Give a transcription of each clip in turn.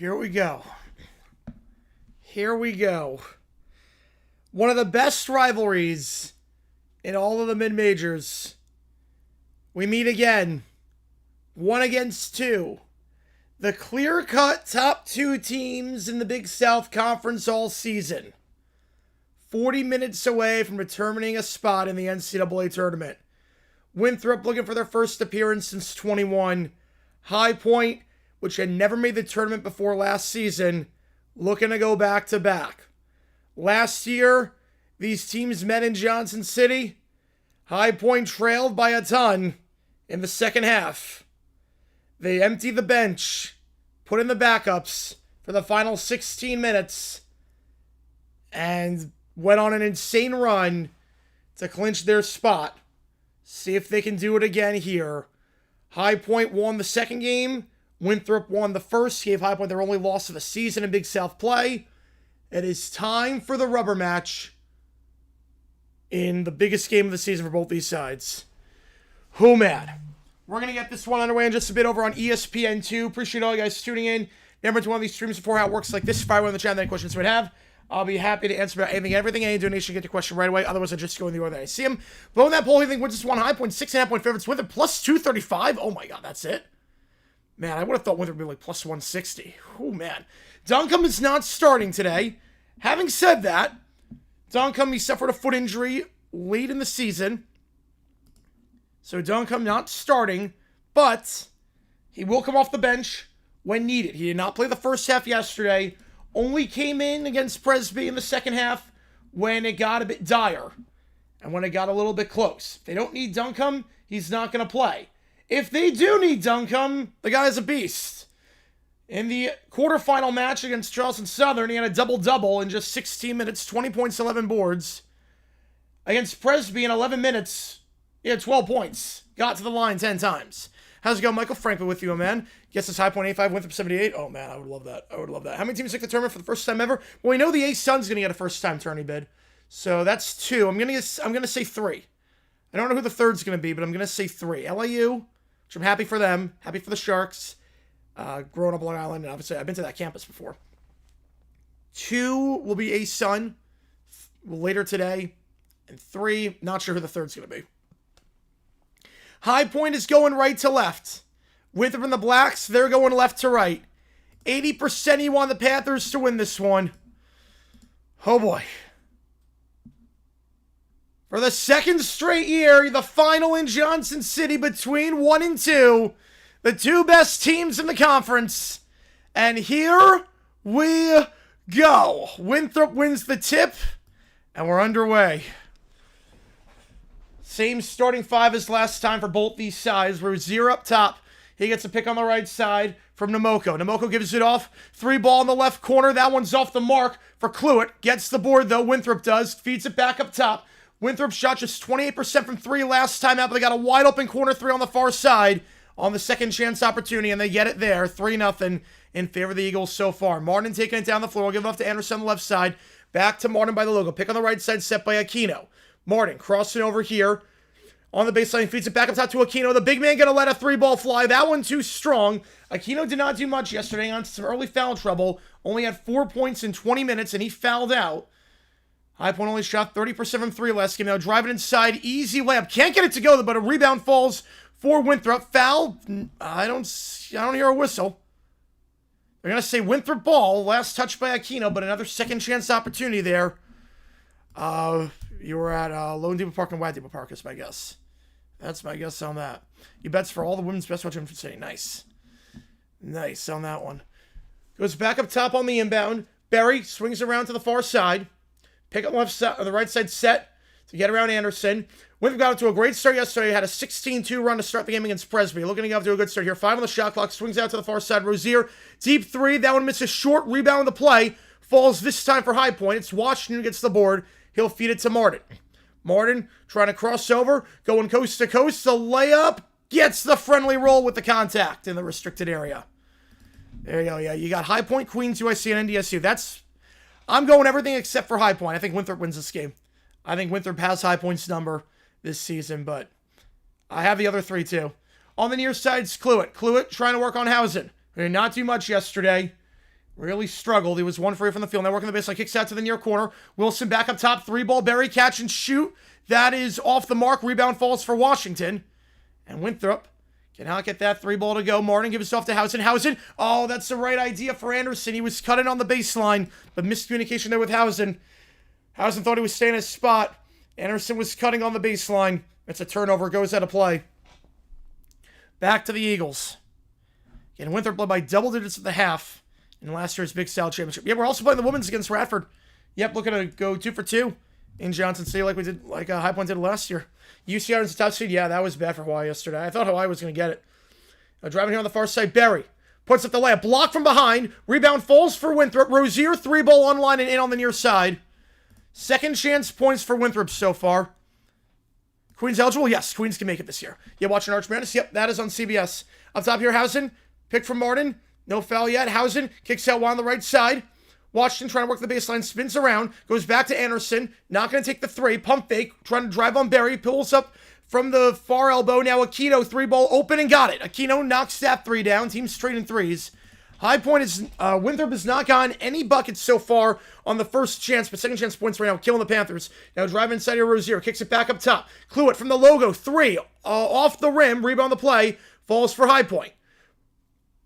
Here we go. Here we go. One of the best rivalries in all of the mid-majors. We meet again. 1 against 2. The clear-cut top 2 teams in the Big South Conference all season. 40 minutes away from determining a spot in the NCAA tournament. Winthrop looking for their first appearance since 21. High Point, which had never made the tournament before last season, looking to go back-to-back. Last year, these teams met in Johnson City. High Point trailed by a ton in the second half. They emptied the bench, put in the backups for the final 16 minutes, and went on an insane run to clinch their spot. See if they can do it again here. High Point won the second game. Winthrop won the first, gave High Point their only loss of the season in Big South play. It is time for the rubber match in the biggest game of the season for both these sides. Who man? We're going to get this one underway in just a bit over on ESPN2. Appreciate all you guys tuning in. Remember to one of these streams before how it works like this. If I were in the chat, any questions you would have, I'll be happy to answer about anything, everything. Any donation, get your question right away. Otherwise, I just go in the order that I see them. Below that poll, you think Winthrop won High Point, 6.5 point favorites. Winthrop plus 235. Oh my God, that's it. Man, I would have thought Winthrop would be like plus 160. Oh, man. Duncombe is not starting today. Having said that, Duncombe, he suffered a foot injury late in the season. So Duncombe not starting, but he will come off the bench when needed. He did not play the first half yesterday. Only came in against Presby in the second half when it got a bit dire and when it got a little bit close. If they don't need Duncombe, he's not going to play. If they do need Duncombe, the guy's a beast. In the quarterfinal match against Charleston Southern, he had a double-double in just 16 minutes, 20 points, 11 boards. Against Presby in 11 minutes, he had 12 points. Got to the line 10 times. How's it going? Michael Franklin with you, my man. Guess it's high point 85, Winthrop 78. Oh, man, I would love that. I would love that. How many teams took the tournament for the first time ever? Well, we know the A-Sun's going to get a first-time tourney bid. So that's 2. I'm going to say 3. I don't know who the third's going to be, but I'm going to say 3. LIU, which I'm happy for them. Happy for the Sharks. Growing up on Long Island, and obviously I've been to that campus before. 2 will be A-Sun later today. And 3, not sure who the third's going to be. High Point is going right to left. Winthrop and the Blacks, they're going left to right. 80% he want the Panthers to win this one. Oh boy. For the second straight year, the final in Johnson City between 1 and 2. The 2 best teams in the conference. And here we go. Winthrop wins the tip, and we're underway. Same starting 5 as last time for both these sides. Rozier up top. He gets a pick on the right side from Namoko. Namoko gives it off. 3 ball in the left corner. That one's off the mark for Cluett. Gets the board, though. Winthrop does. Feeds it back up top. Winthrop shot just 28% from 3 last time out, but they got a wide open corner 3 on the far side on the second chance opportunity, and they get it there. 3-0 in favor of the Eagles so far. Martin taking it down the floor. We'll give it off to Anderson on the left side. Back to Martin by the logo. Pick on the right side, set by Aquino. Martin crossing over here on the baseline, feeds it back up top to Aquino. The big man going to let a 3-ball fly. That one too strong. Aquino did not do much yesterday on some early foul trouble. Only had 4 points in 20 minutes, and he fouled out. High Point only shot 30% from 3 last game. Now driving inside, easy layup. Can't get it to go, but a rebound falls for Winthrop. Foul. I don't hear a whistle. They're going to say Winthrop ball. Last touch by Aquino, but another second chance opportunity there. You were at Lone Depot Park and White Depot Park is my guess. That's my guess on that. You bets for all the women's best watch for city. Nice. Nice on that one. Goes back up top on the inbound. Berry swings around to the far side. Pick up left side, the right side set to get around Anderson. Winthrop got to a great start yesterday. Had a 16-2 run to start the game against Presby. Looking to get off to a good start here. 5 on the shot clock. Swings out to the far side. Rozier, deep 3. That one misses short. Rebound on the play. Falls this time for High Point. It's Washington who gets the board. He'll feed it to Martin. Martin trying to cross over. Going coast to coast. The layup gets the friendly roll with the contact in the restricted area. There you go. Yeah, you got High Point, Queens, USC, and NDSU. I'm going everything except for High Point. I think Winthrop wins this game. I think Winthrop has High Point's number this season, but I have the other 3 too. On the near side, it's Cluett. Cluett trying to work on Housen. He did not do much yesterday. Really struggled. He was 1 for 8 from the field. Now working the baseline. Kicks out to the near corner. Wilson back up top. 3-ball. Berry catch and shoot. That is off the mark. Rebound falls for Washington. And Winthrop cannot get that 3-ball to go. Martin gives it off to Housen. Housen. Oh, that's the right idea for Anderson. He was cutting on the baseline, but miscommunication there with Housen. Housen thought he was staying in his spot. Anderson was cutting on the baseline. It's a turnover. Goes out of play. Back to the Eagles. Again, Winthrop led by double digits at the half in last year's Big South Championship. Yeah, we're also playing the women's against Radford. Yep, looking to go 2 for 2 in Johnson City like we did, like High Point did last year. UCR is the top seed. Yeah, that was bad for Hawaii yesterday. I thought Hawaii was going to get it. Driving here on the far side, Berry puts up the layup. Block from behind. Rebound falls for Winthrop. Rozier, 3-ball online and in on the near side. Second chance points for Winthrop so far. Queens eligible? Yes, Queens can make it this year. Yeah, watching Arch Madness? Yep, that is on CBS. Up top here, Housen. Pick from Martin. No foul yet. Housen kicks out one on the right side. Washington trying to work the baseline. Spins around. Goes back to Anderson. Not going to take the 3. Pump fake. Trying to drive on Berry. Pulls up from the far elbow. Now Aquino. 3-ball open and got it. Aquino knocks that 3 down. Team straight in 3s. High Point is, Winthrop has not gotten any buckets so far on the first chance, but second chance points right now, killing the Panthers. Now driving inside here, Rozier, kicks it back up top. Cluett from the logo, 3, off the rim, rebound the play, falls for High Point.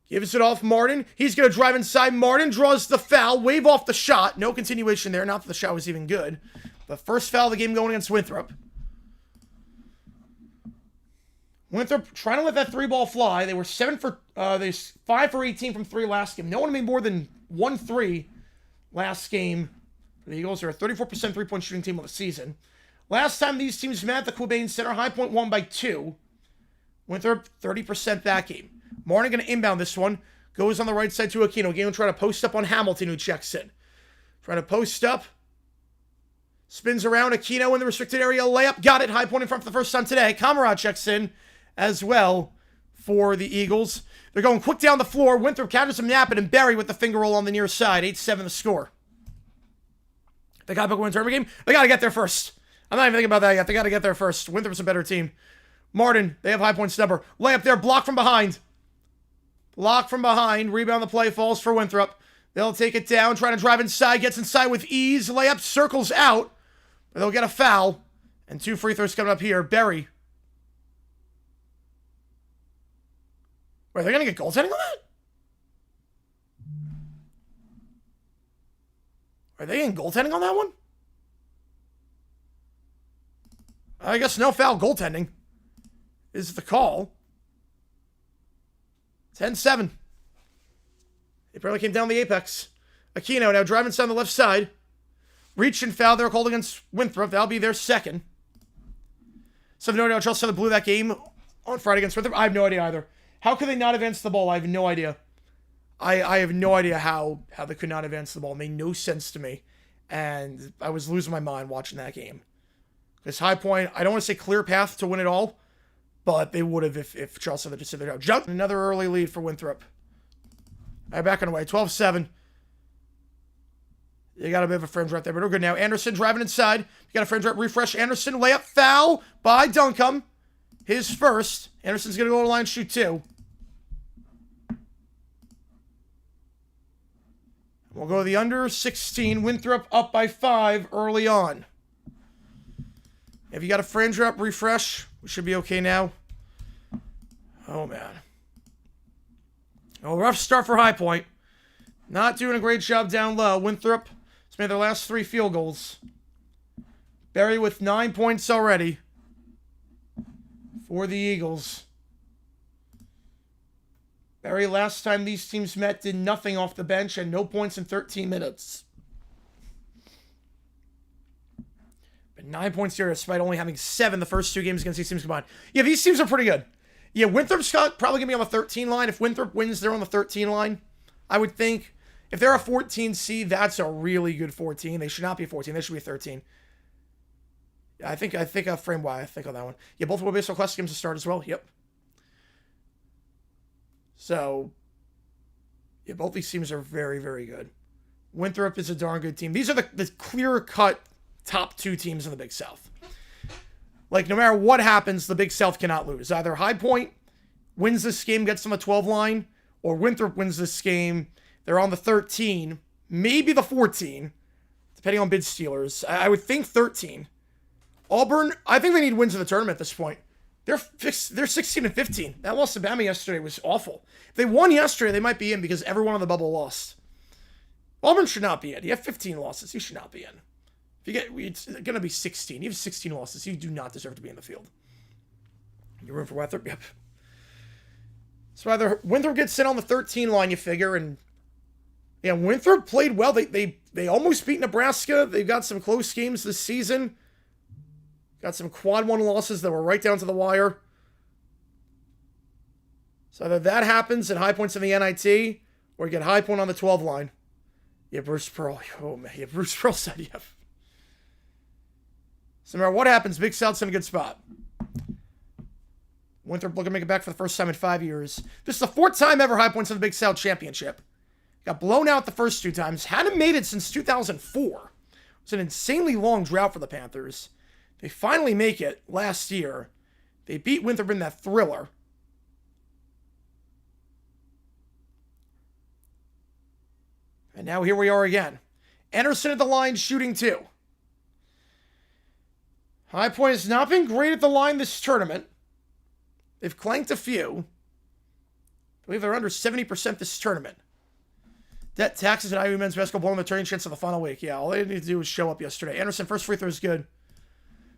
Gives it off Martin. He's going to drive inside. Martin draws the foul, wave off the shot. No continuation there, not that the shot was even good, The first foul of the game going against Winthrop. Winthrop trying to let that 3 ball fly. They were 5 for 18 from 3 last game. No one made more than 1 3 last game. The Eagles are a 34% 3-point shooting team on the season. Last time these teams met at the Quabain Center, High Point won by 2. Winthrop 30% that game. Martin going to inbound this one. Goes on the right side to Aquino. Again, trying to post up on Hamilton, who checks in. Trying to post up. Spins around. Aquino in the restricted area. Layup. Got it. High Point in front for the first time today. Kamarad checks in as well for the Eagles. They're going quick down the floor. Winthrop catches him napping, and Barry with the finger roll on the near side. 8-7 the score. They got to win tournament game. They got to get there first. I'm not even thinking about that yet. They got to get there first. Winthrop's a better team. Martin, they have High Point's number. Layup there. Block from behind. Block from behind. Rebound the play. Falls for Winthrop. They'll take it down. Trying to drive inside. Gets inside with ease. Layup circles out. But they'll get a foul. And 2 free throws coming up here. Barry. Wait, are they going to get goaltending on that? Are they getting goaltending on that one? I guess no foul goaltending is the call. 10-7. They barely came down the apex. Aquino now driving inside the left side. Reach and foul they're called against Winthrop. That'll be their second. So I have no idea how Chelsea blew that game on Friday against Winthrop. I have no idea either. How could they not advance the ball? I have no idea. I have no idea how they could not advance the ball. It made no sense to me. And I was losing my mind watching that game. Because High Point, I don't want to say clear path to win it all, but they would have if Chelsea had just said their job. Another early lead for Winthrop. All right, back on the way. 12-7. You got a bit of a fringe right there, but we're good now. Anderson driving inside. You got a fringe right. Refresh. Anderson. Layup. Foul by Duncombe. His first. Anderson's going to go to the line and shoot 2. We'll go to the under 16. Winthrop up by 5 early on. If you got a fringe up, refresh. We should be okay now. Oh, man. Oh, rough start for High Point. Not doing a great job down low. Winthrop has made their last 3 field goals. Barry with 9 points already for the Eagles. Barry, last time these teams met, did nothing off the bench and no points in 13 minutes. But 9 points here despite only having 7 the first 2 games against these teams combined. Yeah, these teams are pretty good. Yeah, Winthrop's probably going to be on the 13 line. If Winthrop wins, they're on the 13 line. I would think. If they're a 14 seed, that's a really good 14. They should not be a 14. They should be a 13. I think a frame Y. I think on that one. Yeah, both World Baseball Classic games to start as well. Yep. So, yeah, both these teams are very, very good. Winthrop is a darn good team. These are the clear-cut top 2 teams in the Big South. Like, no matter what happens, the Big South cannot lose. Either High Point wins this game, gets on the 12 line, or Winthrop wins this game. They're on the 13, maybe the 14, depending on bid stealers. I would think 13. Auburn, I think they need wins in the tournament at this point. They're 16-15. That loss to Bama yesterday was awful. If they won yesterday, they might be in because everyone on the bubble lost. Auburn should not be in. You have 15 losses. You should not be in. It's going to be 16. You have 16 losses. You do not deserve to be in the field. You're room for Winthrop? Yep. So either Winthrop gets in on the 13 line, you figure, and yeah, Winthrop played well. They almost beat Nebraska. They've got some close games this season. Got some quad 1 losses that were right down to the wire. So either that happens and High Point's in the NIT, or you get High Point on the 12 line. Yeah, Bruce Pearl. Oh, man. Yeah, Bruce Pearl said, yeah. So no matter what happens, Big South's in a good spot. Winthrop looking to make it back for the first time in 5 years. This is the 4th time ever High Point's in the Big South Championship. Got blown out the first 2 times. Hadn't made it since 2004. It's an insanely long drought for the Panthers. They finally make it last year. They beat Winthrop in that thriller. And now here we are again. Anderson at the line, shooting 2. High Point has not been great at the line this tournament. They've clanked a few. I believe they're under 70% this tournament. Debt, taxes, and IU men's basketball blowing the turning chance of the final week. Yeah, all they need to do was show up yesterday. Anderson, first free throw is good.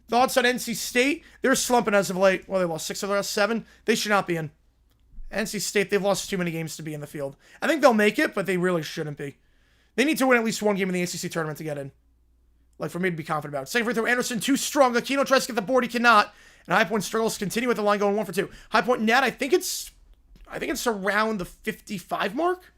Thoughts on NC State? They're slumping as of late. Well, they lost 6 of their last 7. They should not be in. NC State, they've lost too many games to be in the field. I think they'll make it, but they really shouldn't be. They need to win at least one game in the ACC tournament to get in. Like, for me to be confident about it. Second free throw, Anderson, too strong. Aquino tries to get the board. He cannot. And High Point struggles to continue with the line going 1 for 2. High Point net, I think it's around the 55 mark.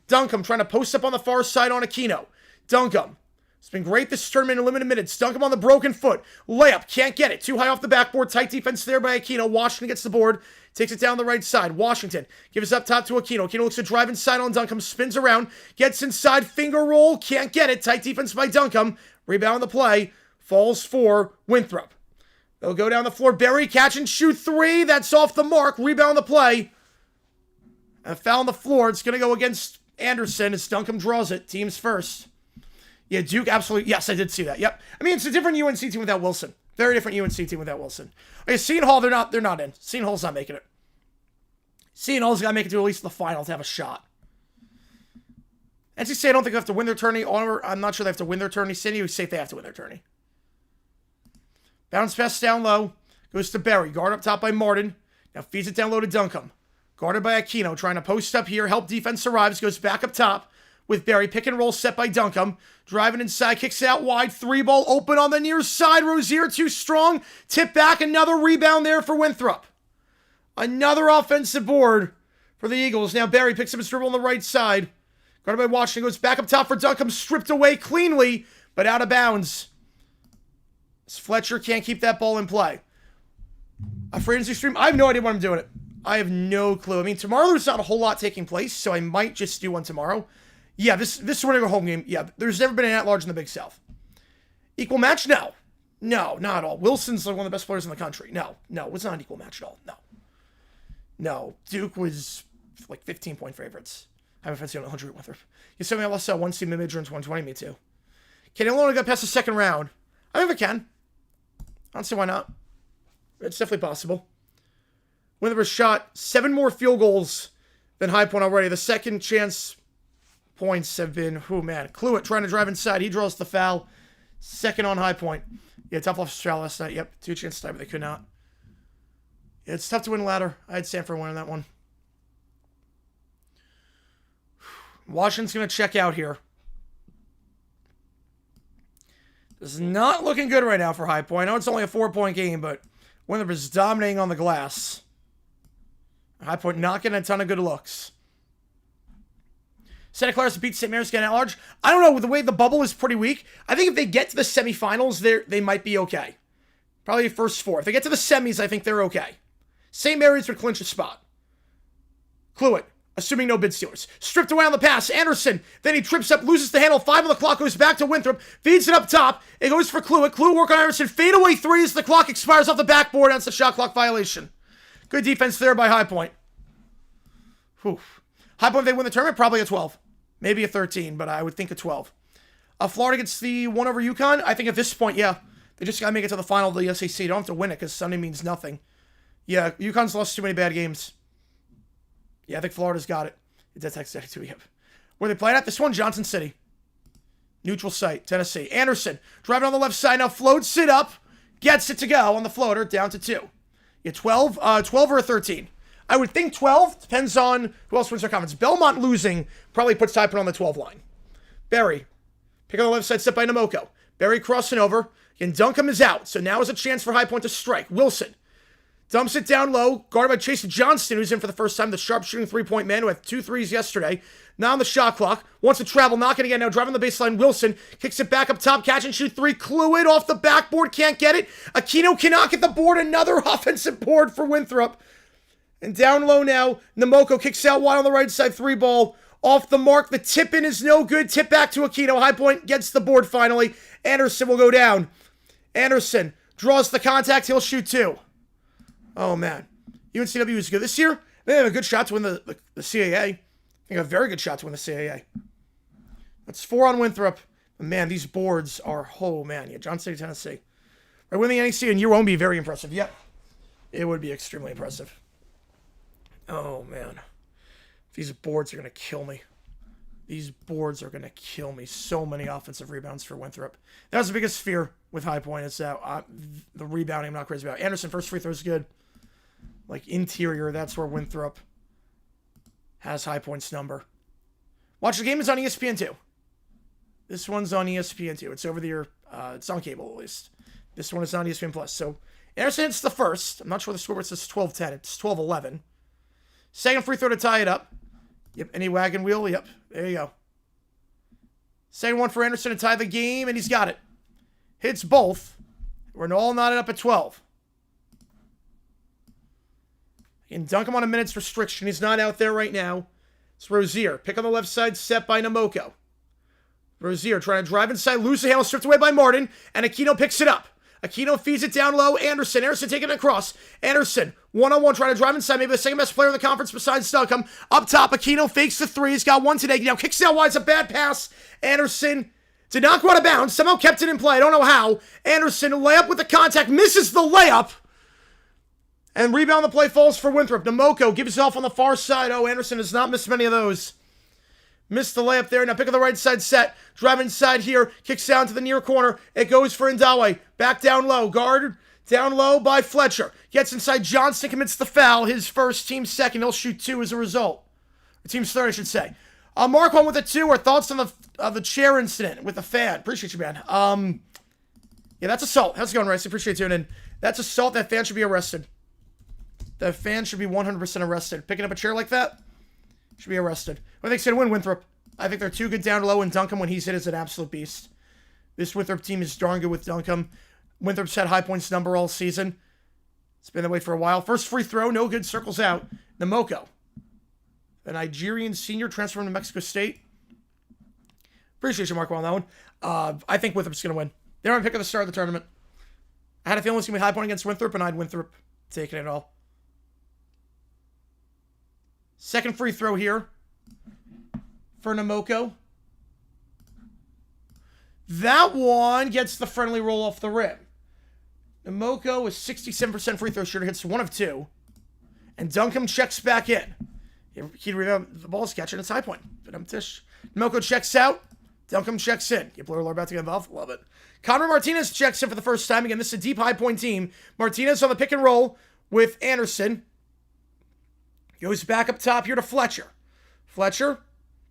Duncombe trying to post up on the far side on Aquino. Duncombe. It's been great this tournament in limited minutes. Duncombe on the broken foot. Layup. Can't get it. Too high off the backboard. Tight defense there by Aquino. Washington gets the board. Takes it down the right side. Washington gives up top to Aquino. Aquino looks to drive inside on Duncombe. Spins around. Gets inside. Finger roll. Can't get it. Tight defense by Duncombe. Rebound the play. Falls for Winthrop. They'll go down the floor. Berry catch and shoot 3. That's off the mark. Rebound the play. A foul on the floor. It's going to go against Anderson as Duncombe draws it. Teams first. Yeah, Duke, absolutely. Yes, I did see that. Yep. I mean, it's a different UNC team without Wilson. Very different UNC team without Wilson. Okay, Seton Hall, they're not in. Seton Hall's not making it. Seton Hall's got to make it to at least the final to have a shot. NC State, I don't think they have to win their tourney. Or I'm not sure they have to win their tourney. San Diego State, they have to win their tourney. Bounce pass down low. Goes to Berry. Guard up top by Martin. Now feeds it down low to Duncombe. Guarded by Aquino. Trying to post up here. Help defense arrives. Goes back up top with Berry. Pick and roll set by Duncombe. Driving inside. Kicks it out wide. 3-ball open on the near side. Rozier too strong. Tip back. Another rebound there for Winthrop. Another offensive board for the Eagles. Now Berry picks up his dribble on the right side. Guarded by Washington. Goes back up top for Duncombe. Stripped away cleanly, but out of bounds. Fletcher can't keep that ball in play. A free agency stream. I have no idea when I'm doing it. I have no clue. I mean, tomorrow there's not a whole lot taking place, so I might just do one tomorrow. Yeah, this is winning a home game. Yeah, there's never been an at-large in the Big South. Equal match? No. No, not at all. Wilson's like one of the best players in the country. No, it's not an equal match at all. No. Duke was like 15-point favorites. I have a fancy on 100 Winthrop. You said me I lost one seed mid-major in 2020. Me too. Can Illinois get past the second round? I think they can. I don't see why not. It's definitely possible. Winthrop has shot 7 more field goals than High Point already. The second chance points have been, Cluett trying to drive inside. He draws the foul. Second on High Point. Yeah, tough off foul last night. Yep, 2 chances to tie, but they could not. Yeah, it's tough to win ladder. I had Sanford winning that one. Washington's going to check out here. This is not looking good right now for High Point. I know it's only a 4-point game, but Winthrop is dominating on the glass. High Point not getting a ton of good looks. Santa Clara beats St. Mary's getting at large. I don't know. With the way the bubble is pretty weak, I think if they get to the semifinals, they might be okay. Probably first 4. If they get to the semis, I think they're okay. St. Mary's would clinch a spot. Cluett, assuming no bid stealers. Stripped away on the pass. Anderson. Then he trips up, loses the handle. 5 on the clock. Goes back to Winthrop. Feeds it up top. It goes for Cluett. Cluett work on Anderson. Fadeaway 3 as the clock expires off the backboard. That's the shot clock violation. Good defense there by High Point. Whew. High Point, if they win the tournament, probably a 12. Maybe a 13, but I would think a 12. Florida gets the 1 over UConn. I think at this point, yeah. They just got to make it to the final of the SEC. They don't have to win it because Sunday means nothing. Yeah, UConn's lost too many bad games. Yeah, I think Florida's got it. It's at too. Yep. Where they playing at? This one, Johnson City. Neutral site, Tennessee. Anderson, driving on the left side now, floats it up, gets it to go on the floater, down to 2. Yeah, 12 or a 13. I would think 12. Depends on who else wins their conference. Belmont losing probably puts Typin on the 12 line. Berry, pick on the left side, set by Namoko. Berry crossing over, and Duncombe is out. So now is a chance for High Point to strike. Wilson dumps it down low, guarded by Chase Johnston, who's in for the first time, the sharpshooting 3-point man who had 2 threes yesterday. Now on the shot clock, wants to travel, not going to get now, driving the baseline. Wilson kicks it back up top, catch and shoot 3. Cluett off the backboard, can't get it. Aquino cannot get the board, another offensive board for Winthrop. And down low now, Namoko kicks out wide on the right side, 3-ball. Off the mark, the tip-in is no good. Tip back to Aquino. High Point gets the board finally. Anderson will go down. Anderson draws the contact, he'll shoot 2. Oh, man. UNCW is good this year. They have a good shot to win the CAA. I think a very good shot to win the CAA. That's 4 on Winthrop. But man, these boards are, oh, man. Yeah, Johnson City, Tennessee. Right, winning the NEC and year won't be very impressive. Yep. It would be extremely impressive. Oh, man. These boards are going to kill me. These boards are going to kill me. So many offensive rebounds for Winthrop. That was the biggest fear with High Point. Is that the rebounding I'm not crazy about. Anderson, first free throw is good. Like interior, that's where Winthrop has High Point's number. Watch the game. It's on ESPN2. This one's on ESPN2. It's over there. It's on cable at least. This one is on ESPN Plus. So Anderson hits the first. I'm not sure the scoreboard says 12-10. It's 12-11. Second free throw to tie it up. Yep, any wagon wheel? Yep, there you go. Second one for Anderson to tie the game, and he's got it. Hits both. We're all knotted up at 12. And dunk him on a minutes restriction. He's not out there right now. It's Rozier. Pick on the left side, set by Namoko. Rozier trying to drive inside, lose the handle, stripped away by Martin, and Aquino picks it up. Aquino feeds it down low. Anderson taking it across. Anderson, one-on-one, trying to drive inside. Maybe the second best player in the conference besides Duncombe. Up top, Aquino fakes the three. He's got one today. Now kicks it out wide. It's a bad pass. Anderson did not go out of bounds. Somehow kept it in play. I don't know how. Anderson, layup with the contact. Misses the layup. And rebound the play falls for Winthrop. Namoko gives off on the far side. Oh, Anderson has not missed many of those. Missed the layup there. Now pick on the right side set. Drive inside here. Kicks down to the near corner. It goes for Ndawe. Back down low. Guard down low by Fletcher. Gets inside. Johnston commits the foul. His first, team's second. He'll shoot two as a result. Or team's third, I should say. Mark one with a two. Or thoughts on the chair incident with the fan. Appreciate you, man. Yeah, that's assault. How's it going, Rice? Appreciate you tuning in. That's assault. That fan should be arrested. That fan should be 100% arrested. Picking up a chair like that should be arrested. I think it's going to win Winthrop. I think they're too good down low, and Duncombe, when he's hit, is an absolute beast. This Winthrop team is darn good with Duncombe. Winthrop's had High Point's number all season. It's been that way for a while. First free throw, no good, circles out. Namoko, the Nigerian senior transfer from New Mexico State. Appreciate you, Marco, on that one. I think Winthrop's going to win. They're on pick at the start of the tournament. I had a feeling it was going to be High Point against Winthrop, and I had Winthrop taking it all. Second free throw here for Namoko. That one gets the friendly roll off the rim. Namoko with 67% free throw shooter, hits one of two. And Duncombe checks back in. He rebound, the ball's catching, it's High Point. Namoko checks out. Duncombe checks in. People are about to get involved. Love it. Connor Martinez checks in for the first time. Again, this is a deep High Point team. Martinez on the pick and roll with Anderson. Goes back up top here to Fletcher. Fletcher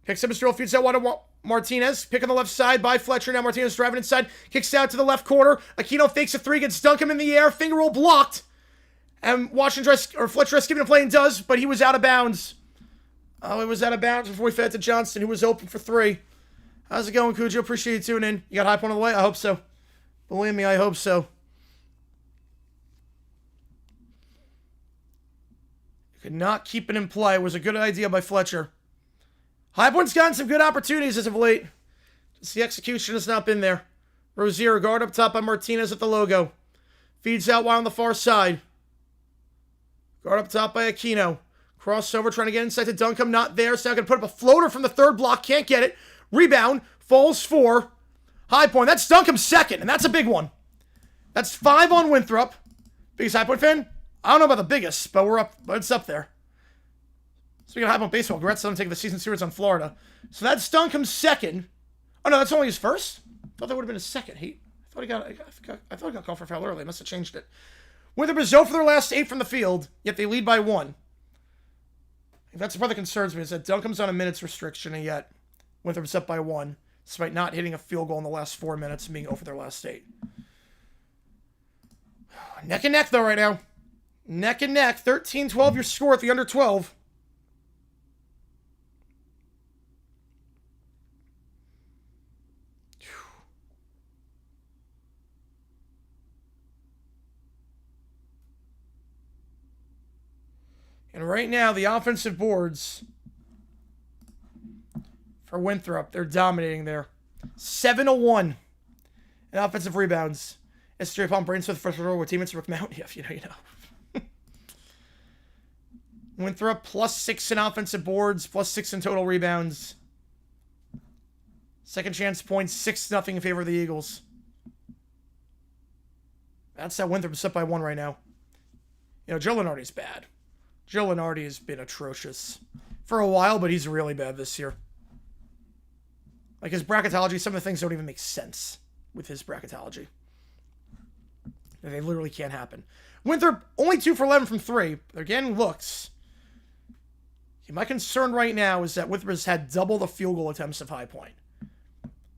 picks up his drill, feeds out wide to Martinez. Pick on the left side by Fletcher. Now Martinez driving inside. Kicks out to the left corner. Aquino fakes a three, gets Duncombe in the air. Finger roll blocked. And Fletcher is giving a play and does, but he was out of bounds. Oh, he was out of bounds before he fed it to Johnston, who was open for three. How's it going, Cujo? Appreciate you tuning in. You got High Point on the way? I hope so. Believe me, I hope so. Could not keep it in play. It was a good idea by Fletcher. High Point's gotten some good opportunities as of late. Just the execution has not been there. Rozier, guard up top by Martinez at the logo. Feeds out wide on the far side. Guard up top by Aquino. Crossover, trying to get inside to Duncombe. Not there. So now going to put up a floater from the third block. Can't get it. Rebound. Falls for High Point. That's Duncombe's second, and that's a big one. That's 5 on Winthrop. Biggest High Point fan? I don't know about the biggest, but it's up there. Speaking of High Point baseball, congrats to them taking the season series on Florida. So that's Duncombe's second. Oh no, that's only his first? I thought that would have been his second. I thought he got called for foul early. Must have changed it. Winthrop is 0 for their last 8 from the field, yet they lead by 1. That's the part that concerns me, is that Duncombe's on a minutes restriction, and yet Winthrop's up by 1, despite not hitting a field goal in the last 4 minutes and being 0 for their last 8. Neck and neck, though, right now. Neck and neck. 13-12 your score at the under 12. And right now, the offensive boards for Winthrop, they're dominating there. 7-1 in offensive rebounds. SJ Palm Brainsmith with first row with teammates Rick Mount. Yeah, you know. Winthrop +6 in offensive boards, +6 in total rebounds. Second chance points, 6-0 in favor of the Eagles. That's how Winthrop is up by 1 right now. You know, Joe Lenardi's bad. Joe Lenardi has been atrocious for a while, but he's really bad this year. Like his bracketology, some of the things don't even make sense with his bracketology. They literally can't happen. Winthrop, only 2 for 11 from 3. They're getting looks. My concern right now is that Winthrop has had double the field goal attempts of High Point.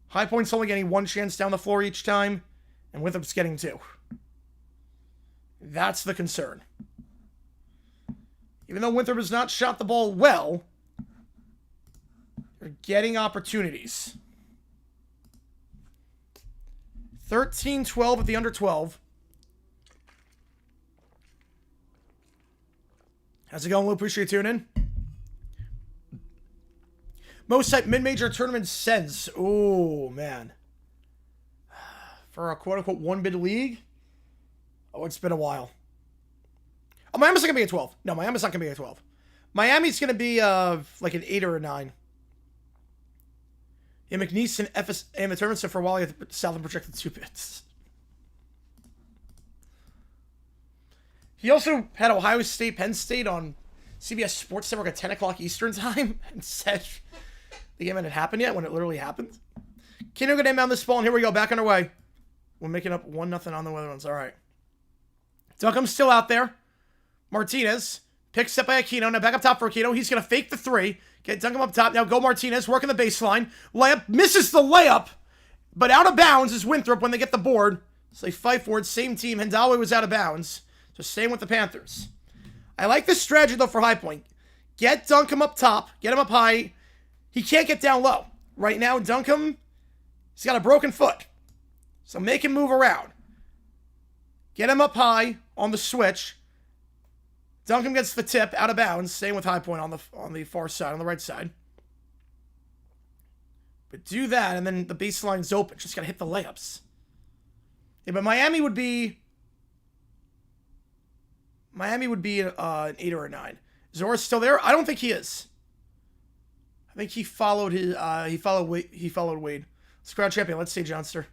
High Point's only getting 1 chance down the floor each time, and Winthrop's getting 2. That's the concern. Even though Winthrop has not shot the ball well, they're getting opportunities. 13-12 at the under 12. How's it going, Lou? Appreciate you tuning in. Most type mid-major tournament sends. Oh, man. For a quote-unquote one-bid league? Oh, it's been a while. Oh, Miami's not going to be a 12. No, Miami's not going to be a 12. Miami's going to be like an 8 or a 9. Yeah, McNeese and the tournament for a while, Southern projected 2 bids. He also had Ohio State, Penn State on CBS Sports Network at 10 o'clock Eastern time and said the game hadn't happened yet when it literally happened. Keno going to inbound this ball, and here we go, back underway. We're making up 1-0 on the weather ones. All right. Duncombe's still out there. Martinez picks up by Aquino. Now back up top for Aquino. He's going to fake the 3. Get Duncombe up top. Now go Martinez, working the baseline. Layup, misses the layup, but out of bounds is Winthrop when they get the board. So they fight for it. Same team. Hendawe was out of bounds. So staying with the Panthers. I like this strategy, though, for High Point. Get Duncombe up top. Get him up high. He can't get down low. Right now, Duncombe, he's got a broken foot. So make him move around. Get him up high on the switch. Duncombe gets the tip out of bounds. Staying with High Point on the far side, on the right side. But do that, and then the baseline's open. Just got to hit the layups. Yeah, but Miami would be an 8 or a 9. Is Zora's still there? I don't think he is. I think he followed Wade. Let's crown champion. Let's say Johnster.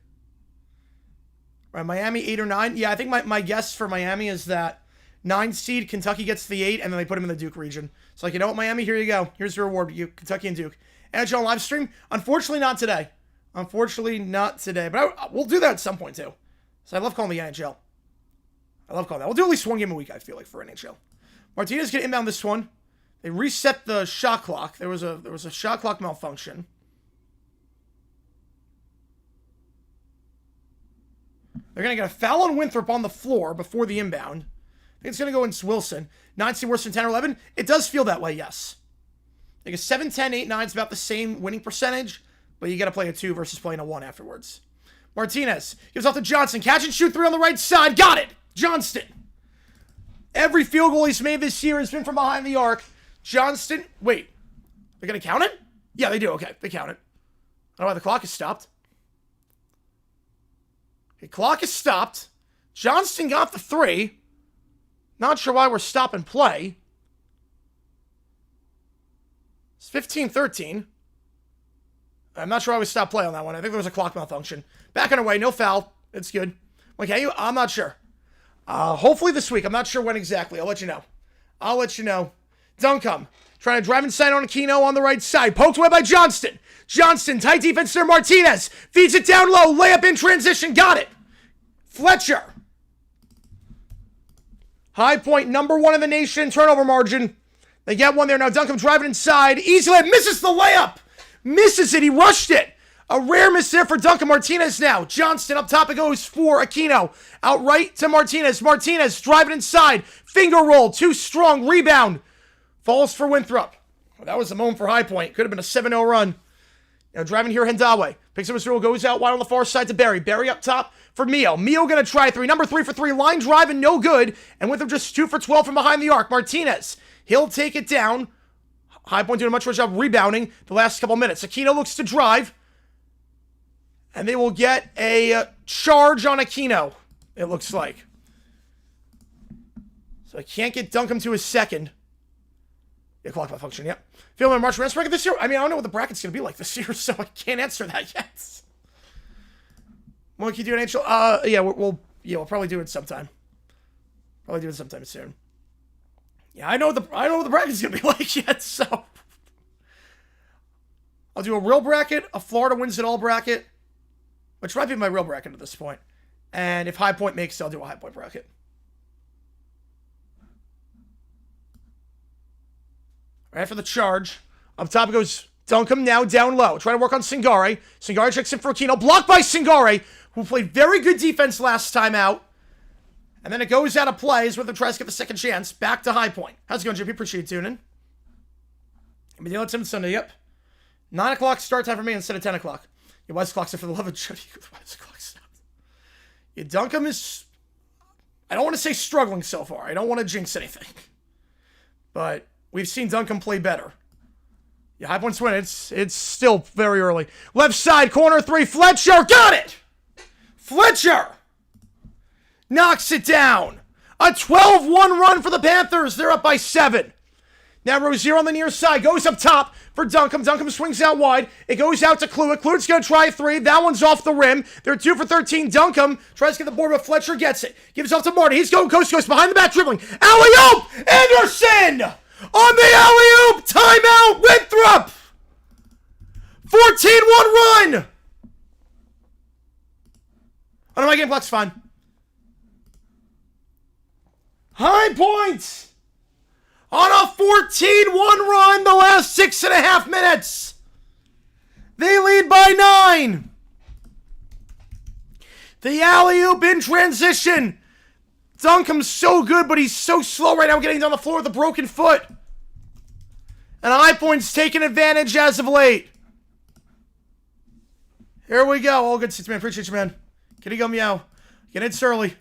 Right, Miami 8 or 9. Yeah, I think my guess for Miami is that 9 seed Kentucky gets the 8, and then they put him in the Duke region. So like, you know what, Miami, here you go. Here's your reward, you Kentucky and Duke. NHL live stream. Unfortunately, not today. But we'll do that at some point too. So I love calling the NHL. I love calling that. We'll do at least 1 game a week, I feel like, for NHL. Martinez going to inbound this one. They reset the shot clock. There was a shot clock malfunction. They're going to get a foul on Winthrop on the floor before the inbound. I think it's going to go into Wilson. 9 worse than 10 or 11. It does feel that way, yes. Like a 7, 10, 8, 9 is about the same winning percentage, but you got to play a 2 versus playing a 1 afterwards. Martinez gives off to Johnson. Catch and shoot 3 on the right side. Got it. Johnston. Every field goal he's made this year has been from behind the arc. Johnston. Wait. They're going to count it? Yeah, they do. Okay, they count it. I don't know why the clock is stopped. Okay, clock is stopped. Johnston got the 3. Not sure why we're stopping play. It's 15-13. I'm not sure why we stopped play on that one. I think there was a clock malfunction. Back on our way. No foul. It's good. Okay, I'm not sure. Hopefully this week. I'm not sure when exactly. I'll let you know. Duncombe trying to drive inside on Aquino on the right side. Poked away by Johnston. Johnston, tight defense there. Martinez feeds it down low. Layup in transition. Got it. Fletcher. High Point, number 1 in the nation. Turnover margin. They get one there. Now Duncombe driving inside. Easily misses the layup. Misses it. He rushed it. A rare miss there for Duncombe. Martinez now. Johnston up top. It goes for Aquino. Out right to Martinez. Martinez driving inside. Finger roll. Too strong. Rebound. Falls for Winthrop. Well, that was the moment for High Point. Could have been a 7-0 run. Now driving here, Hendawe. Picks up his dribble. Goes out wide on the far side to Barry. Barry up top for Mio. Mio going to try 3. Number 3 for 3. Line drive and no good. And Winthrop just 2 for 12 from behind the arc. Martinez. He'll take it down. High Point doing a much better job rebounding the last couple minutes. Aquino looks to drive. And they will get a charge on Aquino, it looks like. So I can't get Duncombe to his second. Yeah, clock malfunction, yep. Feeling a March Rents bracket this year? I mean, I don't know what the bracket's going to be like this year, so I can't answer that yet. Monkey do an NHL? Yeah, we'll probably do it sometime. Probably do it sometime soon. Yeah, I know what the bracket's going to be like yet, so. I'll do a real bracket, a Florida wins it all bracket, which might be my real bracket at this point. And if High Point makes it, I'll do a High Point bracket. Right for the charge. Up top goes Duncombe, now down low. Trying to work on Singare. Singare checks in for Aquino. Blocked by Singare, who played very good defense last time out. And then it goes out of play as Winthrop tries to get the second chance. Back to High Point. How's it going, JP? Appreciate you tuning in. Deal Tim Sunday, yep. 9 o'clock start time for me instead of 10 o'clock. Your West clocks are for the love of Jody. West clocks stopped. Yeah, Duncombe is, I don't want to say struggling so far. I don't want to jinx anything. But we've seen Duncombe play better. Yeah, High Points win. It's still very early. Left side, corner 3, Fletcher. Got it! Fletcher knocks it down. A 12-1 run for the Panthers. They're up by 7. Now Rozier on the near side. Goes up top for Duncombe. Duncombe swings out wide. It goes out to Kluwet. Kluwet's going to try a 3. That one's off the rim. They're 2 for 13. Duncombe tries to get the board, but Fletcher gets it. Gives off to Marty. He's going coast to coast. Behind the back dribbling. Alley-oop! Anderson! On the alley-oop! Timeout! Winthrop! 14-1 run! Oh, no, my game clock's fine. High Point! On a 14-1 run the last 6.5 minutes. They lead by 9. The alley-oop in transition. Duncombe's so good, but he's so slow right now getting down the floor with a broken foot. And High Point's taking advantage as of late. Here we go. All good, 6 man. Appreciate you, man. Kitty go meow. Get it early.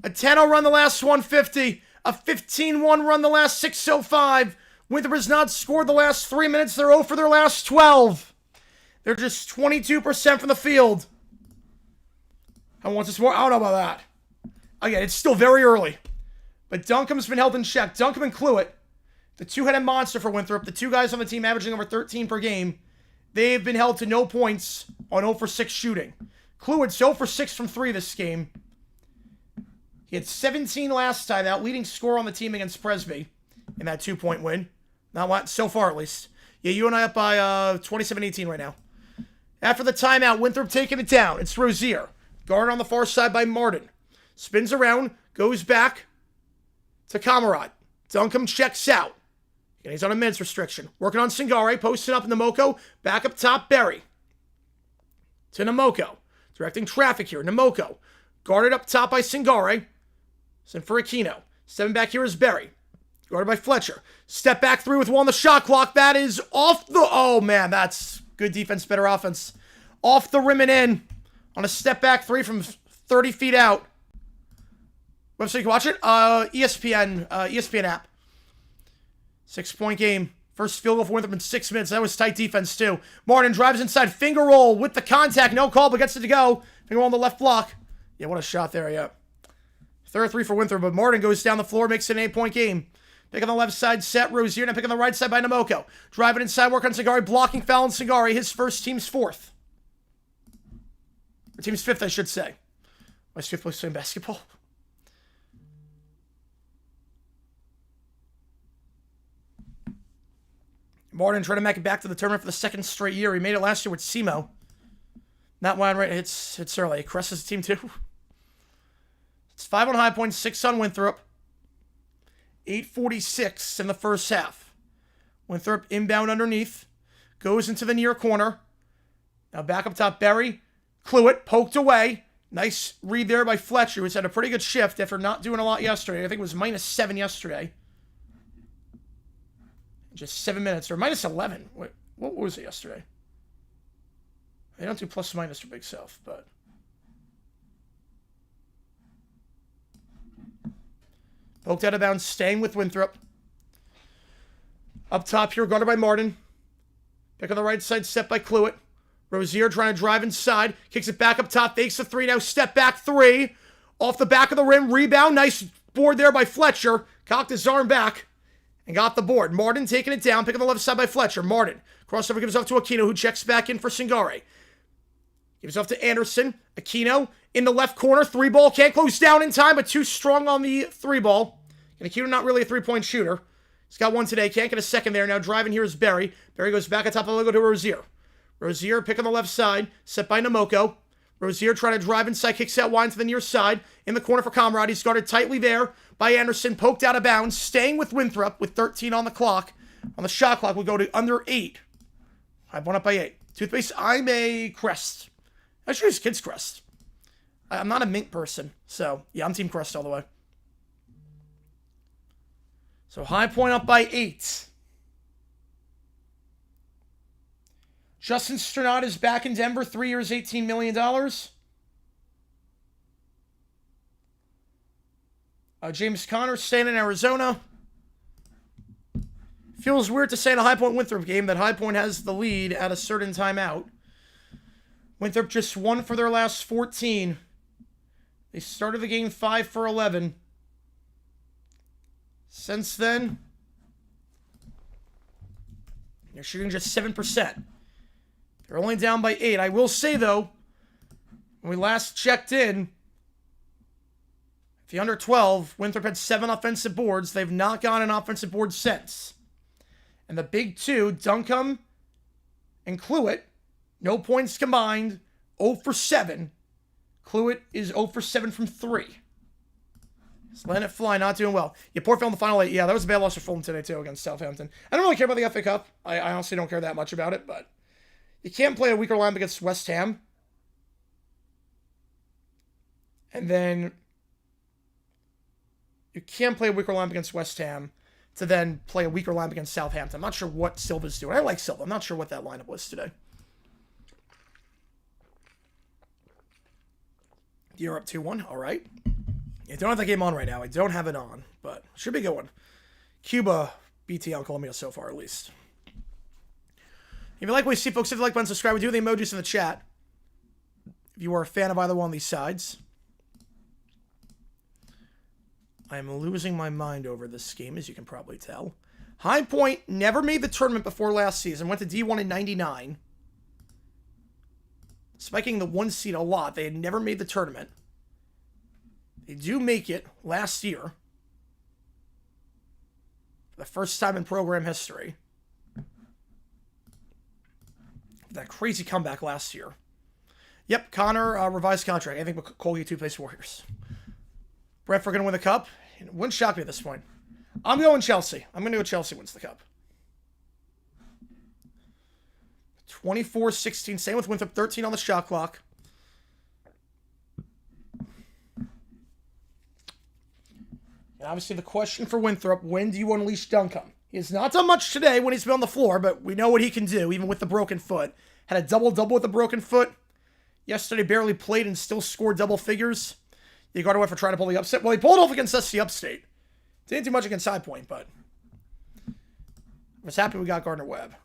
A 10-0 run the last 150. A 15-1 run the last 6:05. Winthrop has not scored the last 3 minutes. They're 0 for their last 12. They're just 22% from the field. I want this more. I don't know about that. Again, it's still very early. But Duncombe's been held in check. Duncombe and Kluwet, the two-headed monster for Winthrop, the two guys on the team averaging over 13 per game, they've been held to no points on 0 for 6 shooting. Kluwet's 0 for 6 from 3 this game. He had 17 last time out, leading scorer on the team against Presby in that 2-point win. Not what, so far at least. Yeah, you and I up by 27-18 right now. After the timeout, Winthrop taking it down. It's Rozier. Guarded on the far side by Martin. Spins around, goes back to Kamarad. Duncombe checks out. And he's on a minutes restriction. Working on Singare, posting up in Namoko. Back up top, Berry. To Namoko. Directing traffic here. Namoko. Guarded up top by Singare. Sent for Aquino. 7 back here is Berry. Guarded by Fletcher. Step back 3 with 1 on the shot clock. That is off the... Oh, man, that's good defense, better offense. Off the rim and in. On a step back 3 from 30 feet out. Website you can watch it? ESPN app. 6-point game. First field goal for Winthrop in 6 minutes. That was tight defense, too. Martin drives inside. Finger roll with the contact. No call, but gets it to go. Finger roll on the left block. Yeah, what a shot there, yeah. Third 3 for Winthrop, but Martin goes down the floor, makes it an 8-point game. Pick on the left side, set Rozier. Now pick on the right side by Namoko. Driving inside, work on Singare. Blocking foul on Singare. His first, team's 4th. Or team's 5th, I should say. My 5th place playing basketball. Martin trying to make it back to the tournament for the 2nd straight year. He made it last year with Simo. Not wide right. It's early. Crest is a team, too. It's 5 on High Point, 6 on Winthrop. 8:46 in the first half. Winthrop inbound underneath. Goes into the near corner. Now back up top, Berry. Kluwet poked away. Nice read there by Fletcher, who's had a pretty good shift after not doing a lot yesterday. I think it was -7 yesterday. Just 7 minutes, or -11. Wait, what was it yesterday? They don't do plus minus for Big South, but... Poked out of bounds, staying with Winthrop. Up top here, guarded by Martin. Pick on the right side, set by Kluwet. Rozier trying to drive inside. Kicks it back up top, fakes the 3, now step back 3. Off the back of the rim, rebound. Nice board there by Fletcher. Cocked his arm back and got the board. Martin taking it down, pick on the left side by Fletcher. Martin, crossover gives off to Aquino, who checks back in for Singare. Gives off to Anderson. Aquino in the left corner. 3-ball. Can't close down in time, but too strong on the 3-ball. And Aquino not really a 3-point shooter. He's got one today. Can't get a second there. Now driving here is Berry. Berry goes back atop the logo to Rozier. Rozier pick on the left side. Set by Namoko. Rozier trying to drive inside. Kicks out wide to the near side. In the corner for Comrade. He's guarded tightly there by Anderson. Poked out of bounds. Staying with Winthrop with 13 on the clock. On the shot clock, we'll go to under 8. I've won up by 8. Toothpaste, I'm a Crest. Actually, it's Kid's Crest. I'm not a mint person. So, yeah, I'm Team Crest all the way. So, High Point up by 8. Justin Sternad is back in Denver. 3 years, $18 million. James Conner staying in Arizona. Feels weird to say in a High Point Winthrop game that High Point has the lead at a certain timeout. Winthrop just won for their last 14. They started the game 5 for 11. Since then, they're shooting just 7%. They're only down by 8. I will say, though, when we last checked in, the under 12, Winthrop had 7 offensive boards. They've not gotten an offensive board since. And the big two, Duncombe and Cluett, no points combined, 0 for 7. Cluett is 0 for 7 from 3. Just letting it fly, not doing well. Yeah, Port Phil in the final 8. Yeah, that was a bad loss for Fulham today, too, against Southampton. I don't really care about the FA Cup. I honestly don't care that much about it, but you can't play a weaker lineup against West Ham. And then you can't play a weaker lineup against West Ham to then play a weaker lineup against Southampton. I'm not sure what Silva's doing. I like Silva. I'm not sure what that lineup was today. You're up 2-1. All right. I don't have that game on right now. I don't have it on, but should be a good one. Cuba, BT on Colombia so far, at least. If you like what you see, folks, hit the like button, subscribe. We do the emojis in the chat. If you are a fan of either one of these sides. I am losing my mind over this game, as you can probably tell. High Point never made the tournament before last season. Went to D1 in 99. Spiking the 1 seed a lot. They had never made the tournament. They do make it last year. For the first time in program history. That crazy comeback last year. Yep, Connor, revised contract. I think Colgate 2 plays Warriors. Brentford going to win the cup. It wouldn't shock me at this point. I'm going Chelsea. I'm going to go Chelsea wins the cup. 24-16. Same with Winthrop. 13 on the shot clock. And obviously the question for Winthrop, when do you unleash Duncombe? He has not done much today when he's been on the floor, but we know what he can do, even with the broken foot. Had a double-double with a broken foot. Yesterday barely played and still scored double figures. You got away for trying to pull the upset. Well, he pulled off against SC Upstate. Didn't do much against High Point, but I was happy we got Gardner-Webb.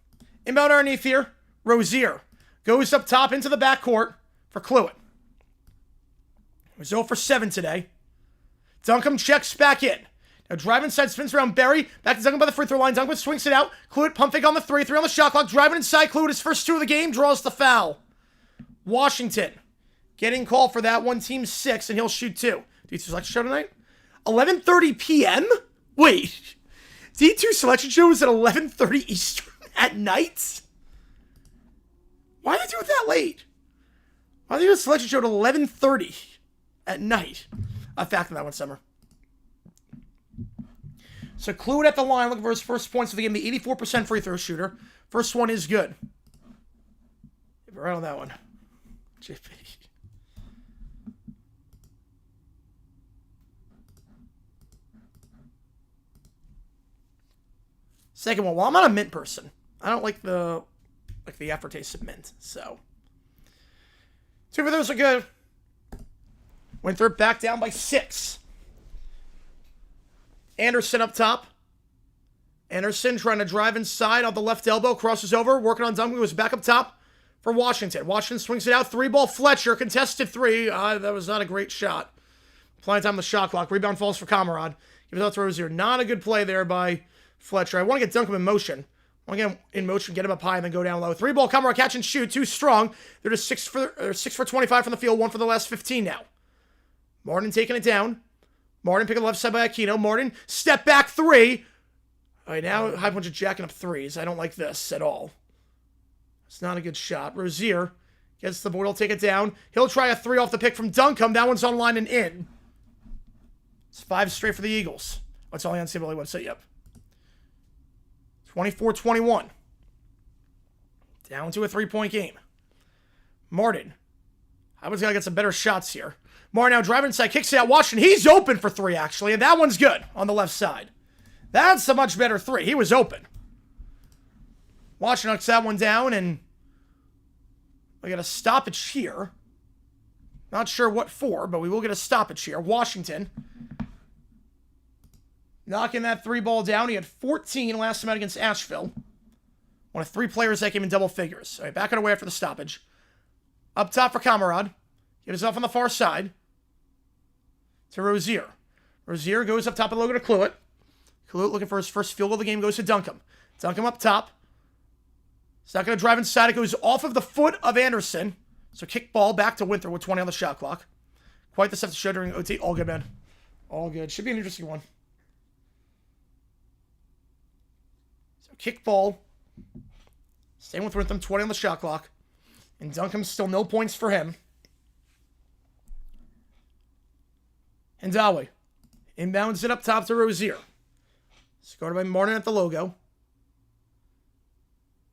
Inbound underneath here. Rozier goes up top into the backcourt for Cluett. He was 0 for 7 today. Duncombe checks back in. Now drive inside, spins around Berry. Back to Duncombe by the free throw line. Duncombe swings it out. Cluett pump fake on the 3. 3 on the shot clock. Driving inside. Cluett, his first 2 of the game, draws the foul. Washington getting called for that one. Team 6, and he'll shoot 2. D2 selection show tonight? 11:30 p.m.? Wait. D2 selection show is at 11:30 Eastern at night? Why did they do it that late? Why did they do a selection show at 11:30 at night? I factored that one, Summer. So Cluett at the line, looking for his first points of the game. The 84% free throw shooter. First one is good. You're right on that one. JP. Second one. Well, I'm not a mint person. I don't like the aftertaste of mint. So 2 of those are good. Winthrop back down by 6. Anderson up top. Anderson trying to drive inside on the left elbow. Crosses over. Working on Duncan. Was back up top for Washington. Washington swings it out. 3-ball Fletcher. Contested 3. That was not a great shot. Plenty of time on the shot clock. Rebound falls for Camarade. Give it out to Rozier. Not a good play there by Fletcher. I want to get Duncombe in motion. I want to get him in motion, get him up high, and then go down low. 3-ball Camarade. Catch and shoot. Too strong. They're just 6 for 25 from the field. 1 for the last 15 now. Martin taking it down. Martin picking the left side by Aquino. Martin, step back 3. All right, now High Point just jacking up threes. I don't like this at all. It's not a good shot. Rozier gets the board. He'll take it down. He'll try a three off the pick from Duncombe. That one's online and in. It's 5 straight for the Eagles. That's all I on Sibley website. Yep. 24-21. Down to a 3-point game. Martin. I was going to get some better shots here. Martin now driving inside, kicks it out. Washington, he's open for 3, actually, and that one's good on the left side. That's a much better 3. He was open. Washington knocks that one down, and we got a stoppage here. Not sure what for, but we will get a stoppage here. Washington knocking that 3 ball down. He had 14 last time out against Asheville. One of 3 players that came in double figures. All right, back on away after the stoppage. Up top for Kamerad. Get us off on the far side to Rozier. Rozier goes up top of the logo to Cluett. Cluett looking for his first field goal of the game, goes to Duncombe. Duncombe up top. He's not going to drive inside. It goes off of the foot of Anderson. So kick ball back to Winthrop with 20 on the shot clock. Quite the stuff to show during OT. All good, man. All good. Should be an interesting one. So kick ball. Staying with Winthrop, 20 on the shot clock. And Duncombe still no points for him. And Dawe inbounds it up top to Rozier. Scored by Martin at the logo.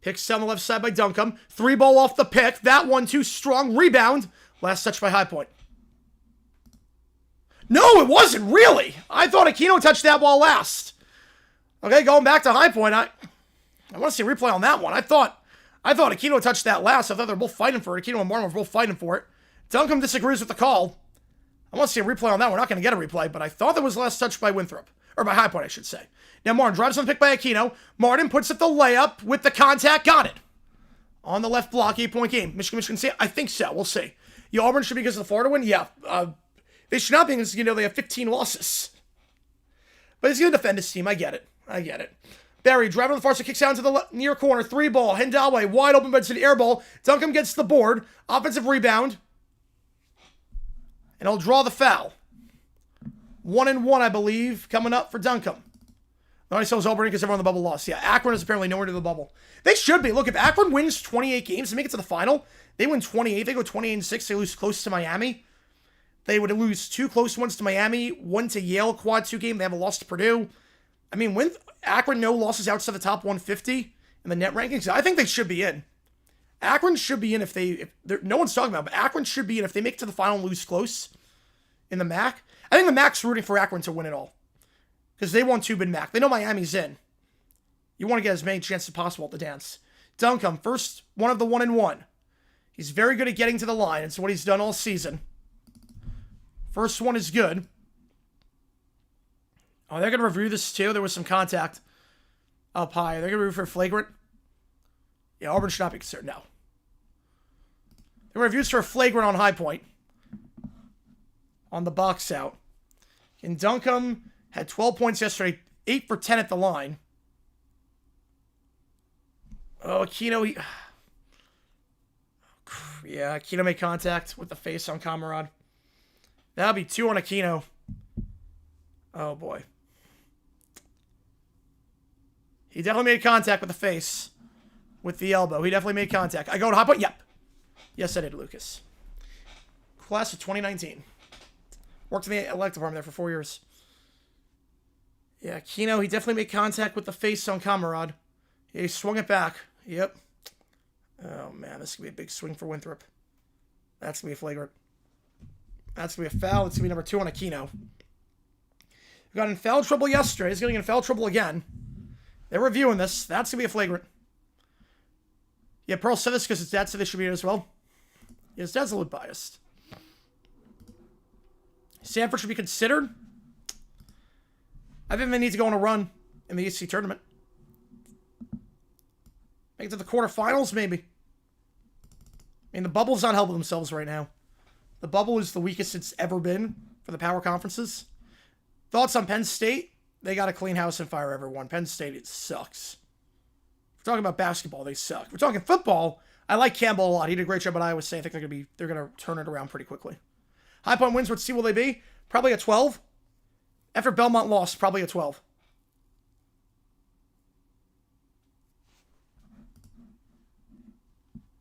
Picks down the left side by Duncombe. 3 ball off the pick. That one too strong. Rebound. Last touch by High Point. No, it wasn't really. I thought Aquino touched that ball last. Okay, going back to High Point. I want to see a replay on that one. I thought Aquino touched that last. I thought they were both fighting for it. Aquino and Martin were both fighting for it. Duncombe disagrees with the call. I want to see a replay on that. We're not going to get a replay, but I thought that was last touch by Winthrop. Or by High Point, I should say. Now Martin drives on the pick by Aquino. Martin puts up the layup with the contact. Got it. On the left block, 8-point game. Michigan State? I think so. We'll see. Yeah, Auburn should be because of the Florida win? Yeah. They should not be because, they have 15 losses. But he's going to defend his team. I get it. Barry driving on the far side, kicks out into the near corner. 3 ball. Hendawe wide open, but it's an air ball. Duncombe gets the board. Offensive rebound. And he'll draw the foul. 1-1, I believe, coming up for Duncombe. No, he sells Auburn because everyone in the bubble lost. Yeah, Akron is apparently nowhere to the bubble. They should be. Look, if Akron wins 28 games to make it to the final, they win 28. They go 28-6. They lose close to Miami. They would lose 2 close ones to Miami, 1 to Yale, quad 2 game. They have a loss to Purdue. I mean, when Akron no losses outside the top 150 in the net rankings, I think they should be in. Akron should be in if no one's talking about it, but Akron should be in if they make it to the final and lose close in the MAC. I think the MAC's rooting for Akron to win it all. Because they want to win MAC. They know Miami's in. You want to get as many chances as possible at the dance. Duncombe, first one of the 1-1. He's very good at getting to the line. It's what he's done all season. First one is good. Oh, they're going to review this too. There was some contact up high. They're going to review for flagrant. Yeah, Auburn should not be considered. No. They reviews for flagrant on High Point. On the box out. And Duncombe had 12 points yesterday. 8 for 10 at the line. Oh, Aquino. Yeah, Aquino made contact with the face on Kamerad. That'll be 2 on Aquino. Oh, boy. He definitely made contact with the face. With the elbow. He definitely made contact. I go to High Point? Yep. Yes, I did, Lucas. Class of 2019. Worked in the elect department there for 4 years. Yeah, Aquino, he definitely made contact with the face on Kamerad. He swung it back. Yep. Oh, man, this is going to be a big swing for Winthrop. That's going to be a flagrant. That's going to be a foul. It's going to be number 2 on Aquino. We got in foul trouble yesterday. He's going to get in foul trouble again. They're reviewing this. That's going to be a flagrant. Yeah, Pearl said this because his dad said they should be here as well. Yeah, his dad's a little biased. Sanford should be considered. I think they need to go on a run in the EC tournament. Make it to the quarterfinals, maybe. I mean, the bubble's not helping themselves right now. The bubble is the weakest it's ever been for the power conferences. Thoughts on Penn State? They got to clean house and fire everyone. Penn State, it sucks. If we're talking about basketball, they suck. If we're talking football, I like Campbell a lot. He did a great job at Iowa State. I think they're gonna turn it around pretty quickly. High Point wins. What seed will they be? Probably a 12. After Belmont lost, probably a 12.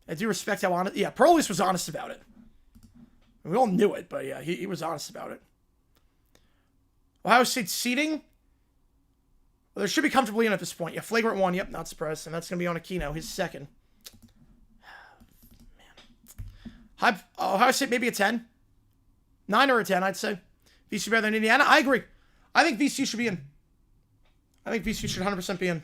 I do respect how honest. Yeah, Perlis was honest about it. We all knew it, but yeah, he was honest about it. Ohio State seeding. Well, there should be comfortably in at this point. Yeah, flagrant 1. Yep, not surprised. And that's going to be on Aquino, his second. Man. Ohio State maybe a 10. 9 or a 10, I'd say. VCU better than Indiana. I agree. I think VCU should be in. I think VCU should 100% be in.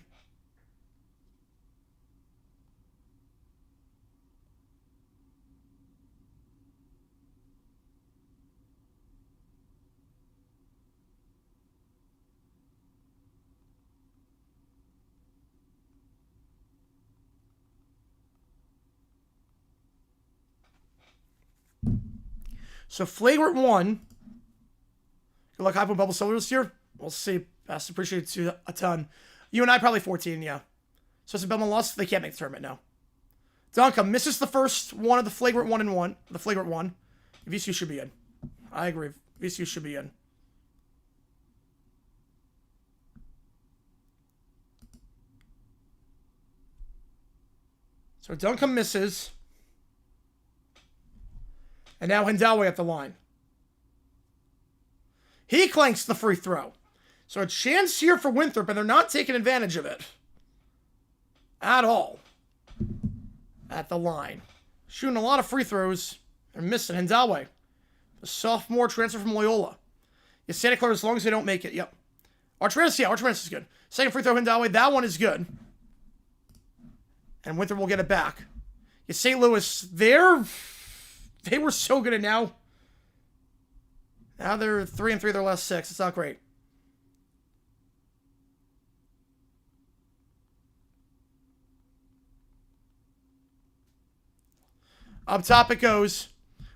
So, flagrant 1. Good luck, Hypo Bubble Silver this year. We'll see. Best appreciate you a ton. You and I probably 14, yeah. So, it's a Belmont loss. They can't make the tournament now. Donka misses the first one of the flagrant 1 and 1. The flagrant 1. VCU should be in. I agree. VCU should be in. So, Duncan misses. And now Hindalway at the line. He clanks the free throw. So a chance here for Winthrop, and they're not taking advantage of it. At all. At the line. Shooting a lot of free throws. They're missing Hindalway. The sophomore transfer from Loyola. Yeah, Santa Clara as long as they don't make it. Yep. Archmanis, yeah, Archmanis is good. Second free throw, Hindalway. That one is good. And Winthrop will get it back. Yeah, St. Louis, they were so good at now. Now they're 3-3 their last 6. It's not great. Up top it goes.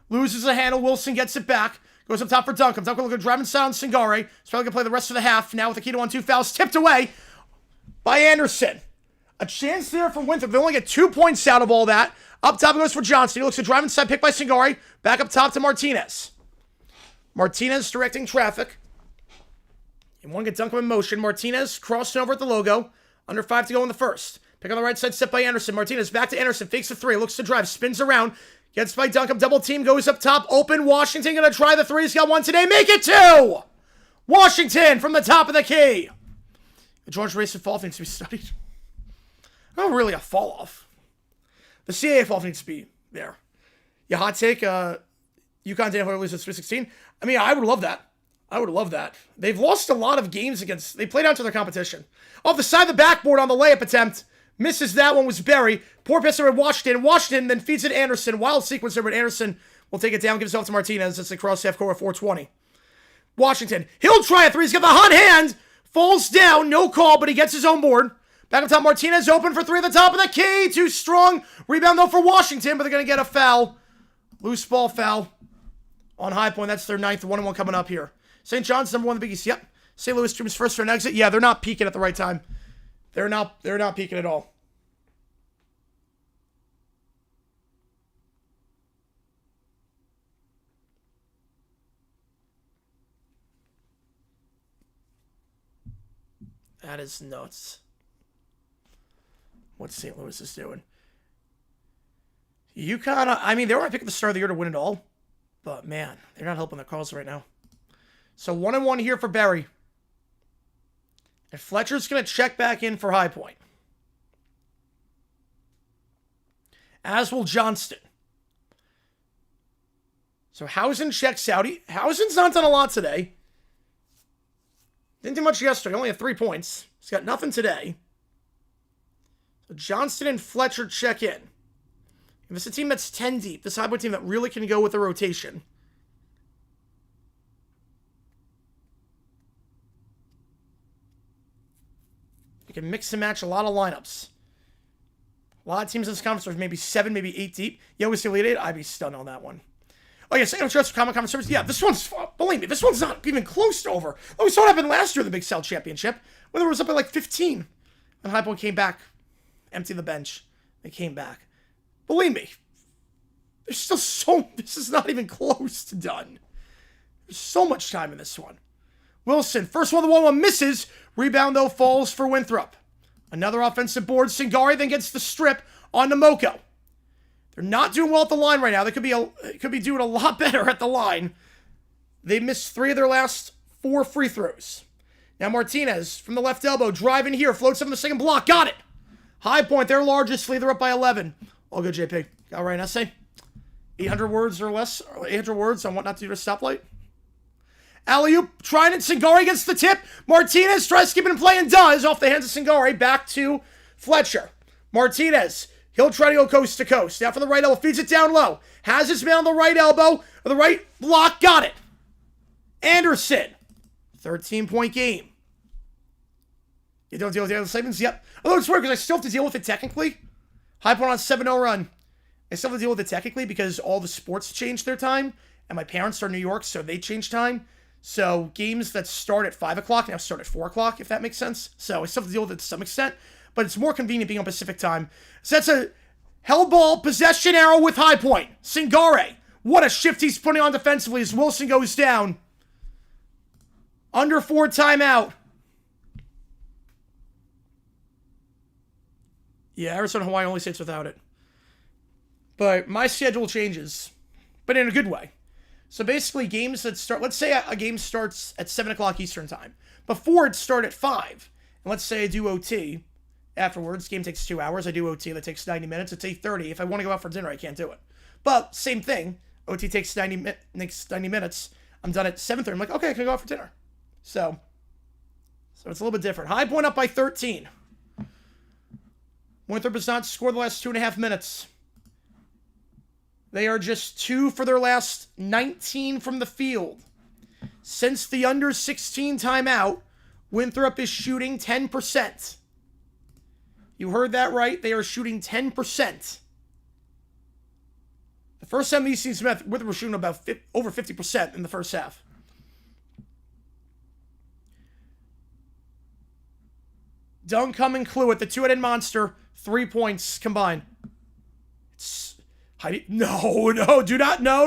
Loses a handle. Wilson gets it back. Goes up top for Duncan. Duncan looking to drive inside on Singare. He's probably going to play the rest of the half. Now with the Keto on 2 fouls. Tipped away by Anderson. A chance there for Winthrop. They only get 2 points out of all that. Up top it goes for Johnson. He looks to drive inside, picked by Singare. Back up top to Martinez. Martinez directing traffic. You want to get Duncan in motion. Martinez crossing over at the logo. Under 5 to go in the first. Pick on the right side, set by Anderson. Martinez back to Anderson. Fakes the 3. Looks to drive. Spins around. Gets by Duncan. Double team. Goes up top. Open. Washington going to try the 3. He's got 1 today. Make it 2! Washington from the top of the key. The George Mason fall needs to be studied. Not really a fall off. The CAA fall needs to be there. Yeah, hot take. UConn didn't lose at 3-16. I mean, I would love that. I would love that. They've lost a lot of games against... They played out to their competition. Off the side of the backboard on the layup attempt. Misses that one was Berry. Poor pass over Washington. Washington then feeds it to Anderson. Wild sequence there, but Anderson will take it down. Gives it off to Martinez. It's across half court at 4:20. Washington. He'll try a 3. He's got the hot hand. Falls down. No call, but he gets his own board. Back up top, Martinez open for 3 at the top of the key. Too strong. Rebound, though, for Washington, but they're going to get a foul. Loose ball foul on High Point. That's their 9th 1-1 coming up here. St. John's number 1 in the Big East. Yep. St. Louis Stream's first round exit. Yeah, they're not peaking at the right time. They're not peaking at all. That is nuts. What St. Louis is doing. UConn, I mean, they were going to pick at the start of the year to win it all. But, man, they're not helping their cause right now. So, 1-1 here for Berry. And Fletcher's going to check back in for High Point. As will Johnston. So, Housen checks out. Housen's not done a lot today. Didn't do much yesterday. Only had 3 points. He's got nothing today. So Johnston and Fletcher check in. If it's a team that's 10 deep, this High Point team that really can go with a rotation. You can mix and match a lot of lineups. A lot of teams in this conference are maybe 7, maybe 8 deep. Youngest Elite 8, I'd be stunned on that one. Oh, yeah, second choice for Common Conference Service. Yeah, this one's, believe me, this one's not even close to over. Oh, we saw what happened last year in the Big South Championship, when there was up at like 15. And High Point came back, emptied the bench. They came back. Believe me, there's still this is not even close to done. There's so much time in this one. Wilson, first one, the 1-1 misses. Rebound, though, falls for Winthrop. Another offensive board. Singari then gets the strip on Namoko. They're not doing well at the line right now. They could be doing a lot better at the line. They missed 3 of their last 4 free throws. Now Martinez from the left elbow, driving here, floats up in the second block, got it. High Point, their largest lead, they're up by 11. All good, JP. Got right, essay. 800 words or less, or 800 words on what not to do to stoplight. Alley-oop, trying it, Singari gets the tip. Martinez tries to keep it in play and does, off the hands of Singari, back to Fletcher. Martinez, he'll try to go coast to coast. Now for the right elbow, feeds it down low. Has his man on the right elbow, or the right block, got it. Anderson, 13-point game. You don't deal with the other segments? Yep. Although it's weird because I still have to deal with it technically. High Point on 7-0 run. I still have to deal with it technically because all the sports changed their time. And my parents are in New York, so they changed time. So games that start at 5 o'clock now start at 4 o'clock, if that makes sense. So I still have to deal with it to some extent. But it's more convenient being on Pacific time. So that's a held ball possession arrow with High Point. Singare. What a shift he's putting on defensively as Wilson goes down. Under 4 timeout. Yeah, Arizona, Hawaii only states without it. But my schedule changes, but in a good way. So basically games that start, let's say a game starts at 7 o'clock Eastern time. Before it start at 5. And let's say I do OT. Afterwards, game takes 2 hours. I do OT, that takes 90 minutes. It's 8:30. If I want to go out for dinner, I can't do it. But same thing. OT takes 90 minutes. I'm done at 7:30. I'm like, okay, I can go out for dinner. So it's a little bit different. High Point up by 13. Winthrop has not scored the last 2.5 minutes. They are just 2 for their last 19 from the field. Since the under 16 timeout, Winthrop is shooting 10%. You heard that right. They are shooting 10%. The first time these teams met, Winthrop was shooting about over 50% in the first half. Duncombe and Cluett, the two-headed monster, 3 points combined. It's Heidi. No, do not. No.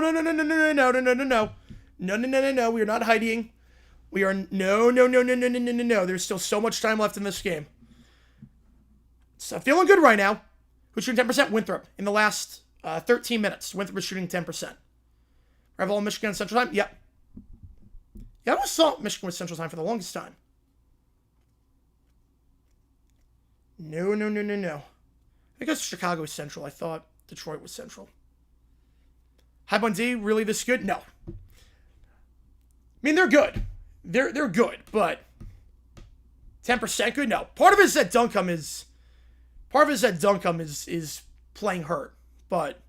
We are not hiding. We are no. There's still so much time left in this game. So feeling good right now. Who's shooting 10%? Winthrop. In the last 13 minutes, Winthrop is shooting 10%. Rival Michigan Central Time? Yep. Yeah, I always thought Michigan was Central Time for the longest time. No. I guess Chicago is Central. I thought Detroit was Central. High Point D, really this good? No. I mean, they're good. They're good, but 10% good? No. Part of it is that Duncombe is playing hurt, but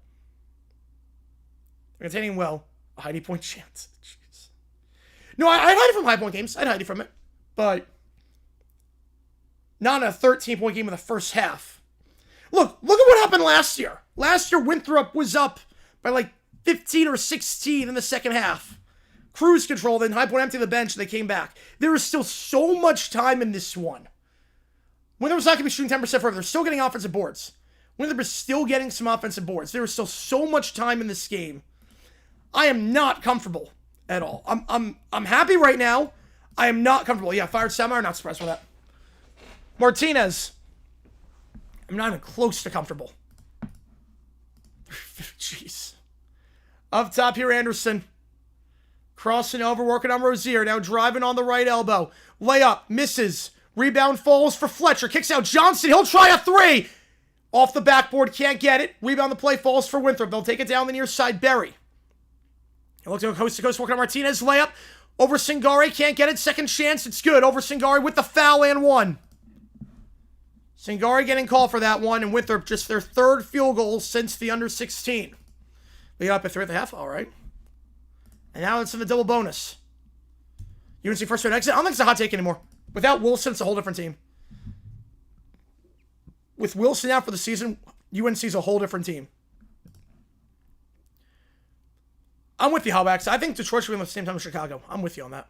they're containing well a Heidi Point chance. Jeez. No, I'd hide it from High Point games. I'd hide it from it, but not a 13-point game in the first half. Look at what happened last year. Last year, Winthrop was up by like 15 or 16 in the second half. Cruise control, then High Point emptied the bench, and they came back. There is still so much time in this one. Winthrop's not going to be shooting 10% forever. They're still getting offensive boards. Winthrop is still getting some offensive boards. There is still so much time in this game. I am not comfortable at all. I'm happy right now. I am not comfortable. Yeah, fired Samar, not surprised by that. Martinez. I'm not even close to comfortable. Jeez. Up top here, Anderson. Crossing over, working on Rozier. Now driving on the right elbow. Layup, misses. Rebound falls for Fletcher. Kicks out Johnson. He'll try a 3. Off the backboard, can't get it. Rebound the play falls for Winthrop. They'll take it down the near side. Berry. He looks coast to coast, working on Martinez. Layup. Over Singari, can't get it. Second chance, it's good. Over Singari with the foul and 1. Singari getting called for that one, and Winthrop just their 3rd field goal since the under 16. Lead up at 3.5. All right. And now it's in the double bonus. UNC first round exit. I don't think it's a hot take anymore. Without Wilson, it's a whole different team. With Wilson out for the season, UNC's a whole different team. I'm with you, Howbacks. I think Detroit should be at the same time as Chicago. I'm with you on that.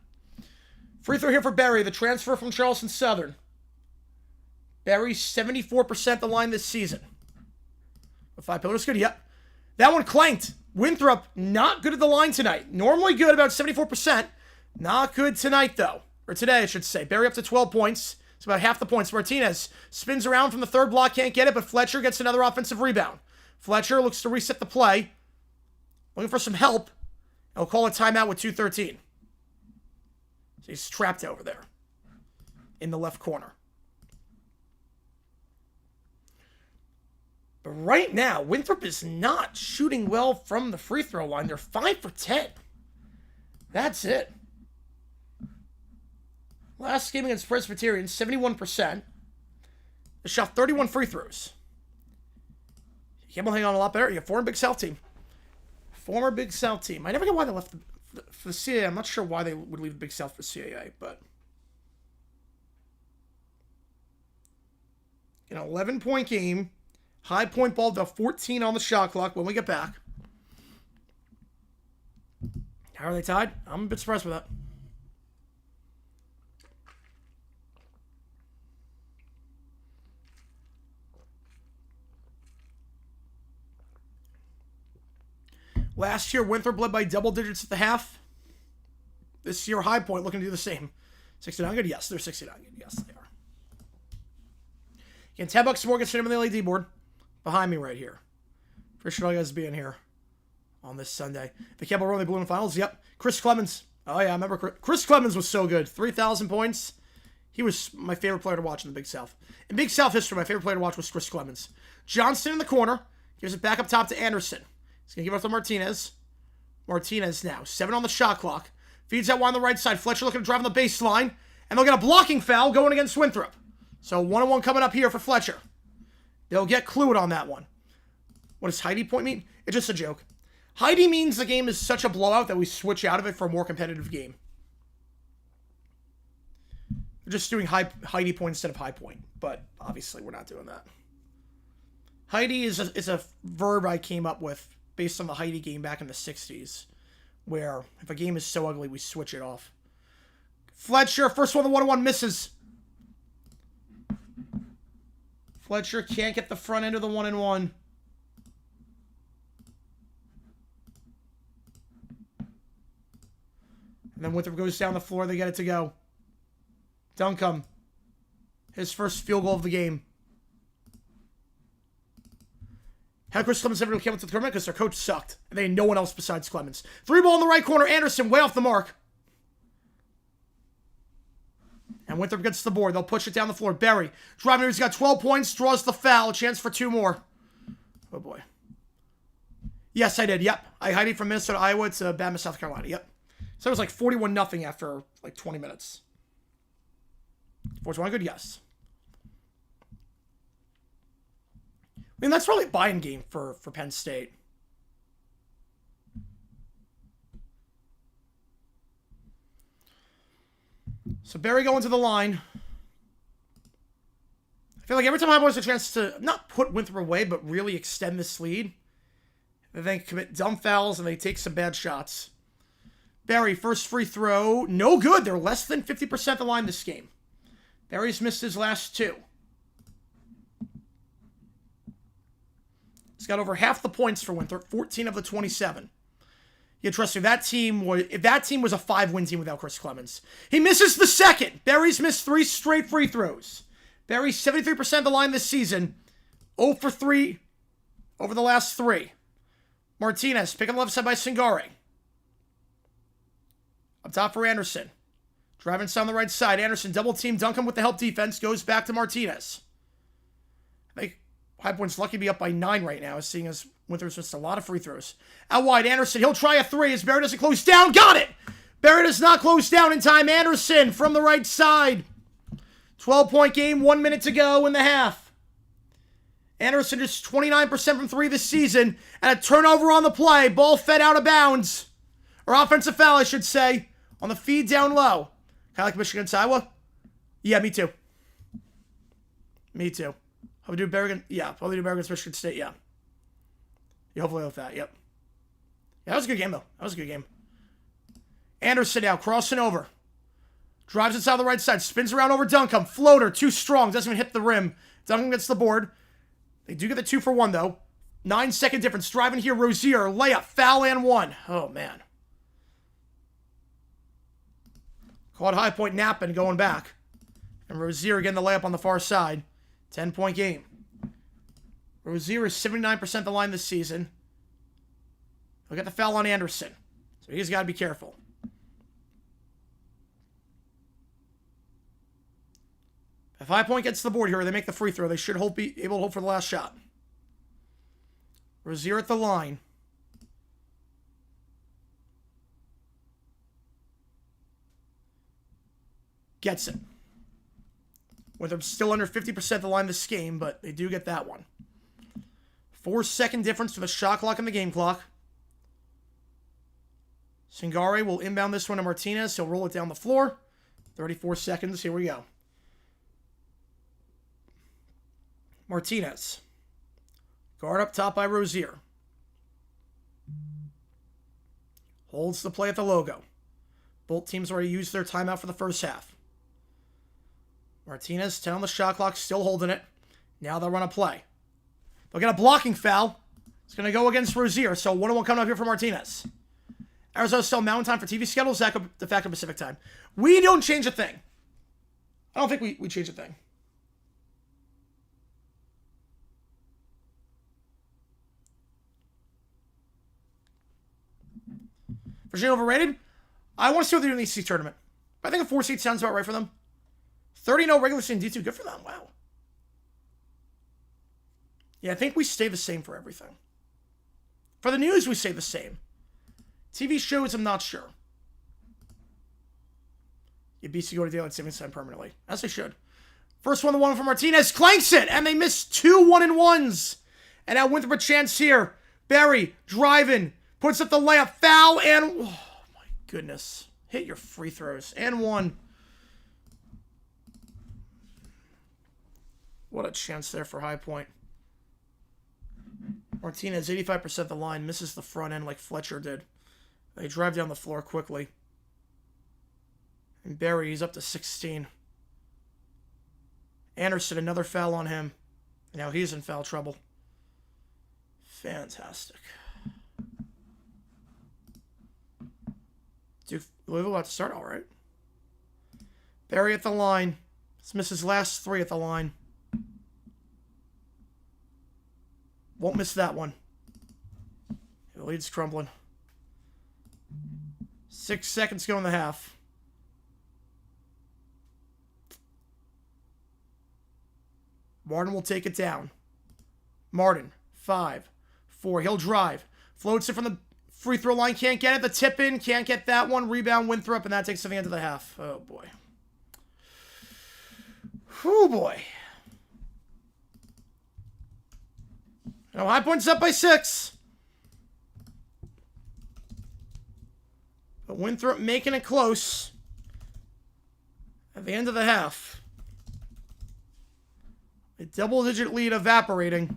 Free throw here for Berry, the transfer from Charleston Southern. Berry, 74% the line this season. With 5 pillars, good. Yep. That one clanked. Winthrop, not good at the line tonight. Normally good, about 74%. Not good tonight, though. Or today, I should say. Berry up to 12 points. It's about half the points. Martinez spins around from the 3rd block, can't get it, but Fletcher gets another offensive rebound. Fletcher looks to reset the play. Looking for some help. He'll call a timeout with 2:13. So he's trapped over there in the left corner. But right now, Winthrop is not shooting well from the free throw line. They're 5 for 10. That's it. Last game against Presbyterian, 71%. They shot 31 free throws. Campbell hang on a lot better. Yeah, former Big South team. Former Big South team. I never get why they left for the CAA. I'm not sure why they would leave the Big South for CAA, but... An 11-point game. High point ball to 14 on the shot clock when we get back. How are they tied? I'm a bit surprised with that. Last year, Winthrop led by double digits at the half. This year, High Point looking to do the same. 69 good? Yes, they're 69 good. Yes, they are. Again, $10 more gets him on the LED board. Behind me right here. Appreciate all you guys being here on this Sunday. The Campbell Rowley Blue in Finals. Yep. Chris Clemens. Oh, yeah, I remember Chris Clemens was so good. 3,000 points. He was my favorite player to watch in the Big South. In Big South history, my favorite player to watch was Chris Clemens. Johnston in the corner. Gives it back up top to Anderson. He's going to give it up to Martinez. Martinez now. 7 on the shot clock. Feeds out one on the right side. Fletcher looking to drive on the baseline. And they'll get a blocking foul going against Winthrop. So 1-on-1 coming up here for Fletcher. They'll get clued on that one. What does Heidi point mean? It's just a joke. Heidi means the game is such a blowout that we switch out of it for a more competitive game. We're just doing Heidi point instead of high point. But obviously we're not doing that. Heidi is a verb I came up with based on the Heidi game back in the 60s. Where if a game is so ugly, we switch it off. Fletcher, first one, the 1-on-1 misses. Fletcher can't get the front end of the 1-on-1. And then Winthrop goes down the floor. They get it to go. Duncombe. His first field goal of the game. How Chris Clemens ever came up to the tournament? Because their coach sucked. And they had no one else besides Clemens. 3-ball in the right corner. Anderson way off the mark. And Winthrop gets the board. They'll push it down the floor. Berry. Driving. He's got 12 points. Draws the foul. A chance for 2 more. Oh, boy. Yes, I did. Yep. I hid it from Minnesota, Iowa to Bama, South Carolina. Yep. So it was like 41-0 after like 20 minutes. 4-1 good? Yes. I mean, that's probably a buy-in game for Penn State. So Berry going to the line. I feel like every time I have a chance to not put Winthrop away, but really extend this lead, they commit dumb fouls and they take some bad shots. Berry, first free throw. No good. They're less than 50% the line this game. Berry's missed his last 2. He's got over half the points for Winthrop, 14 of the 27. Yeah, trust me, if that team was a 5-win team without Chris Clemens. He misses the second. Berry's missed 3 straight free throws. Berry's 73% of the line this season. 0 for 3 over the last 3. Martinez, pick on the left side by Singare. Up top for Anderson. Driving inside on the right side. Anderson double team Duncombe with the help defense. Goes back to Martinez. I think High Point's lucky to be up by 9 right now, seeing as Winthrop's missed a lot of free throws. Out wide, Anderson. He'll try a 3 as Barrett doesn't close down. Got it! Barrett does not close down in time. Anderson from the right side. 12-point game, 1 minute to go in the half. Anderson just 29% from 3 this season. And a turnover on the play. Ball fed out of bounds. Or offensive foul, I should say. On the feed down low. Kind of like Michigan against Iowa? Yeah, me too. Me too. How we do Berrigan? Yeah, probably do Berrigan against Michigan State, yeah. Yeah, hopefully with that, yep. Yeah, that was a good game, though. That was a good game. Anderson now, crossing over. Drives inside the right side, spins around over Duncombe. Floater, too strong, doesn't even hit the rim. Duncombe gets the board. They do get the 2 for 1, though. 9-second difference. Driving here, Rozier, layup, foul and 1. Oh, man. Caught High Point napping, going back. And Rozier getting the layup on the far side. 10-point game. Rozier is 79% the line this season. He'll get the foul on Anderson. So he's got to be careful. If High Point gets the board here, they make the free throw. They should be able to hope for the last shot. Rozier at the line. Gets it. Winthrop still under 50% the line this game, but they do get that one. 4-second difference to the shot clock and the game clock. Singare will inbound this one to Martinez. He'll roll it down the floor. 34 seconds. Here we go. Martinez. Guard up top by Rozier. Holds the play at the logo. Both teams already used their timeout for the first half. Martinez, 10 on the shot clock, still holding it. Now they'll run a play. They'll get a blocking foul. It's going to go against Rozier, so 1-1 coming up here for Martinez. Arizona still Mountain Time for TV schedules, de facto Pacific Time. We don't change a thing. I don't think we change a thing. Virginia overrated? I want to see what they do in the EC tournament. But I think a 4 seed sounds about right for them. 30-0 regular season D2. Good for them. Wow. Yeah, I think we stay the same for everything. For the news, we stay the same. TV shows, I'm not sure. Yeah, BC go to daylight savings time permanently. As they should. First one, the one from Martinez. Clanks it! And they miss 2 1-and-1s. And now Winthrop a chance here. Barry driving. Puts up the layup. Foul and... Oh, my goodness. Hit your free throws. And one. What a chance there for High Point. Martinez, 85% the line. Misses the front end like Fletcher did. They drive down the floor quickly. And Barry, he's up to 16. Anderson, another foul on him. And now he's in foul trouble. Fantastic. Duke Louisville about to start all right. Barry at the line. Let's miss his last 3 at the line. Won't miss that one. The lead's crumbling. 6 seconds to go in the half. Martin will take it down. Martin, 5, 4. He'll drive. Floats it from the free throw line. Can't get it. The tip in. Can't get that one. Rebound Winthrop, and that takes to the end of the half. Oh, boy. Whew, boy. Now, High Point's up by 6. But Winthrop making it close at the end of the half. A double-digit lead evaporating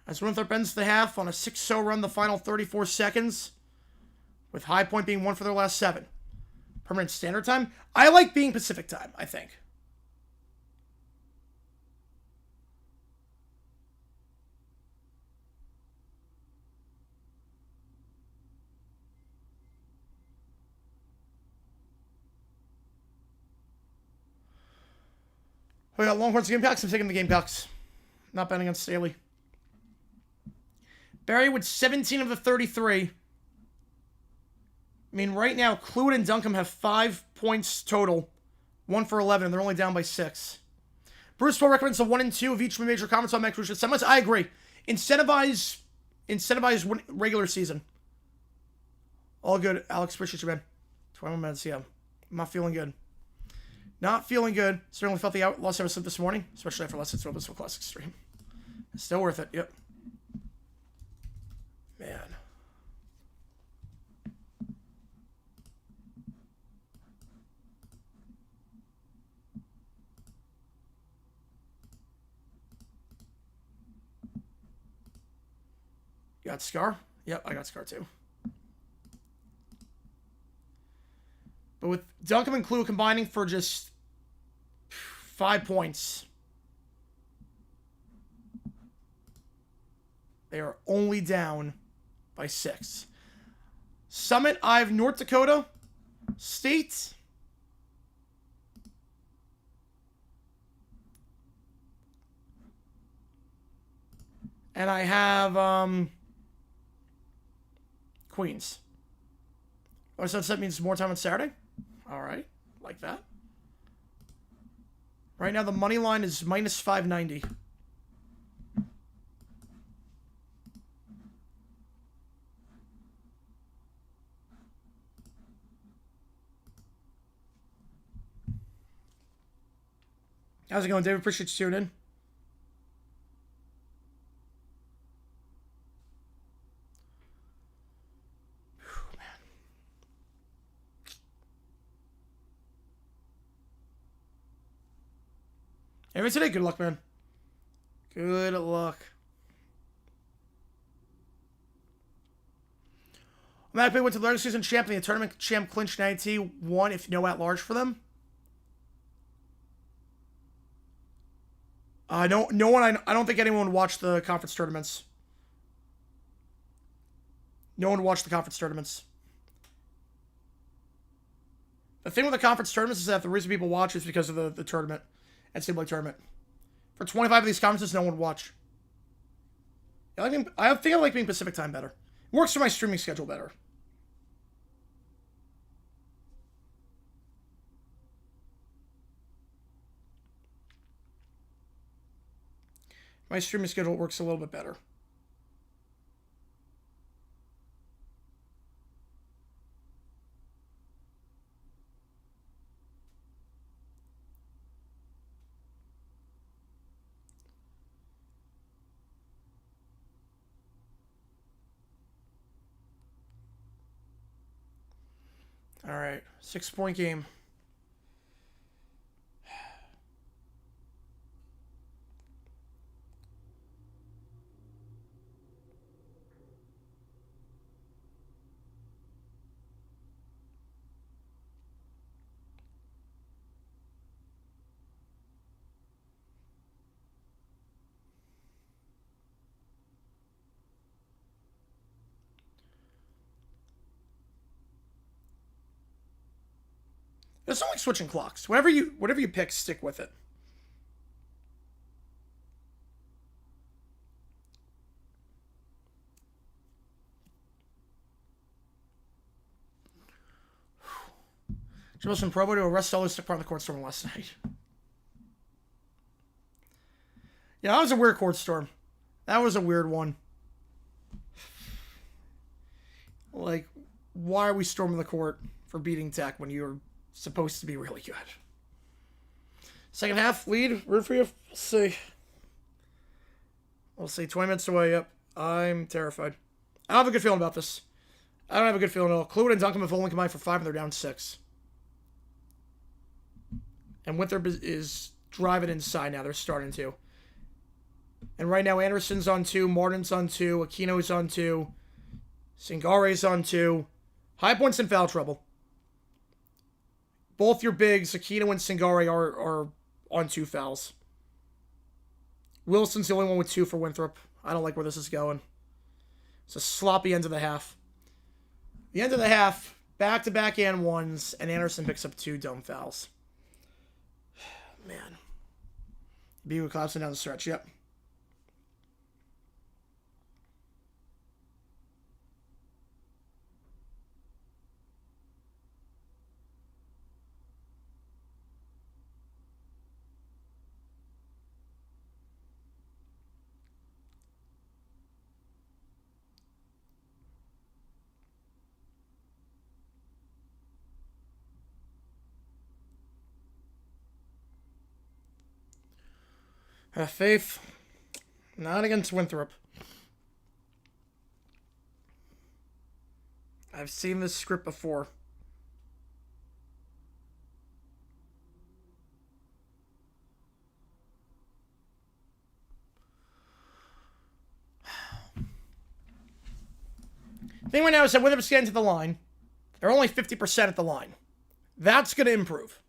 as Winthrop ends the half on a 6-0 run the final 34 seconds, with High Point being 1 for their last 7. Permanent standard time? I like being Pacific time, I think. We got Longhorns Gamecocks. I'm taking the Gamecocks. Not betting on Staley. Barry with 17 of the 33. I mean, right now, Clued and Duncombe have 5 points total. 1 for 11, and they're only down by 6. Bruce Paul recommends a 1 and 2 of each major conference on crucial semis. I agree. Incentivize regular season. All good. Alex, appreciate you, man. 21 minutes, yeah. I'm not feeling good. Not feeling good. Certainly felt the loss ever slip this morning, especially after last night's Robles for Classic stream. Still worth it. Yep. Man. You got Scar? Yep, I got Scar too. But with Duncombe and Clue combining for just 5 points, they are only down by 6. Summit, I have North Dakota State. And I have queens. Oh, so that means more time on Saturday? Alright, like that. Right now the money line is minus 590. How's it going, David? Appreciate you tuning in. Whew, man. Anyway, today, good luck, man. Good luck. Automatically went to the regular season champ, and the tournament champ clinched 91 if no at large for them. No one. I don't think anyone watched the conference tournaments. No one watched the conference tournaments. The thing with the conference tournaments is that the reason people watch is because of the tournament, NCAA tournament. For 25 of these conferences, no one would watch. I think I like being Pacific time better. It works for my streaming schedule better. My streaming schedule works a little bit better. All right, 6-point game. It's not like switching clocks. Whatever you pick, stick with it. Jefferson Provo to arrest sellers took part in the court storm last night. Yeah, that was a weird court storm. That was a weird one. Like, why are we storming the court for beating Tech when you're supposed to be really good? Second half lead, root for you. We'll see. We'll see. 20 minutes away. Yep. I'm terrified. I don't have a good feeling about this. I don't have a good feeling at all. Clued and Duncan have only combined for 5 and they're down 6. And Winthrop is driving inside now. They're starting to. And right now Anderson's on 2, Martin's on 2, Aquino's on 2, Singare's on 2. High Point's in foul trouble. Both your bigs, Aquino and Singare, are on 2 fouls. Wilson's the only one with 2 for Winthrop. I don't like where this is going. It's a sloppy end of the half. The end of the half, back-to-back and ones, and Anderson picks up 2 dumb fouls. Man. B with Clemson down the stretch, yep. Have faith. Not against Winthrop. I've seen this script before. The thing right now is that Winthrop's getting to the line. They're only 50% at the line. That's going to improve.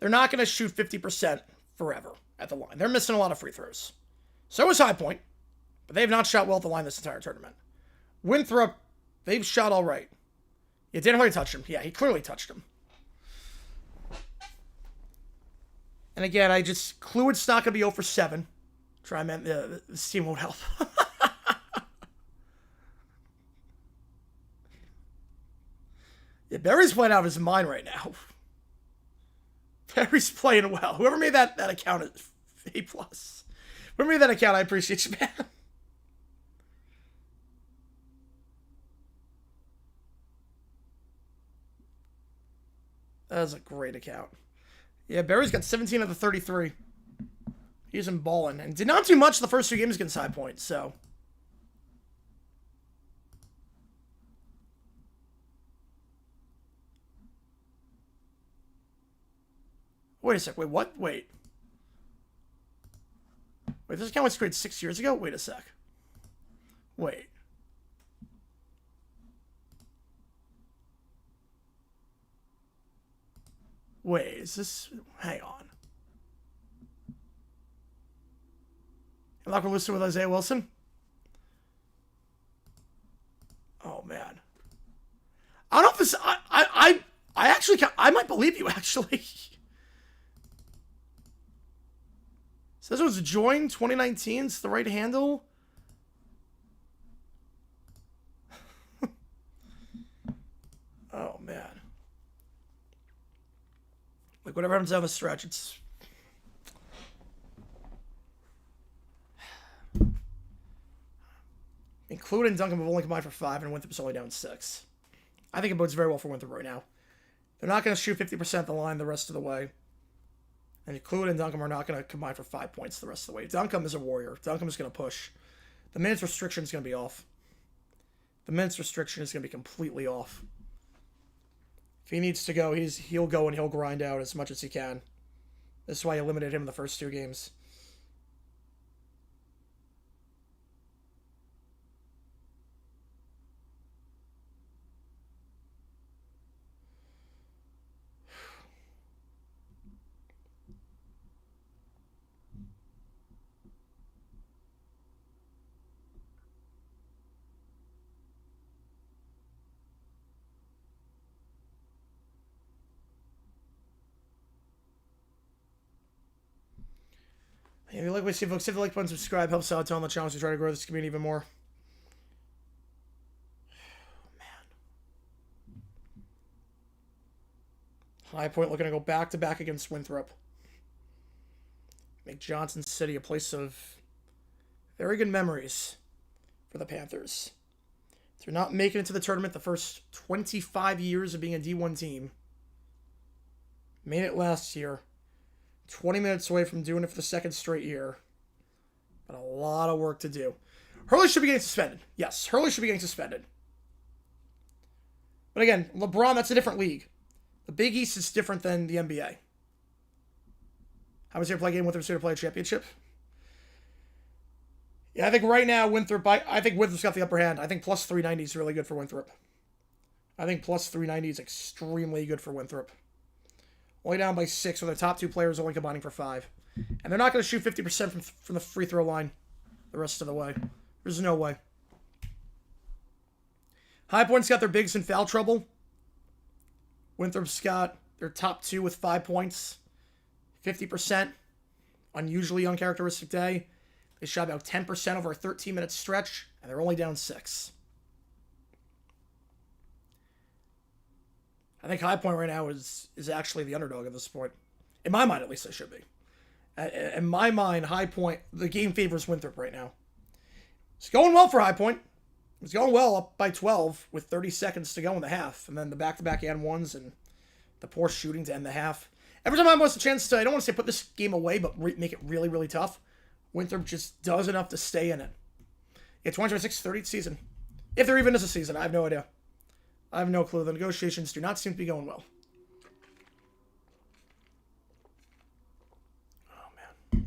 They're not going to shoot 50% forever at the line. They're missing a lot of free throws. So is High Point, but they've not shot well at the line this entire tournament. Winthrop, they've shot all right. Yeah, Dan Hardy touched him. Yeah, he clearly touched him. And again, Cluid's not going to be 0 for 7. Try, man. This team won't help. Yeah, Barry's playing out of his mind right now. Barry's playing well. Whoever made that account is A+. Whoever made that account, I appreciate you, man. That was a great account. Yeah, Barry's got 17 of the 33. He's been balling. And did not do much the first 2 games against High Point, so. Wait a sec. Wait, what? Wait. Wait, this account was created 6 years ago? Wait a sec. Wait. Wait, is this... Hang on. I'm not going to listen with Isaiah Wilson? Oh, man. I don't know if this... I actually... I might believe you, actually. Says it was joined 2019. It's the right handle. Oh, man. Like, whatever happens down the stretch, it's... Including Duncan have only combined for 5, and Winthrop is only down 6. I think it bodes very well for Winthrop right now. They're not going to shoot 50% at the line the rest of the way. And Clued and Duncombe are not going to combine for 5 points the rest of the way. Duncombe is a warrior. Duncombe is going to push. The minutes restriction is going to be off. The minutes restriction is going to be completely off. If he needs to go, he'll go and he'll grind out as much as he can. This is why you limited him in the first 2 games. If you like what you see, folks, hit the like button, subscribe, helps out, tell them the channel to try to grow this community even more. Man. High Point looking to go back-to-back against Winthrop. Make Johnson City a place of very good memories for the Panthers. They're not making it to the tournament the first 25 years of being a D1 team. Made it last year. 20 minutes away from doing it for the 2nd straight year. But a lot of work to do. Hurley should be getting suspended. Yes, Hurley should be getting suspended. But again, LeBron, that's a different league. The Big East is different than the NBA. How was he to play a game with Winthrop to play a championship? Yeah, I think right now Winthrop, I think Winthrop's got the upper hand. I think plus 390 is really good for Winthrop. I think plus 390 is extremely good for Winthrop. Only down by 6, with their top 2 players only combining for 5. And they're not going to shoot 50% from the free throw line the rest of the way. There's no way. High Point's got their bigs in foul trouble. Winthrop's got their top 2 with 5 points. 50%. Unusually uncharacteristic day. They shot about 10% over a 13-minute stretch, and they're only down 6. I think High Point right now is actually the underdog at this point. In my mind, at least, they should be. In my mind, High Point, the game favors Winthrop right now. It's going well for High Point. It's going well up by 12 with 30 seconds to go in the half. And then the back-to-back and ones and the poor shooting to end the half. Every time I have a chance to, I don't want to say put this game away, but make it really, really tough. Winthrop just does enough to stay in it. Yeah, 2026-30 season. If there even is a season, I have no idea. I have no clue. The negotiations do not seem to be going well. Oh, man.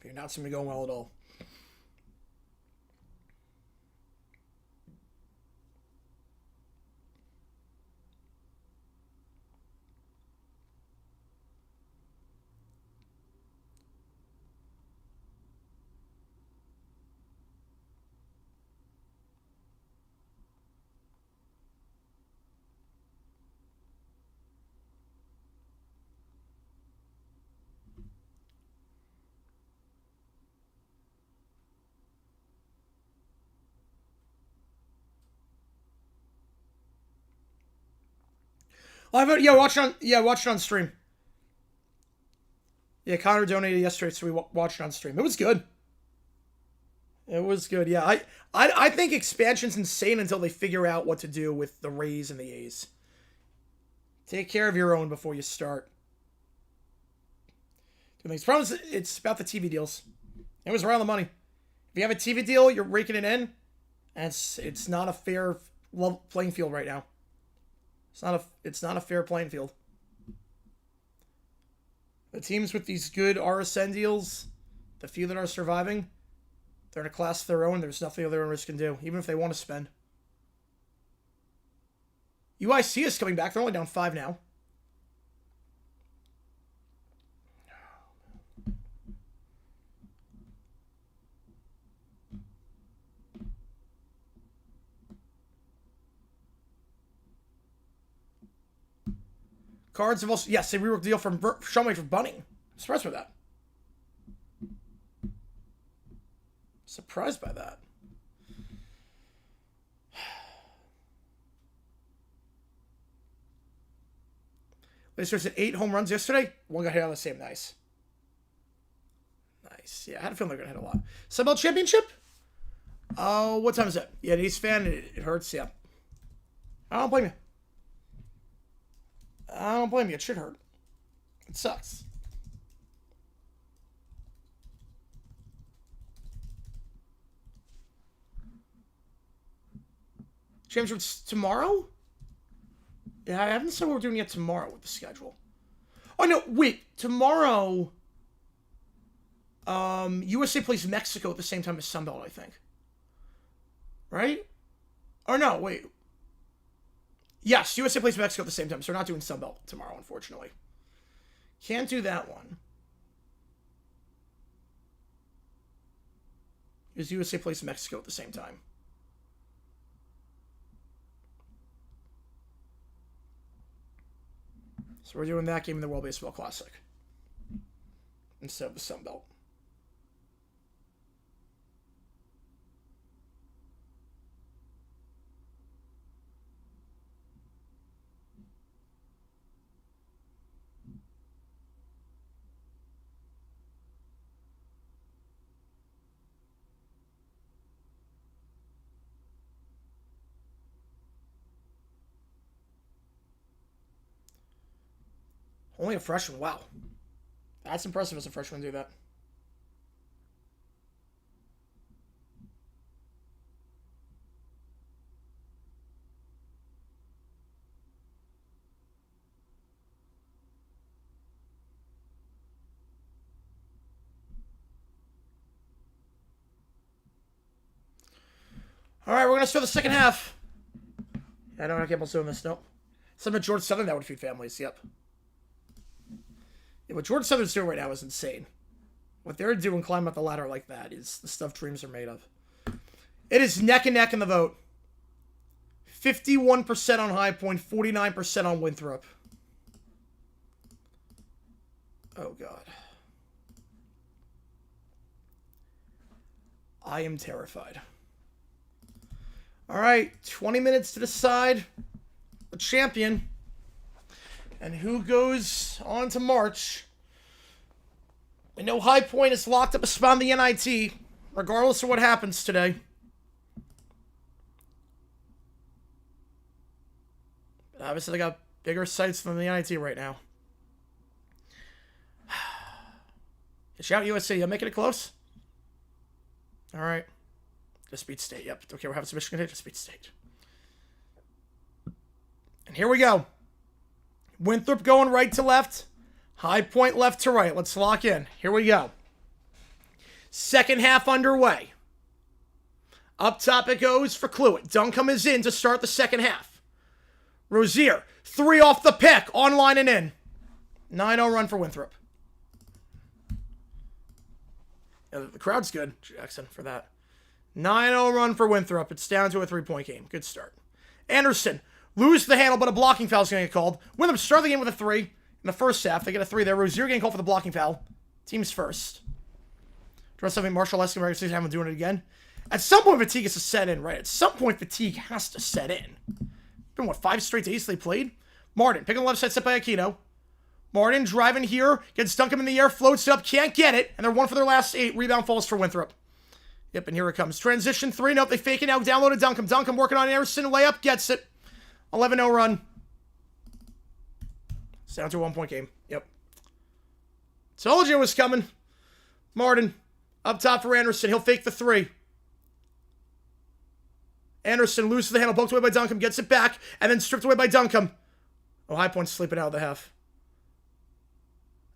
They do not seem to be going well at all. Yeah, watch it on stream. Yeah, Connor donated yesterday, so we watched it on stream. It was good. It was good. Yeah, I think expansion's insane until they figure out what to do with the Rays and the A's. Take care of your own before you start. It's about the TV deals. It was around the money. If you have a TV deal, you're raking it in, and it's not a fair playing field right now. It's not a fair playing field. The teams with these good RSN deals, the few that are surviving, they're in a class of their own. There's nothing other owners can do, even if they want to spend. UIC is coming back. They're only down 5 now. Cards have also... Yes, they reworked the deal from Shumway for Bunning. I'm surprised by that. Surprised by that. They started 8 home runs yesterday. 1 got hit on the same. Nice. Nice. Yeah, I had a feeling they're going to hit a lot. Sunbelt Championship? Oh, what time is it? Yeah, an East fan. It hurts. Yeah. I don't blame you. I don't blame you. It should hurt. It sucks. Championships tomorrow? Yeah, I haven't said what we're doing yet tomorrow with the schedule. Oh, no. Wait. Tomorrow, USA plays Mexico at the same time as Sunbelt, I think. Right? Or no, wait. Yes, USA plays Mexico at the same time, so we're not doing Sunbelt tomorrow, unfortunately. Can't do that one. Because USA plays Mexico at the same time. So we're doing that game in the World Baseball Classic instead of the Sunbelt. Only a freshman. Wow. That's impressive as a freshman to do that. All right, we're going to start the second half. I don't know if Campbell's doing this. Nope. Some of George Southern that would feed families. Yep. Yeah, what George Southern's doing right now is insane. What they're doing climbing up the ladder like that is the stuff dreams are made of. It is neck and neck in the vote. 51% on High Point, 49% on Winthrop. Oh, God. I am terrified. All right, 20 minutes to decide the champion. And who goes on to March? We know High Point is locked up a spot in the NIT, regardless of what happens today. But obviously, they got bigger sights than the NIT right now. Shout out USA. You're making it close? All right. Just beat State. Yep. Okay, we're having some Michigan today. Just beat State. And here we go. Winthrop going right to left. High Point left to right. Let's lock in. Here we go. Second half underway. Up top it goes for Cluett. Duncombe is in to start the second half. Rozier, 3 off the pick. Online and in. 9-0 run for Winthrop. Yeah, the crowd's good, Jackson, for that. 9-0 run for Winthrop. It's down to a 3-point game. Good start. Anderson, lose the handle, but a blocking foul is going to get called. Winthrop start the game with a 3. In the first half, they get a 3 there. Rozier getting called for the blocking foul. Team's first. The rest of it, Marshall Leslie, regular season, haven't doing it again. At some point, fatigue has to set in, right? At some point, fatigue has to set in. Been, what, 5 straight days they played? Martin, picking the left side, set by Aquino. Martin driving here, gets Duncombe in the air, floats up, can't get it, and they're 1 for their last 8. Rebound falls for Winthrop. Yep, and here it comes. Transition 3. Nope, they fake it now. Down low to Duncombe. Duncombe working on Anderson. Layup, gets it. 11-0 run. It's down to a 1-point game. Yep. Told you it was coming. Martin, up top for Anderson. He'll fake the 3. Anderson loses the handle, poked away by Duncombe, gets it back, and then stripped away by Duncombe. Oh, High Point's sleeping out of the half.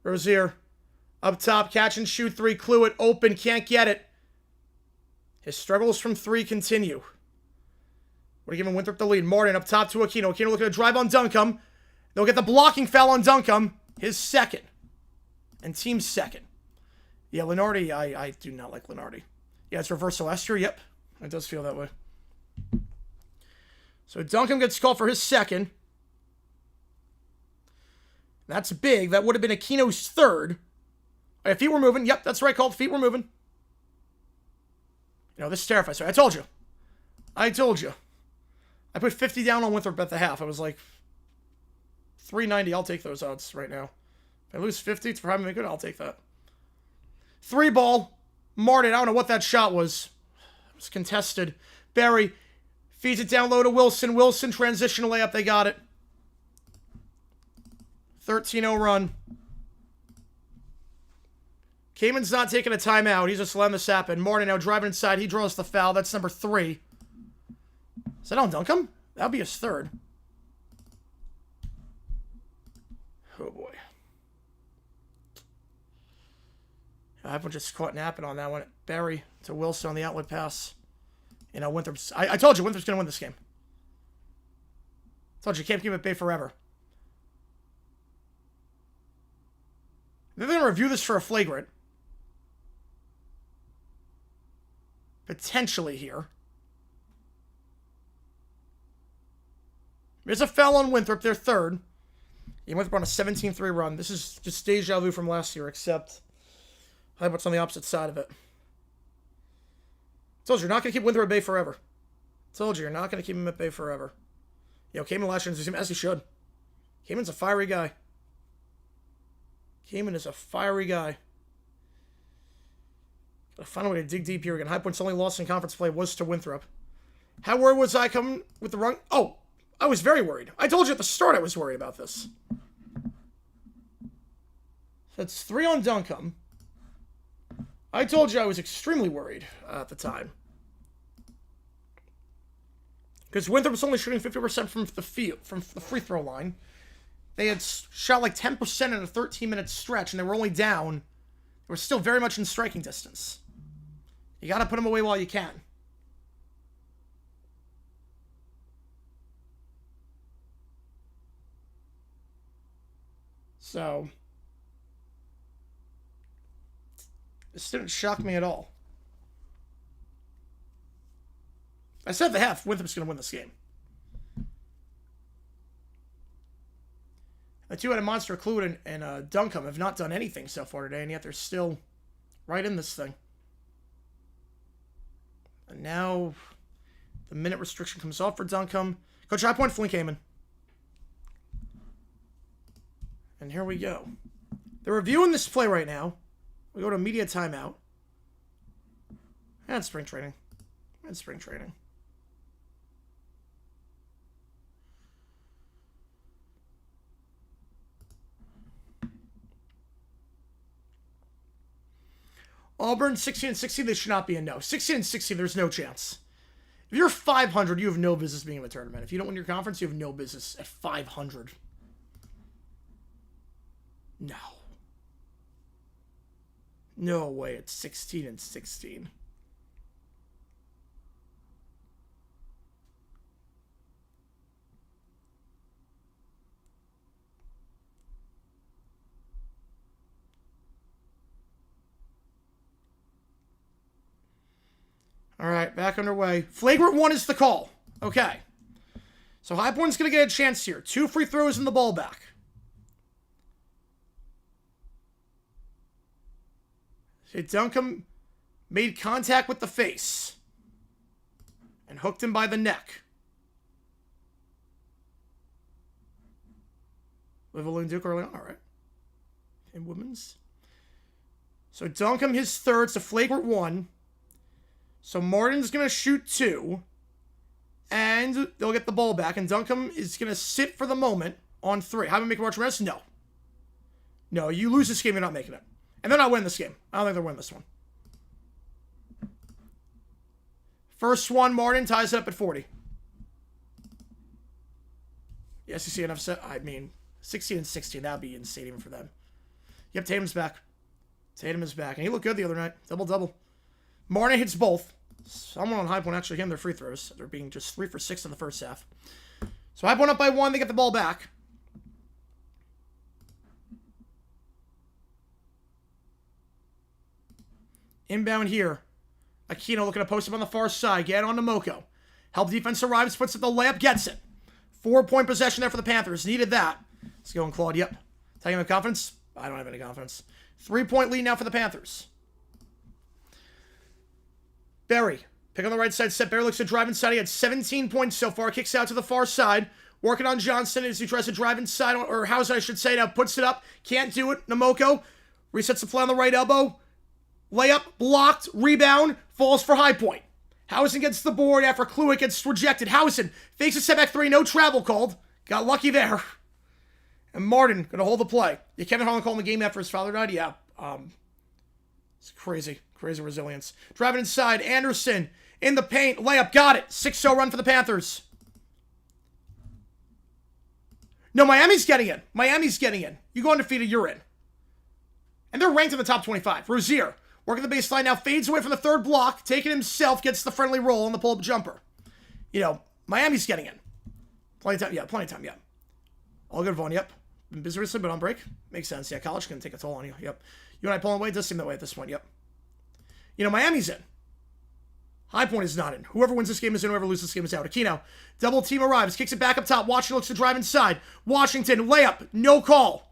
Rozier, up top, catch and shoot 3, clue it, open, can't get it. His struggles from 3 continue. We're giving Winthrop the lead. Martin up top to Aquino. Aquino looking to drive on Duncombe. They'll get the blocking foul on Duncombe. His second. And team's second. Yeah, Lenardi, I do not like Lenardi. Yeah, it's reverse Celestial. Yep, it does feel that way. So Duncombe gets called for his second. That's big. That would have been Aquino's third. All right, feet were moving. Yep, that's right, called. Feet were moving. You know, this is terrifying. Sorry, I told you. I told you. I put 50 down on Winthrop at the half. I was like, 390. I'll take those odds right now. If I lose 50, it's for having me good. I'll take that. 3 ball. Martin, I don't know what that shot was. It was contested. Barry feeds it down low to Wilson. Wilson, transition layup. They got it. 13-0 run. Kamen's not taking a timeout. He's just letting this happen. Martin now driving inside. He draws the foul. That's number 3. Is that on Duncombe? That'll be his third. Oh, boy. I've just caught napping on that one. Barry to Wilson on the outlet pass. You know, Winthrop's... I told you Winthrop's going to win this game. I told you, can't keep him at bay forever. They're going to review this for a flagrant. Potentially here. There's a foul on Winthrop, their third. Yeah, Winthrop on a 17-3 run. This is just deja vu from last year, except High Point's on the opposite side of it. Told you, you're not going to keep Winthrop at bay forever. Told you, you're not going to keep him at bay forever. Yo, Kamen last year, as he should. Kamen's a fiery guy. Kamen is a fiery guy. Gotta find a way to dig deep here again. High Point's only loss in conference play was to Winthrop. How worried was I coming with the wrong... Oh, I was very worried. I told you at the start I was worried about this. That's 3 on Duncombe. I told you I was extremely worried at the time. Because Winthrop was only shooting 50% from the field, from the free throw line. They had shot like 10% in a 13-minute stretch, and they were only down. They were still very much in striking distance. You got to put them away while you can. So, this didn't shock me at all. I said at the half, Winthrop's going to win this game. The two-headed monster, Clued and Duncombe, have not done anything so far today, and yet they're still right in this thing. And now the minute restriction comes off for Duncombe. Coach High Point, Flink Kamen. And here we go. They're reviewing this play right now. We go to media timeout. And spring training. And spring training. Auburn, 16-60, they should not be in no. 16-60, there's no chance. If you're 500, you have no business being in the tournament. If you don't win your conference, you have no business at 500. No. No way, it's 16-16. All right, back underway. Flagrant 1 is the call. Okay. So High Point's going to get a chance here. 2 free throws and the ball back. Duncombe made contact with the face and hooked him by the neck. Liverpool Duke early on. All right. In women's. So Duncombe, his third. It's a flagrant 1. So Martin's going to shoot 2. And they'll get the ball back. And Duncombe is going to sit for the moment on 3. How do we make a march rest? No. No, you lose this game, you're not making it. And they're not winning this game. I don't think they'll win this one. First one, Martin ties it up at 40. The SEC enough set. I mean, 16 and 16. That would be insane even for them. Yep, Tatum's back. Tatum is back. And he looked good the other night. Double-double. Martin hits both. Someone on High Point actually hit their free throws. They're being just 3 for 6 in the first half. So High Point up by 1. They get the ball back. Inbound here. Aquino looking to post him on the far side. Get on to Moko. Help defense arrives. Puts it the layup. Gets it. 4-point possession there for the Panthers. Needed that. Let's go on Claude. Yep. Taking him confidence? I don't have any confidence. 3-point lead now for the Panthers. Berry. Pick on the right side. Set. Berry looks to drive inside. He had 17 points so far. Kicks out to the far side. Working on Johnson as he tries to drive inside. Or Hauser, I should say. Now puts it up. Can't do it. Namoko. Resets the play on the right elbow. Layup. Blocked. Rebound. Falls for High Point. Hausen gets the board after Kluick gets rejected. Hausen fakes a setback 3. No travel called. Got lucky there. And Martin going to hold the play. Yeah, Kevin Harlan calling the game after his father died? Yeah. It's crazy. Crazy resilience. Driving inside. Anderson in the paint. Layup. Got it. 6-0 run for the Panthers. No, Miami's getting in. Miami's getting in. You go undefeated, you're in. And they're ranked in the top 25. Rozier. Working the baseline now. Fades away from the third block. Taking himself. Gets the friendly roll on the pull-up jumper. You know, Miami's getting in. Plenty of time. Yeah, plenty of time. Yeah. All good, Vaughn. Yep. Been busy recently, but on break. Makes sense. Yeah, college can take a toll on you. Yep. You and I pulling away? It does seem that way at this point. Yep. You know, Miami's in. High Point is not in. Whoever wins this game is in. Whoever loses this game is out. Aquino. Double team arrives. Kicks it back up top. Washington looks to drive inside. Washington. Layup. No call.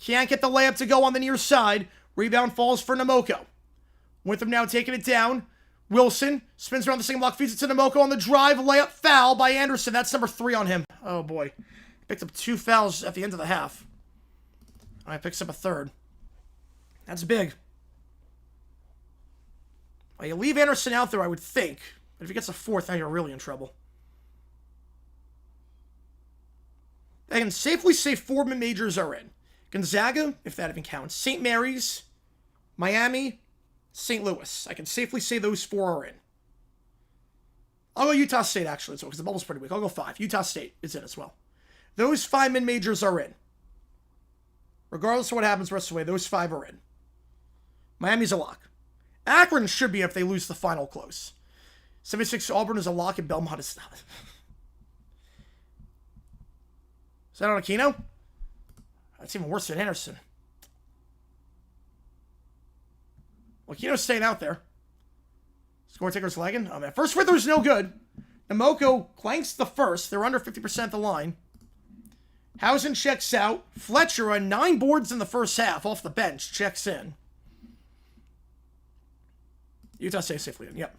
Can't get the layup to go on the near side. Rebound falls for Namoko. Winthrop now taking it down. Wilson spins around the single block. Feeds it to Namoko on the drive. Layup foul by Anderson. That's number 3 on him. Oh, boy. Picked up 2 fouls at the end of the half. All right, picks up a 3rd. That's big. Well, you leave Anderson out there, I would think. But if he gets a 4th, now you're really in trouble. I can safely say 4 mid-majors are in. Gonzaga, if that even counts. St. Mary's, Miami, St. Louis. I can safely say those 4 are in. I'll go Utah State, actually, as well, because the bubble's pretty weak. I'll go 5. Utah State is in as well. Those 5 mid-majors are in. Regardless of what happens the rest of the way, those 5 are in. Miami's a lock. Akron should be if they lose the final close. 76 Auburn is a lock, and Belmont is not. Is that on Aquino? That's even worse than Anderson. Well, Aquino's staying out there. Score taker's lagging. Oh, man. First free throw's no good. Namoko clanks the first. They're under 50% the line. Hausen checks out. Fletcher on 9 boards in the first half off the bench. Checks in. Utah stays safely in. Yep.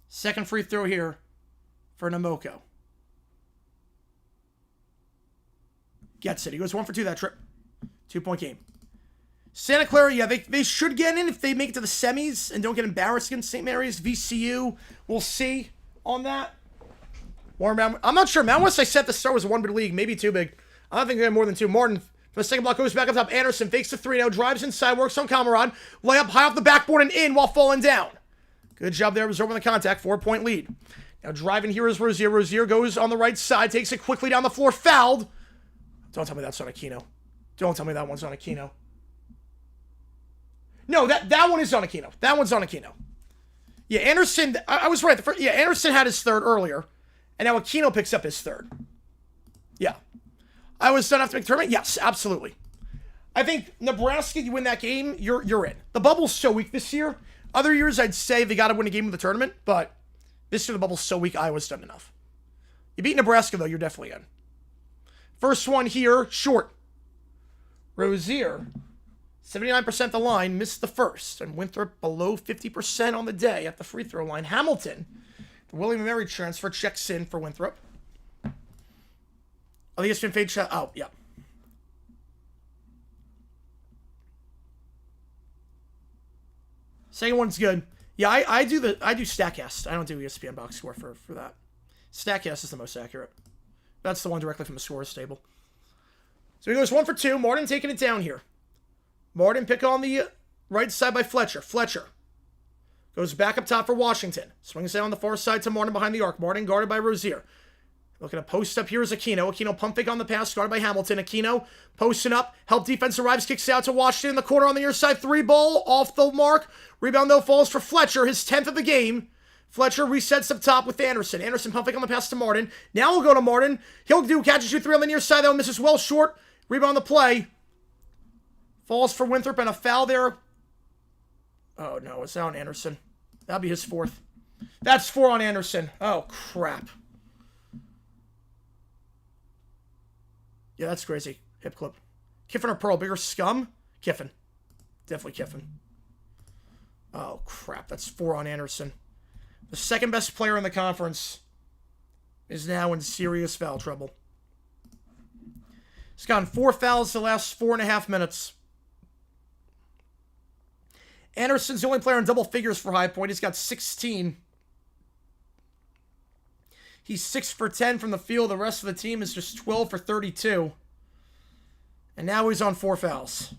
Second free throw here for Namoko. Gets it. He goes 1 for 2 that trip. 2-point game. Santa Clara, yeah, they should get in if they make it to the semis and don't get embarrassed against St. Mary's. VCU, we'll see on that. I'm not sure. Mount West, I said the start was a 1-big league, maybe 2 big. I don't think they have more than 2. Martin, from the second block, goes back up top. Anderson fakes the 3 now, drives inside, works on Cameron. Layup high off the backboard and in while falling down. Good job there, absorbing the contact. 4-point lead. Now driving here is Rozier. Rozier goes on the right side, takes it quickly down the floor, fouled. Don't tell me that's on Aquino. Don't tell me that one's on Aquino. No, that one is on Aquino. That one's on Aquino. Yeah, Anderson, I was right. Anderson had his 3rd earlier, and now Aquino picks up his 3rd. Yeah. I was done after the tournament? Yes, absolutely. I think Nebraska, you win that game, you're in. The bubble's so weak this year. Other years, I'd say they got to win a game of the tournament, but this year the bubble's so weak, Iowa's done enough. You beat Nebraska, though, you're definitely in. First one here, short. Rozier, 79% the line, missed the first. And Winthrop below 50% on the day at the free throw line. Hamilton, William & Mary transfer checks in for Winthrop. Oh, the ESPN fade shot. Oh, yeah. Second one's good. Yeah, I do StatCast. I don't do ESPN box score for that. StatCast is the most accurate. That's the one directly from the scores table. So he goes 1 for 2. Martin taking it down here. Martin pick on the right side by Fletcher. Fletcher goes back up top for Washington. Swings down on the far side to Martin behind the arc. Martin guarded by Rozier. Looking to post up here is Aquino. Aquino pump fake on the pass, guarded by Hamilton. Aquino posting up. Help defense arrives, kicks out to Washington in the corner on the near side. 3 ball off the mark. Rebound though falls for Fletcher, his 10th of the game. Fletcher resets up top with Anderson. Anderson pump fake on the pass to Martin. Now we'll go to Martin. He'll do catch and shoot 3 on the near side though. Misses well short. Rebound on the play. Falls for Winthrop and a foul there. Oh no, it's on Anderson. That'll be his 4th. That's 4 on Anderson. Oh crap. Yeah, that's crazy. Hip clip. Kiffin or Pearl? Bigger scum? Kiffin. Definitely Kiffin. Oh, crap. That's 4 on Anderson. The second best player in the conference is now in serious foul trouble. He's gotten 4 fouls the last 4.5 minutes. Anderson's the only player in double figures for High Point. He's got 16. He's 6 for 10 from the field. The rest of the team is just 12 for 32. And now he's on 4 fouls.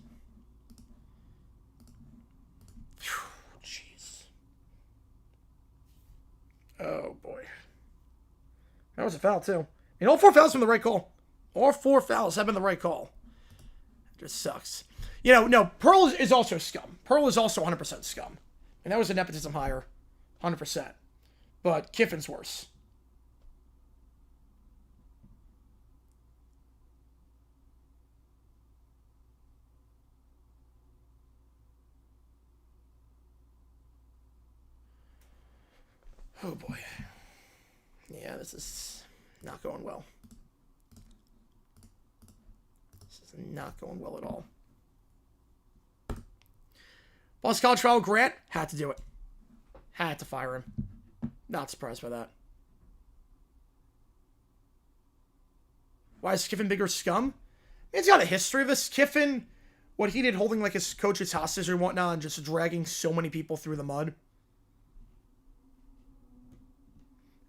Jeez. Oh, boy. That was a foul, too. And all 4 fouls from the right call. All 4 fouls have been the right call. It just sucks. You know, no, Pearl is also scum. Pearl is also 100% scum. And that was a nepotism hire. 100%. But Kiffin's worse. Oh boy. Yeah, this is not going well. This is not going well at all. Boston College trial Grant had to do it. Had to fire him. Not surprised by that. Why is Kiffin bigger scum? He's got a history of this. Kiffin, what he did holding like his coaches hostage or whatnot and just dragging so many people through the mud.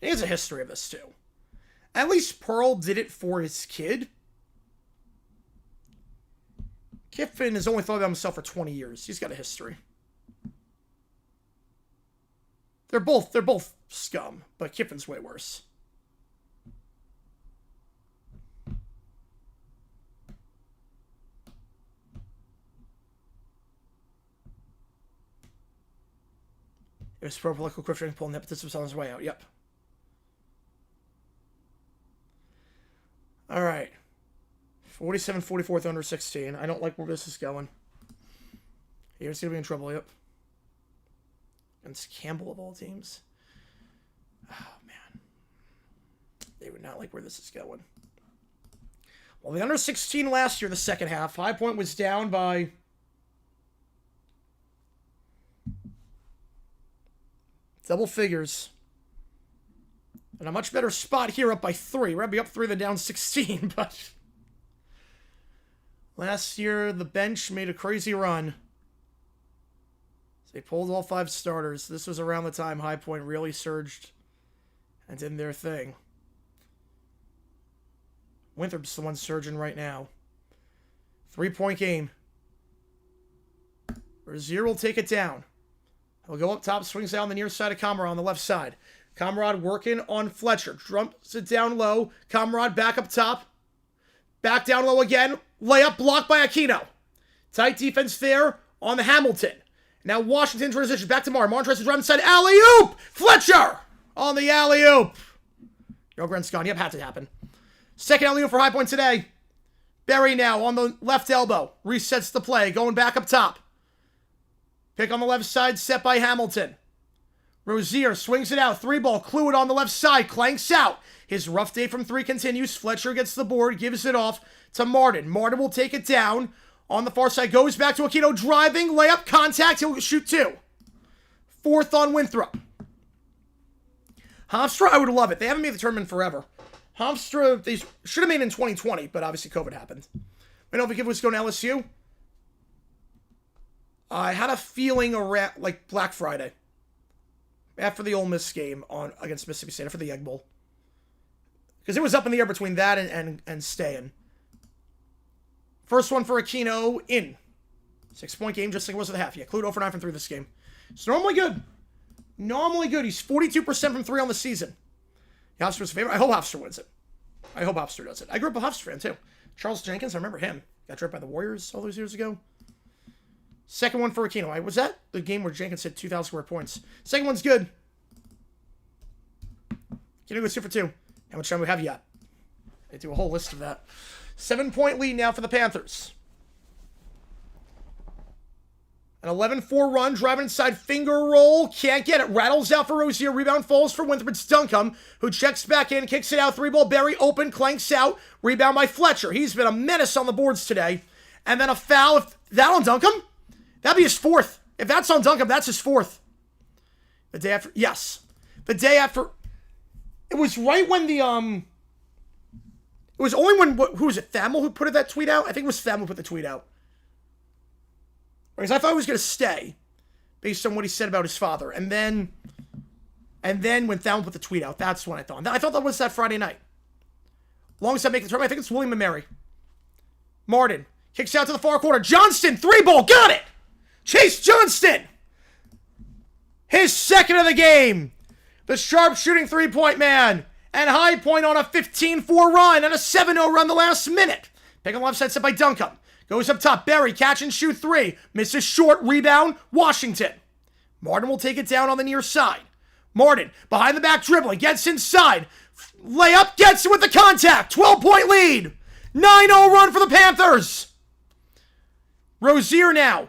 He has a history of this, too. At least Pearl did it for his kid. Kiffin has only thought about himself for 20 years. He's got a history. They're both scum, but Kiffin's way worse. It was pro political corruption pulling nepotism on his way out. Yep. All right. 47-44 under 16. I don't like where this is going. He's going to be in trouble, yep. Against Campbell of all teams. Oh, man. They would not like where this is going. Well, the under 16 last year, the second half, High Point was down by double figures. And a much better spot here, up by 3. We're going to be up 3 than down 16, but last year, the bench made a crazy run. They pulled all 5 starters. This was around the time High Point really surged and did their thing. Winthrop's the one surging right now. 3-point game. Rozier will take it down. He'll go up top, swings down the near side of Kamara on the left side. Kamara working on Fletcher. Dumps it down low. Kamara back up top. Back down low again. Layup blocked by Aquino. Tight defense there on the Hamilton. Now Washington transitions back to Martin. Martin tries to drive inside. Alley-oop! Fletcher on the alley-oop. Yo, Grant's gone. Yep, had to happen. Second alley-oop for High Point today. Berry now on the left elbow. Resets the play. Going back up top. Pick on the left side. Set by Hamilton. Rozier swings it out. 3-ball. Clued on the left side. Clanks out. His rough day from 3 continues. Fletcher gets the board. Gives it off to Martin. Martin will take it down. On the far side. Goes back to Aquino. Driving. Layup. Contact. He'll shoot 2. 4th on Winthrop. Hofstra, I would love it. They haven't made the tournament forever. Hofstra, they should have made it in 2020, but obviously COVID happened. I know if it was going to LSU. I had a feeling around like Black Friday, after the Ole Miss game against Mississippi State, after the Egg Bowl, because it was up in the air between that and staying. First one for Aquino in 6-point game, just like it was at the half. Yeah, Clued 0 for 9 from 3 this game. It's normally good. Normally good. He's 42% from 3 on the season. Hofstra's favorite. I hope Hofstra wins it. I hope Hofstra does it. I grew up a Hofstra fan too. Charles Jenkins, I remember him. Got drafted by the Warriors all those years ago. Second one for Aquino. Was that the game where Jenkins hit 2,000 square points? Second one's good. Aquino goes 2 for 2. How much time do we have yet? I do a whole list of that. 7-point lead now for the Panthers. An 11-4 run, driving inside, finger roll, can't get it. Rattles out for Rozier, rebound falls for Winthrop. It's Duncombe, who checks back in, kicks it out, 3-ball, Berry, open, clanks out, rebound by Fletcher. He's been a menace on the boards today. And then a foul, if that on Duncombe? That'd be his 4th. If that's on Duncombe, that's his 4th. The day after, yes. The day after, it was right when the, it was only when, who was it, Thamel who put that tweet out? I think it was Thamel who put the tweet out. Because I thought he was going to stay, based on what he said about his father. And then when Thamel put the tweet out, that's when I thought. I thought that was that Friday night. Longest I make the tournament, I think it's William and Mary. Martin kicks out to the far corner. Johnston, 3-ball, got it! Chase Johnston! His 2nd of the game. The sharp-shooting 3-point man. And High Point on a 15-4 run and a 7-0 run the last minute. Pick on the left side set by Duncombe. Goes up top. Berry, catch and shoot 3. Misses short. Rebound. Washington. Martin will take it down on the near side. Martin, behind the back dribbling. Gets inside. Layup. Gets it with the contact. 12-point lead. 9-0 run for the Panthers. Rozier now.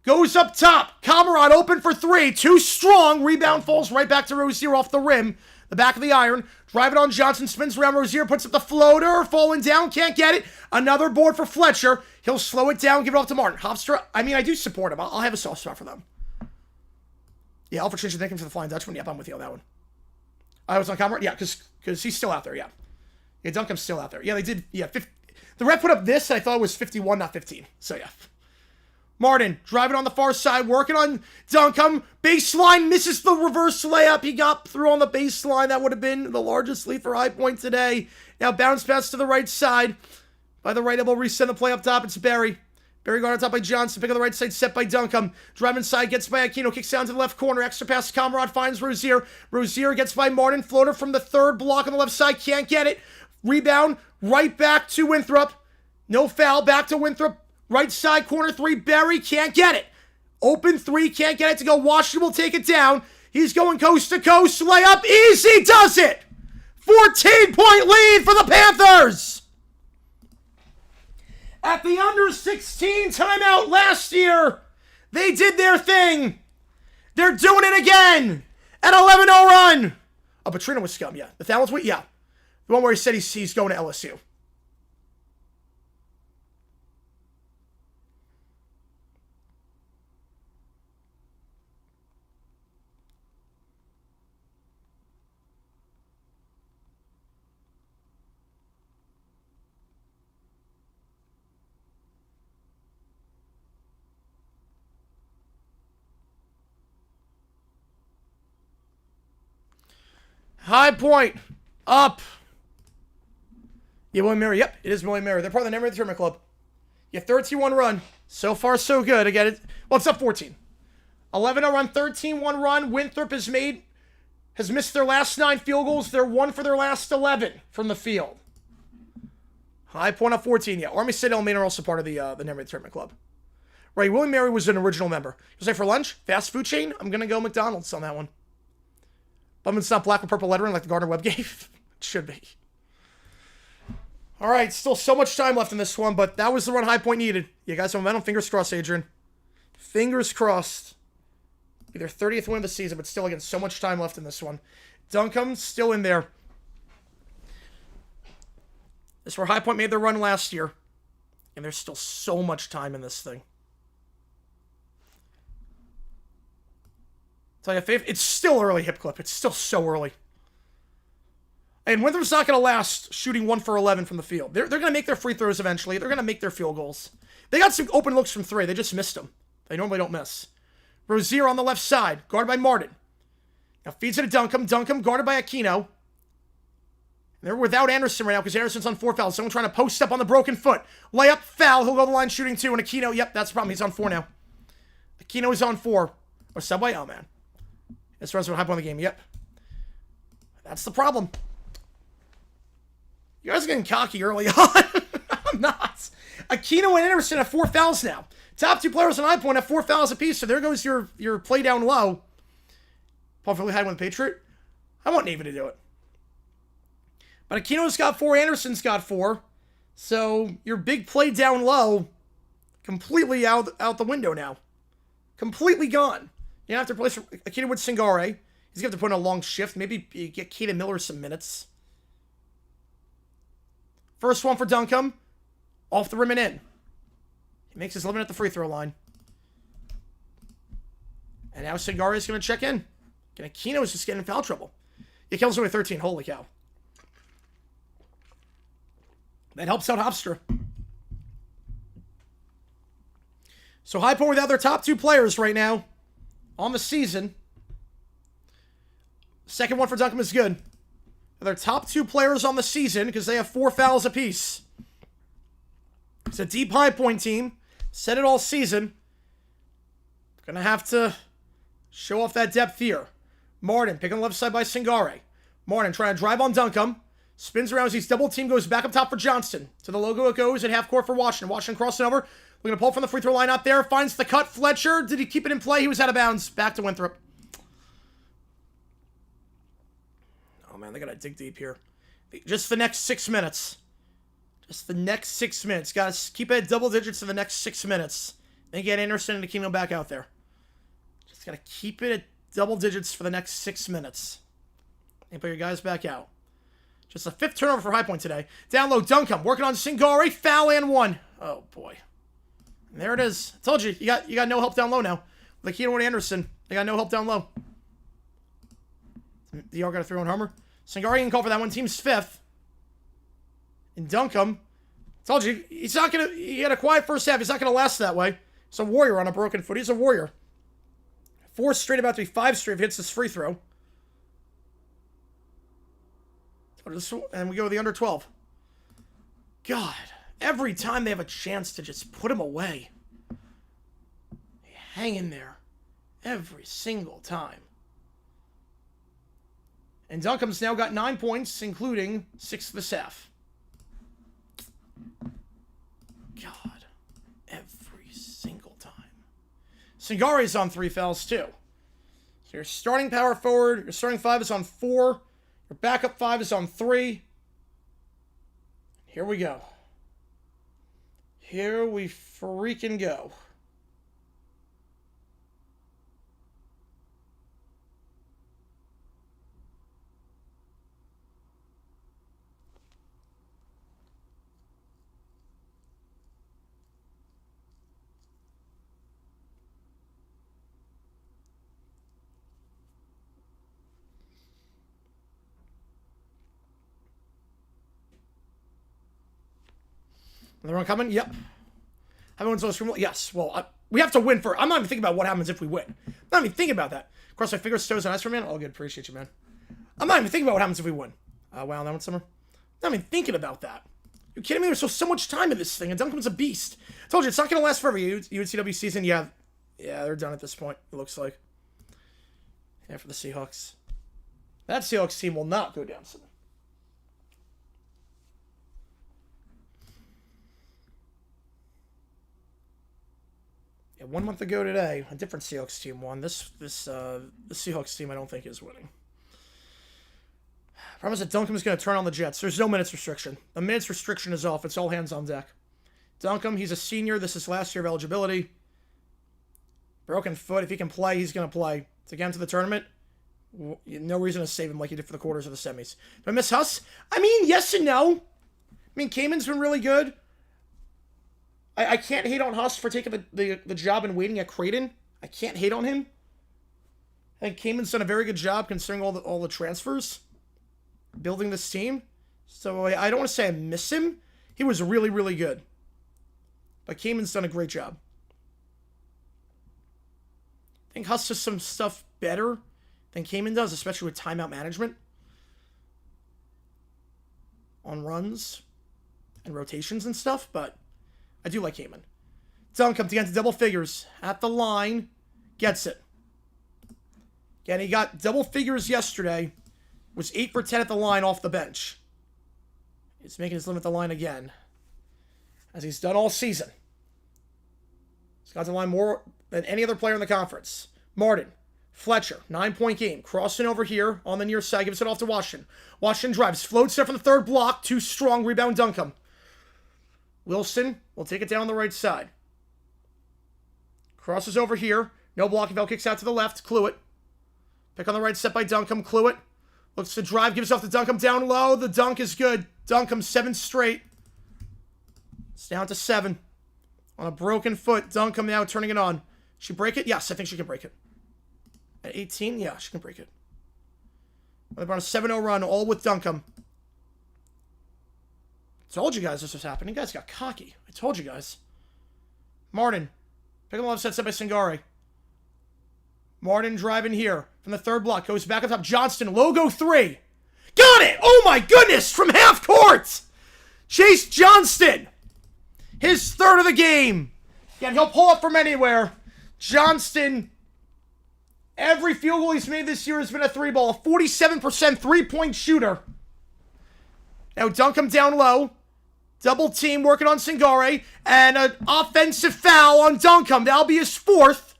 Goes up top. Camarade open for 3. Too strong. Rebound falls right back to Rozier off the rim. The back of the iron. Drive it on Johnson. Spins around Rozier. Puts up the floater. Falling down. Can't get it. Another board for Fletcher. He'll slow it down. Give it off to Martin. Hofstra. I mean, I do support him. I'll have a soft spot for them. Yeah, Alfred Chinch, thank him for the Flying Dutchman. Yep, I'm with you on that one. I was on camera. Yeah, because he's still out there. Yeah. Yeah, Duncan's still out there. Yeah, they did. Yeah, the ref put up this. I thought it was 51, not 15. So, yeah. Martin, driving on the far side, working on Duncombe. Baseline, misses the reverse layup. He got through on the baseline. That would have been the largest lead for High Point today. Now bounce pass to the right side. By the right elbow, resend the play up top. It's Berry. Berry going on top by Johnson. Pick on the right side, set by Duncombe. Drive inside, gets by Aquino. Kicks down to the left corner. Extra pass to Camarade, finds Rozier. Rozier gets by Martin. Floater from the 3rd block on the left side. Can't get it. Rebound, right back to Winthrop. No foul, back to Winthrop. Right side, corner 3, Berry, can't get it. Open 3, can't get it to go. Washington will take it down. He's going coast to coast. Layup, easy, does it. 14-point lead for the Panthers. At the under 16 timeout last year, they did their thing. They're doing it again. An 11-0 run. Oh, Petrino was scum, yeah. The Thallon tweet, yeah. The one where he said he's going to LSU. High Point. Up. Yeah, William Mary. Yep, it is William Mary. They're part of the Never the Tournament Club. Yeah, 13-1 run. So far, so good. Again, well, it's up 14. 11-0 run, 13-1 run. Winthrop has missed their last 9 field goals. They're 1 for their last 11 from the field. High Point up 14. Yeah, Army City Maine are also part of the Never the Tournament Club. Right, William Mary was an original member. He was like, for lunch, fast food chain, I'm going to go McDonald's on that one. But it's not black with purple lettering like the Gardner-Webb gave. It should be. All right, still so much time left in this one, but that was the run High Point needed. You guys have momentum. Fingers crossed, Adrian. Fingers crossed. Be their 30th win of the season, but still, again, so much time left in this one. Duncombe still in there. This is where High Point made their run last year. And there's still so much time in this thing. Tell you, it's still early, Hip Clip. It's still so early. And Winthrop's not going to last shooting 1 for 11 from the field. They're going to make their free throws eventually. They're going to make their field goals. They got some open looks from 3. They just missed them. They normally don't miss. Rozier on the left side, guarded by Martin. Now feeds it to Duncombe. Duncombe guarded by Aquino. They're without Anderson right now because Anderson's on 4 fouls. Someone trying to post up on the broken foot. Layup, foul. He'll go to the line shooting 2. And Aquino, yep, that's the problem. He's on 4 now. Aquino is on 4. Or Subway? Oh, man. This runs with hype on the game. Yep. That's the problem. You guys are getting cocky early on. I'm not. Aquino and Anderson have 4 fouls now. Top 2 players on high point have 4 fouls apiece. So there goes your play down low. Perfectly high with the Patriot. I want Navy to do it. But Aquino's got 4. Anderson's got 4. So your big play down low completely out the window now. Completely gone. You have to replace Aquino with Singare. He's going to have to put in a long shift. Maybe you get Kaden Miller some minutes. First one for Duncombe. Off the rim and in. He makes his living at the free throw line. And now Singare is going to check in. And Aquino is just getting in foul trouble. He kills him with 13. Holy cow. That helps out Hofstra. So High Point without their top 2 players right now on the season. Second one for Duncombe is good. Their top 2 players on the season because they have 4 fouls apiece. It's a deep High Point team. Said it all season. Gonna have to show off that depth here. Martin picking the left side by Singare. Martin trying to drive on Duncombe. Spins around as he's double team, goes back up top for Johnston. To the logo it goes at half court for Washington. Washington crossing over. We're going to pull from the free throw line out there. Finds the cut. Fletcher. Did he keep it in play? He was out of bounds. Back to Winthrop. Oh, man. They got to dig deep here. Just the next 6 minutes. Just the next 6 minutes. Got to keep it at double digits in the next 6 minutes. And get Anderson and Aquino back out there. Just got to keep it at double digits for the next 6 minutes. And put your guys back out. Just a 5th turnover for High Point today. Down low, Duncombe working on Singare. Foul and 1. Oh, boy. And there it is. I told you, you got no help down low now. With Aquino and Anderson, they got no help down low. DR got a throw in Homer. Singare can call for that one. Team's 5th. And Duncombe, I told you, he had a quiet first half. He's not going to last that way. He's a warrior on a broken foot. He's a warrior. 4 straight, about to be 5 straight if he hits this free throw. And we go with the under 12. God, every time they have a chance to just put him away, they hang in there every single time. And Duncombe's now got 9 points, including 6 this half. God, every single time. Singare's on 3 fouls, too. So your starting power forward, your starting 5 is on 4. Your backup 5 is on 3. Here we go. Here we freaking go. Everyone coming? Yep. Everyone's on screen. Yes. Well, we have to win for. I'm not even thinking about what happens if we win. I'm not even thinking about that. Cross my fingers, toes, and eyes for man. All good. Appreciate you, man. I'm not even thinking about what happens if we win. Wow, that one summer. I'm not even thinking about that. You kidding me? There's so much time in this thing, and Duncombe's a beast. I told you, it's not going to last forever. UNCW season, yeah, they're done at this point, it looks like. Yeah, for the Seahawks. That Seahawks team will not go down soon. Yeah, 1 month ago today, a different Seahawks team won. This Seahawks team I don't think is winning. I promise that Duncombe's going to turn on the Jets. There's no minutes restriction. The minutes restriction is off. It's all hands on deck. Duncombe, he's a senior. This is last year of eligibility. Broken foot. If he can play, he's going to play. To get him to the tournament, no reason to save him like he did for the quarters or the semis. Do I miss Huss? I mean, yes and no. I mean, Kamen's been really good. I can't hate on Huss for taking the job and waiting at Creighton. I can't hate on him. I think Kamen's done a very good job considering all the transfers. building this team. So I don't want to say I miss him. He was really, really good. But Kamen's done a great job. I think Huss does some stuff better than Kamen does, especially with timeout management on runs and rotations and stuff, but I do like Kamen. Dunk comes again to double figures at the line, gets it. Again, he got double figures yesterday, was 8 for 10 at the line off the bench. He's making his limit the line again, as he's done all season. He's got the line more than any other player in the conference. Martin, Fletcher, 9-point game. Crossing over here on the near side, gives it off to Washington. Washington drives, floats there from the third block. Too strong, rebound Duncombe. Wilson will take it down the right side. Crosses over here. No blocking, Bell kicks out to the left. Cluett. Pick on the right, set by Duncombe. Cluett looks to drive, gives off to Duncombe down low. The dunk is good. Duncombe 7 straight. It's down to 7. On a broken foot, Duncombe now turning it on. She break it? Yes, I think she can break it. At 18, yeah, she can break it. They're on a 7-0 run, all with Duncombe. Told you guys this was happening. You guys got cocky. I told you guys. Martin. Pick on the left side, set by Singari. Martin driving here from the third block. Goes back up top. Johnston, logo 3. Got it! Oh my goodness! From half court! Chase Johnston. His third of the game. Again, he'll pull up from anywhere. Johnston, every field goal he's made this year has been a 3-ball. A 47% three-point shooter. Now dunk him down low. Double team working on Singare. And an offensive foul on Duncombe. That'll be his 4th.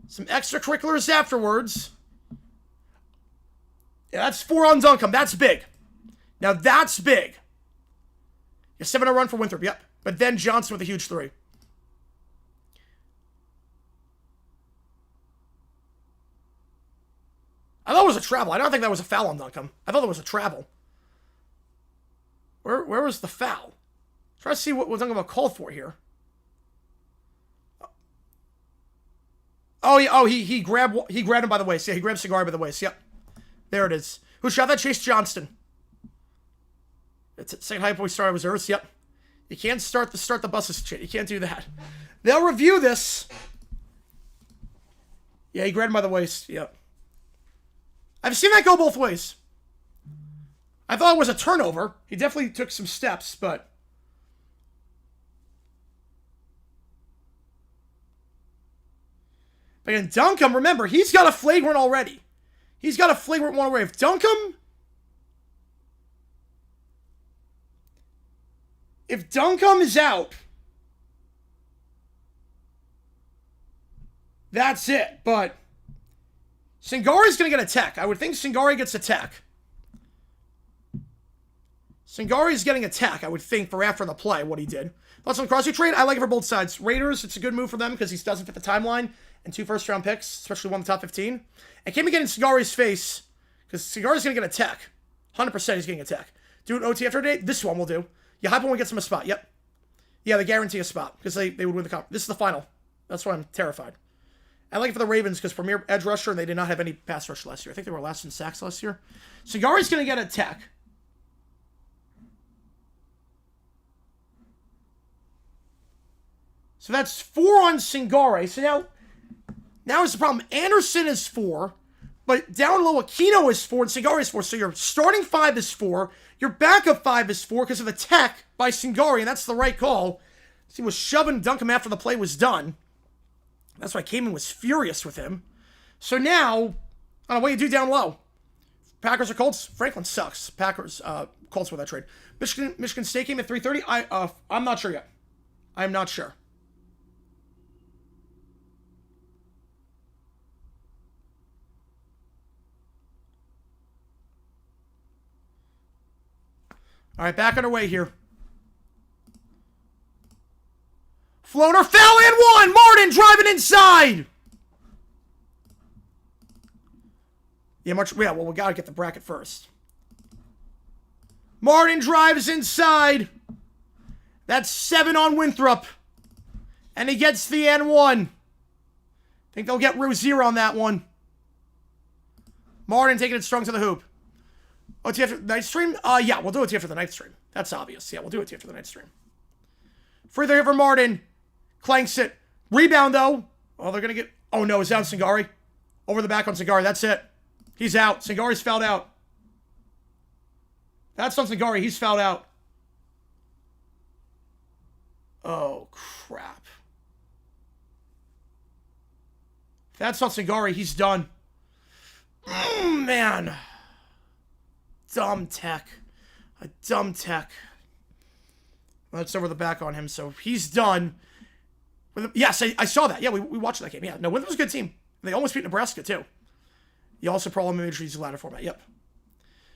Some extracurriculars afterwards. Yeah, that's 4 on Duncombe. That's big. Now that's big. A 7-0 run for Winthrop, yep. But then Johnson with a huge 3. I thought it was a travel. I don't think that was a foul on Duncombe. I thought it was a travel. Where was the foul? Try to see what Duncombe called for here. Oh, yeah, he grabbed him by the waist. Yeah, he grabbed Cigar by the waist. Yep. There it is. Who shot that? Chase Johnston. It's at second high point started reserves. Yep. You can't start the buses. You can't do that. They'll review this. Yeah, he grabbed him by the waist. Yep. I've seen that go both ways. I thought it was a turnover. He definitely took some steps, but... But again, Duncombe, remember, he's got a flagrant already. He's got a flagrant one already. If Duncombe is out, that's it. But Singari's going to get a tech. I would think Singari gets a tech. Singari's getting a tech, I would think, for after the play, what he did. Thoughts on the cross-country trade? I like it for both sides. Raiders, it's a good move for them because he doesn't fit the timeline. And 2 first-round picks, especially one in the top 15. And can't be getting Cigari's face, because Cigari's going to get a tech. 100% he's getting a tech. Do an OT after a day? This one will do. Yeah, Hype one gets him a spot. Yep. Yeah, they guarantee a spot, because they would win the conference. This is the final. That's why I'm terrified. I like it for the Ravens, because premier edge rusher, and they did not have any pass rush last year. I think they were last in sacks last year. Cigari's going to get a tech. So that's 4 on Singare. So now is the problem. Anderson is 4, but down low Aquino is 4 and Singari is 4. So your starting 5 is 4. Your backup 5 is 4 because of the tech by Singari, and that's the right call. He was shoving Duncombe after the play was done. That's why Kamen was furious with him. So now, I don't know what you do down low. Packers or Colts? Franklin sucks. Packers, Colts with that trade. Michigan State game at 3:30. I'm not sure yet. I'm not sure. All right, back underway here. Floater, foul and 1! Martin driving inside! Yeah, well, we got to get the bracket first. Martin drives inside. That's 7 on Winthrop. And he gets the N1. Think they'll get Rozier on that one. Martin taking it strong to the hoop. OT after the night stream? Yeah, we'll do OT after the night stream. That's obvious. Yeah, we'll do OT after the night stream. Free throw here for Martin. Clanks it. Rebound, though. Oh, they're going to get... Oh, no, it's down Singari. Over the back on Singari. That's it. He's out. Singari's fouled out. That's on Singari. He's fouled out. Oh, crap. That's not Singari. He's done. Man. Dumb tech. A dumb tech. That's over the back on him, so he's done. Yes, I saw that. Yeah, we watched that game. Yeah, no, Winthrop was a good team. They almost beat Nebraska, too. You also probably made use of ladder format. Yep.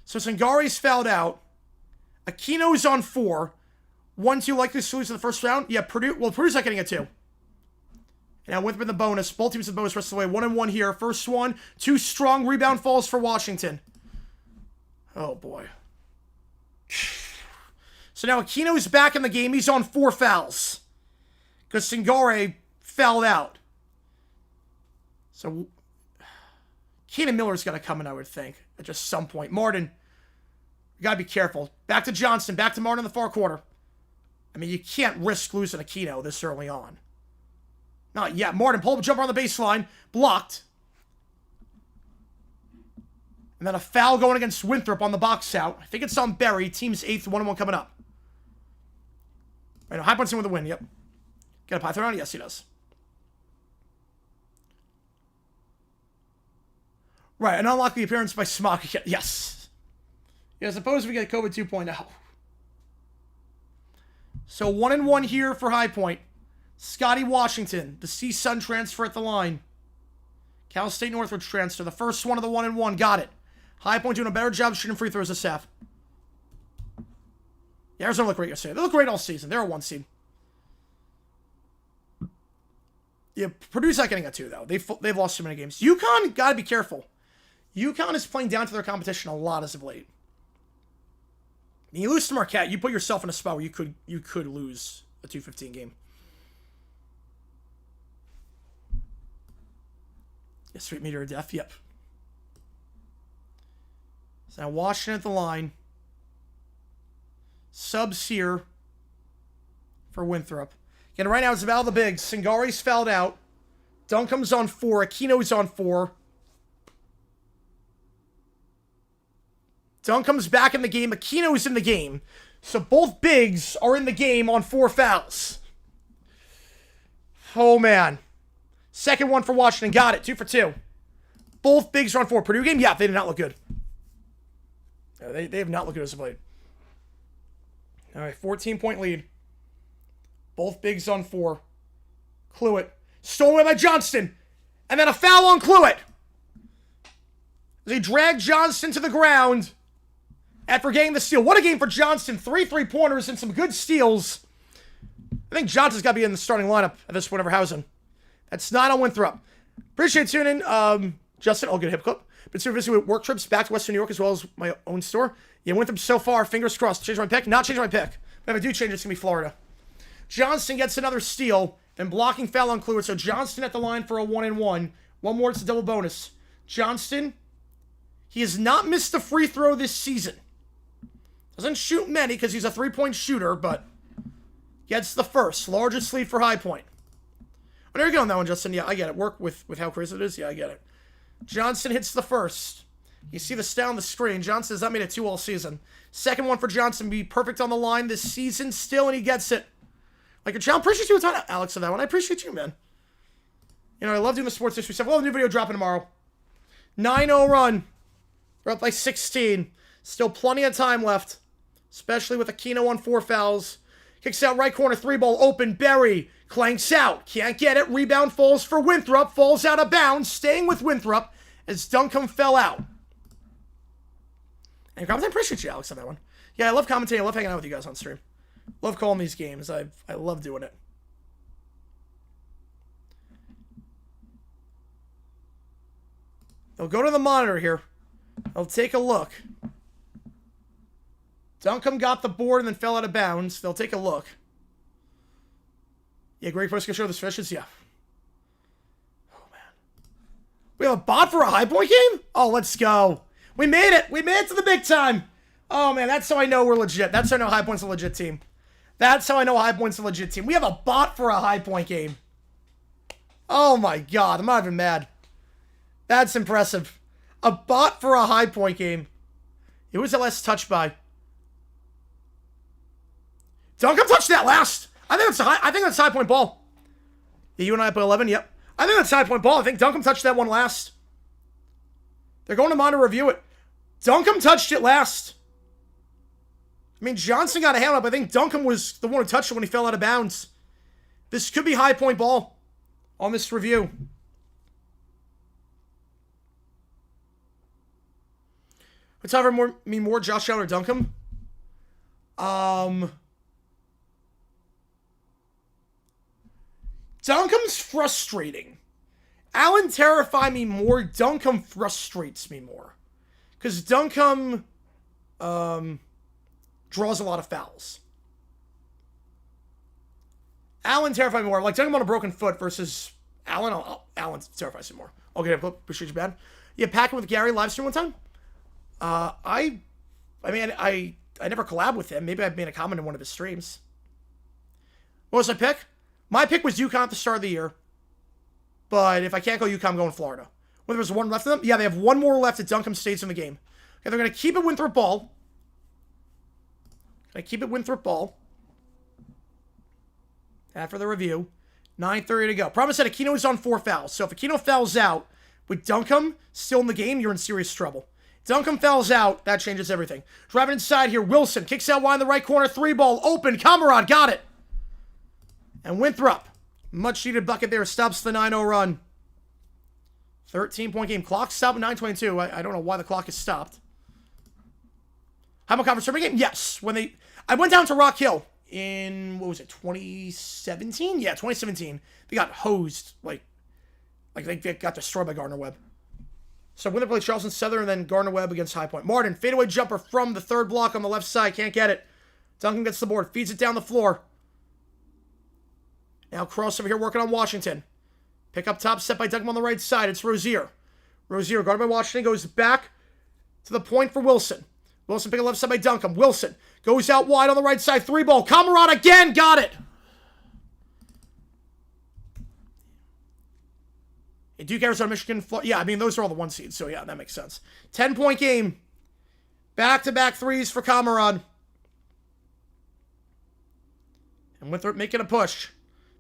So Singari's fouled out. Aquino's on 4. 1-2 likely to lose in the first round. Yeah, Purdue's not getting a 2. And now Winthrop in the bonus. Both teams in the bonus rest of the way. 1-1 here. First one. 2 strong rebound falls for Washington. Oh, boy. So now Aquino's back in the game. He's on 4 fouls. Because Singare fouled out. So Keenan Miller's got to come in, I would think, at just some point. Martin, you got to be careful. Back to Johnston. Back to Martin in the far quarter. I mean, you can't risk losing Aquino this early on. Not yet. Martin, pull up, jumper on the baseline. Blocked. And then a foul going against Winthrop on the box out. I think it's on Berry. Team's 8th, 1-1 coming up. Right, High Point's in with a win, yep. Got a Python on? Yes, he does. Right, an unlikely appearance by Smock. Yes. Yeah, suppose we get COVID 2.0. So 1-1 here for High Point. Scotty Washington, the C-Sun transfer at the line. Cal State Northridge transfer. The first one of the 1-1. Got it. High Point doing a better job shooting free throws this half. Yeah, Arizona look great yesterday. They look great all season. They're a 1 seed. Yeah, Purdue's not getting a 2, though. They've lost too many games. UConn, got to be careful. UConn is playing down to their competition a lot as of late. When you lose to Marquette, you put yourself in a spot where you could lose a 2-15 game. Yeah, straight meter of death. Yep. So now Washington at the line. Subs here for Winthrop. Again, right now it's about the bigs. Singari's fouled out. Duncombe's on 4. Aquino's on 4. Duncombe's back in the game. Aquino's in the game. So both bigs are in the game on 4 fouls. Oh, man. Second one for Washington. Got it. 2 for 2. Both bigs are on 4. Purdue game? Yeah, they did not look good. They have not looked good as of late. All right, 14-point lead. Both bigs on 4. Cluett. Stolen away by Johnston. And then a foul on Cluett. They drag Johnston to the ground after getting the steal. What a game for Johnston. 3 3-pointers and some good steals. I think Johnston's got to be in the starting lineup at this point over Hausen. That's not on Winthrop. Appreciate tuning in. Justin, I'll get a hip clip. Been super busy with work trips back to Western New York as well as my own store. Yeah, Winthrop so far, fingers crossed. Change my pick? Not change my pick. But if I do change, it's going to be Florida. Johnston gets another steal and blocking foul on Cluett. So Johnston at the line for a 1-1. One more, it's a double bonus. Johnston, he has not missed a free throw this season. Doesn't shoot many because he's a 3-point shooter, but gets the first. Largest lead for High Point. Oh, there you go on that one, Justin. Yeah, I get it. Work with how crazy it is. Yeah, I get it. Johnston hits the first. You see the stat on the screen. Johnston has not made it 2 all season. Second one for Johnston. Be perfect on the line this season still, and he gets it. Like a child. Appreciate you a ton, Alex, on that one. I appreciate you, man. You know, I love doing the sports history stuff. We'll have a new video dropping tomorrow. 9-0 run. We're up by 16. Still plenty of time left. Especially with Aquino on 4 fouls. Kicks out right corner. 3-ball open. Berry. Clanks out. Can't get it. Rebound falls for Winthrop. Falls out of bounds. Staying with Winthrop as Duncombe fell out. And I appreciate you, Alex, on that one. Yeah, I love commentating. I love hanging out with you guys on stream. Love calling these games. I love doing it. They'll go to the monitor here. They'll take a look. Duncombe got the board and then fell out of bounds. They'll take a look. Yeah, great post can show the fishes. Yeah. Oh, man. We have a bot for a high point game? Oh, let's go. We made it. We made it to the big time. Oh, man, that's how I know we're legit. That's how I know High Point's a legit team. That's how I know High Point's a legit team. We have a bot for a high point game. Oh, my God. I'm not even mad. That's impressive. A bot for a high point game. Who was the last touched by? Duncan touched that last. I think that's high point ball. Yeah, you and I put 11. Yep. I think that's high point ball. I think Duncan touched that one last. They're going to monitor review it. Duncan touched it last. I mean, Johnson got a hand up. I think Duncan was the one who touched it when he fell out of bounds. This could be high point ball on this review. What's however more Josh Allen or Duncan? Duncan's frustrating. Allen terrifies me more. Duncan frustrates me more. Because Duncan draws a lot of fouls. Allen terrifies me more. Like Duncan on a broken foot versus Allen. Allen terrifies me more. Okay, appreciate you, bad. Yeah, packing with Gary live stream one time. I never collab with him. Maybe I made a comment in one of his streams. What was my pick? My pick was UConn at the start of the year. But if I can't go UConn, I'm going Florida. Whether there's one left of them? Yeah, they have one more left at Duncan stays in the game. Okay, they're going to keep it Winthrop ball. After the review. 9:30 to go. Problem is that Aquino is on 4 fouls. So if Aquino fouls out with Duncan still in the game, you're in serious trouble. Duncan fouls out. That changes everything. Driving inside here. Wilson kicks out wide in the right corner. 3 ball. Open. Kamerad got it. And Winthrop. Much needed bucket there. Stops the 9-0 run. 13-point game. Clock stopped at 9:22. I don't know why the clock is stopped. How about conference tournament game? Yes. I went down to Rock Hill in, what was it, 2017? Yeah, 2017. They got hosed. Like they got destroyed by Gardner-Webb. So Winthrop played Charleston Southern and then Gardner-Webb against High Point. Martin, fadeaway jumper from the third block on the left side. Can't get it. Duncan gets the board. Feeds it down the floor. Now crossover here working on Washington. Pick up top, set by Duncan on the right side. It's Rozier. Rozier, guarded by Washington, goes back to the point for Wilson. Wilson picking left side by Duncan. Wilson goes out wide on the right side. 3 ball. Kamerad again. Got it. And Duke, Arizona, Michigan. Yeah, I mean, those are all the 1 seeds. So, yeah, that makes sense. 10-point game. Back-to-back threes for Kamerad. And Winthrop making a push.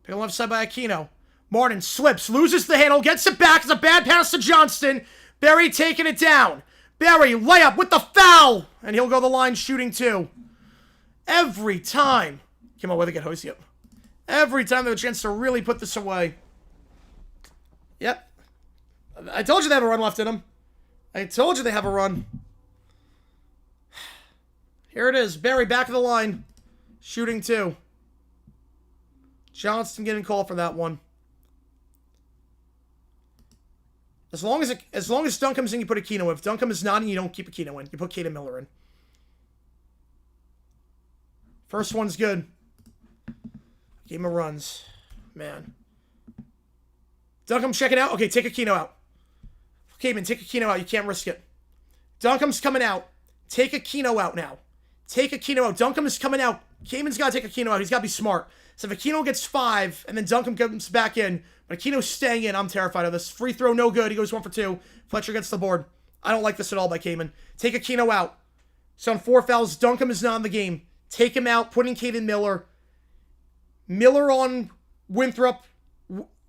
Picking left side by Aquino. Martin slips, loses the handle, gets it back. It's a bad pass to Johnston. Berry taking it down. Berry, layup with the foul. And he'll go the line shooting 2. Every time. Come on, where they get hosed. Yep. Every time they have a chance to really put this away. Yep. I told you they have a run left in them. I told you they have a run. Here it is. Berry back of the line. Shooting 2. Johnston getting called for that one. As long as Duncan's in, you put Aquino in. If Duncan is not in, you don't keep Aquino in. You put Caden Miller in. First one's good. Game of runs. Man. Duncan's checking out. Okay, take Aquino out. Caden, take Aquino out. You can't risk it. Duncan's coming out. Take Aquino out now. Take Aquino out. Duncan is coming out. Cayman's got to take Aquino out. He's got to be smart. So if Aquino gets 5, and then Duncan comes back in, but Aquino's staying in, I'm terrified of this. Free throw, no good. He goes 1 for 2. Fletcher gets the board. I don't like this at all by Cayman. Take Aquino out. So on 4 fouls, Duncan is not in the game. Take him out, put in Caden Miller. Miller on Winthrop.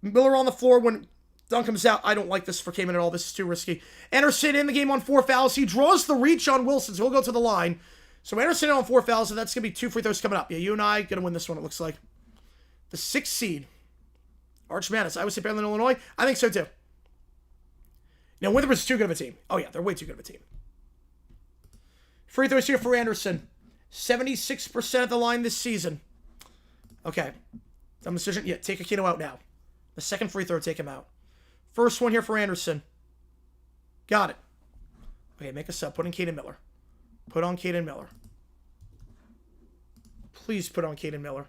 Miller on the floor when Duncan's out. I don't like this for Cayman at all. This is too risky. Anderson in the game on 4 fouls. He draws the reach on Wilson, so he'll go to the line. So Anderson on 4 fouls, so that's going to be 2 free throws coming up. Yeah, you and I going to win this one, it looks like. The 6th seed. Arch Madness. I would say Maryland, Illinois. I think so too. Now, Winthrop is too good of a team. Oh, yeah, they're way too good of a team. Free throws here for Anderson. 76% at the line this season. Okay. Dumb decision. Yeah, take Aquino out now. The second free throw, take him out. First one here for Anderson. Got it. Okay, make a sub. Put in Caden Miller. Put on Caden Miller. Please put on Caden Miller.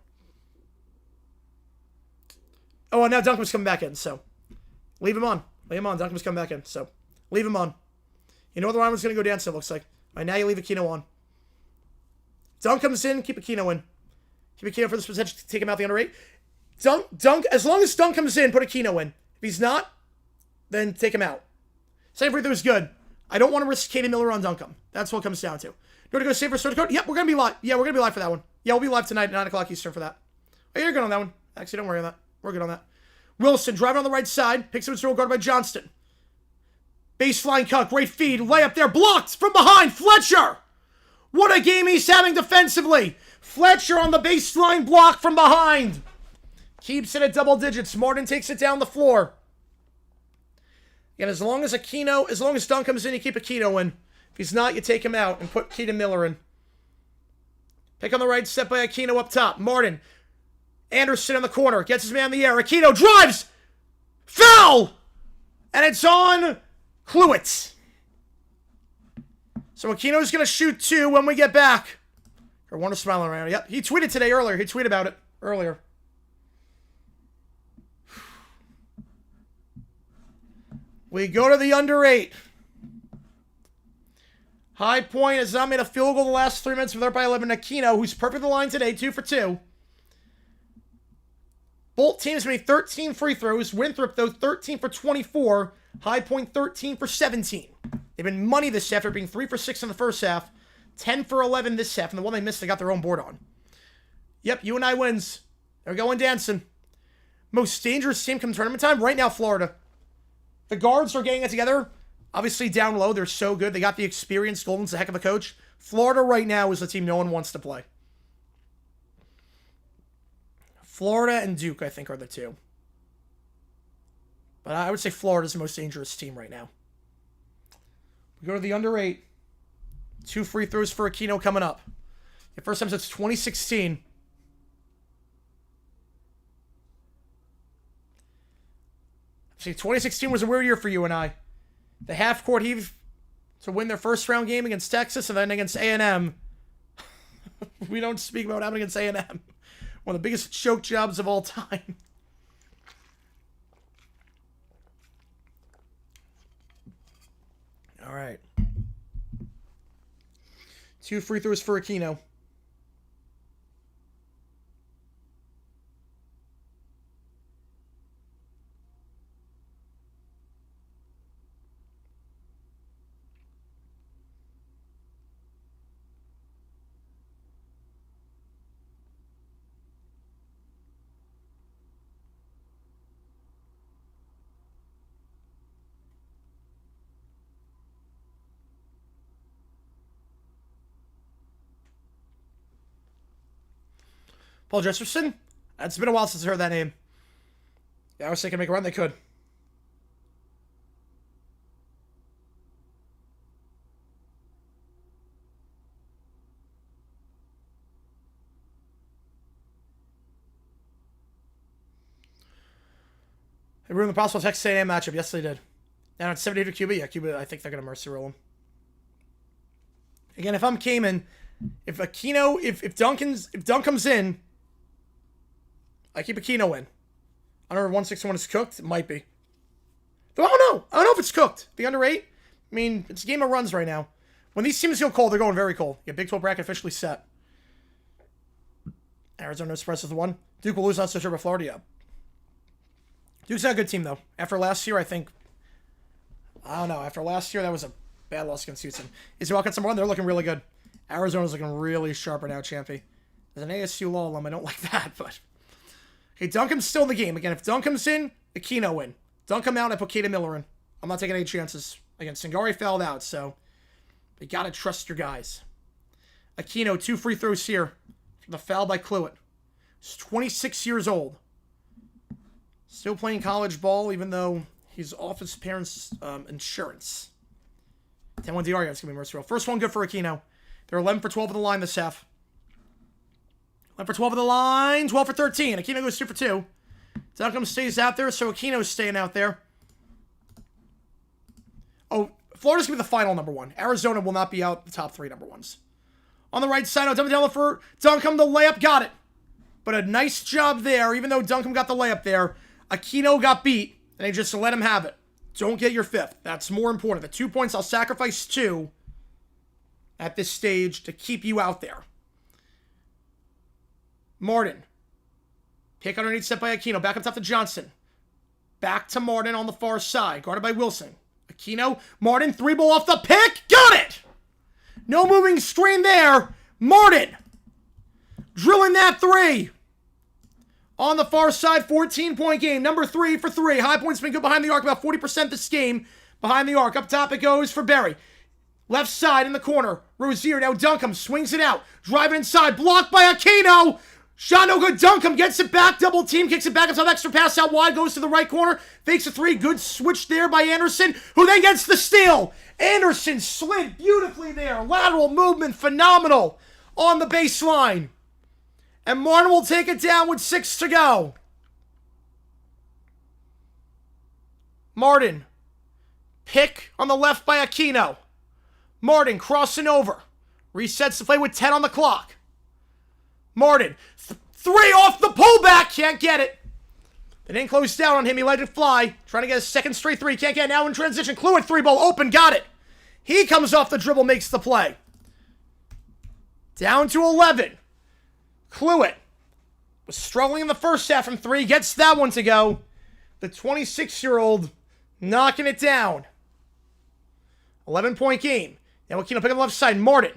Oh, and now Duncan's coming back in, so leave him on. Leave him on. Duncom's coming back in, so leave him on. You know the line was going to go down, so it looks like. All right, now you leave Aquino on. Dunk comes in, keep Aquino in. Keep Aquino for this potential to take him out the under 8. Dunk, as long as Dunk comes in, put Aquino in. If he's not, then take him out. Save free throw is good. I don't want to risk Katie Miller on Duncombe. That's what it comes down to. You want to go save for start code? Yep, we're going to be live. Yeah, we're going to be live for that one. Yeah, we'll be live tonight at 9 o'clock Eastern for that. Oh, you're good on that one. Actually, don't worry on that. We're good on that. Wilson driving on the right side. Picks up his roll guard by Johnston. Baseline cut. Great feed. Layup there. Blocked from behind. Fletcher. What a game he's having defensively. Fletcher on the baseline block from behind. Keeps it at double digits. Martin takes it down the floor. And as long as Dunk comes in, you keep Aquino in. If he's not, you take him out and put Keaton Miller in. Pick on the right, set by Aquino up top. Martin. Anderson in the corner. Gets his man in the air. Aquino drives. Foul! And it's on Kluwitz. So Aquino's going to shoot 2 when we get back. Or Warner smiling around. Yep, he tweeted today earlier. He tweeted about it earlier. We go to the under 8. High Point has not made a field goal the last 3 minutes. They're up by 11. Aquino, who's perfect in the line today, 2 for 2. Both teams made 13 free throws. Winthrop, though, 13 for 24. High Point, 13 for 17. They've been money this half after being 3 for 6 in the first half. 10 for 11 this half. And the one they missed, they got their own board on. Yep, UNI wins. They're going dancing. Most dangerous team come tournament time? Right now, Florida. The guards are getting it together. Obviously, down low, they're so good. They got the experience. Golden's a heck of a coach. Florida right now is the team no one wants to play. Florida and Duke, I think, are the two. But I would say Florida's the most dangerous team right now. We go to the under 8. 2 free throws for Aquino coming up. The first time since 2016. See, 2016 was a weird year for you and I. The half-court heave to win their first-round game against Texas and then against A&M. We don't speak about what happened against A&M. One of the biggest choke jobs of all time. All right. 2 free throws for Aquino. Paul Jesperson? It's been a while since I heard that name. Yeah, I was thinking make a run. They could. They ruined the possible Texas A&M matchup. Yes, they did. Now it's 78 to Cuba. Yeah, Cuba, I think they're going to mercy roll them. Again, if I'm Kamen, if Dunk comes in, I keep Aquino in. I don't know if 161 is cooked. It might be. Though I don't know. I don't know if it's cooked. The under 8? I mean, it's a game of runs right now. When these teams go cold, they're going very cold. Yeah, Big 12 bracket officially set. Arizona suppresses the 1. Duke will lose not so sure about Florida. Yeah. Duke's not a good team, though. After last year, I think... I don't know. After last year, that was a bad loss against Houston. Is Wildcats number 1? They're looking really good. Arizona's looking really sharp right now, Champy. As an ASU law alum, I don't like that, but... Okay, Duncombe's still in the game. Again, if Dunk comes in, Aquino in. Dunk come out, I put Kaden Miller in. I'm not taking any chances. Again, Singari fouled out, so... You gotta trust your guys. Aquino, 2 free throws here. The foul by Kluwitz. He's 26 years old. Still playing college ball, even though he's off his parents' insurance. 10-1 DR, it's going to be merciful. First one good for Aquino. They're 11 for 12 on the line this half. 11 for 12 on the line, 12 for 13. Aquino goes 2 for 2. Duncombe stays out there, so Aquino's staying out there. Oh, Florida's going to be the final number 1. Arizona will not be out the top 3 number 1s. On the right side, I'll dump it down for Duncombe. The layup got it. But a nice job there, even though Duncombe got the layup there. Aquino got beat, and they just let him have it. Don't get your fifth. That's more important. The 2 points, I'll sacrifice 2 at this stage to keep you out there. Martin. Pick underneath, set by Aquino. Back up top to Johnson. Back to Martin on the far side. Guarded by Wilson. Aquino. Martin. 3-ball off the pick. Got it! No moving screen there. Martin. Drilling that 3. On the far side, 14-point game. Number 3 for 3. High points been good behind the arc. About 40% this game behind the arc. Up top it goes for Berry. Left side in the corner. Rozier. Now Duncombe swings it out. Driving inside. Blocked by Aquino. Shot no good. Duncombe gets it back. Double team. Kicks it back. It's an extra pass out wide. Goes to the right corner. Fakes a 3. Good switch there by Anderson, who then gets the steal. Anderson slid beautifully there. Lateral movement. Phenomenal on the baseline. And Martin will take it down with 6 to go. Martin. Pick on the left by Aquino. Martin crossing over. Resets the play with 10 on the clock. Martin. 3 off the pullback. Can't get it. They didn't close down on him. He let it fly. Trying to get a second straight 3. Can't get it. Now in transition. Cluett 3-ball. Open. Got it. He comes off the dribble. Makes the play. Down to 11. Cluett was struggling in the first half from 3. Gets that one to go. The 26-year-old knocking it down. 11-point game. Now Aquino pick on the left side. Martin.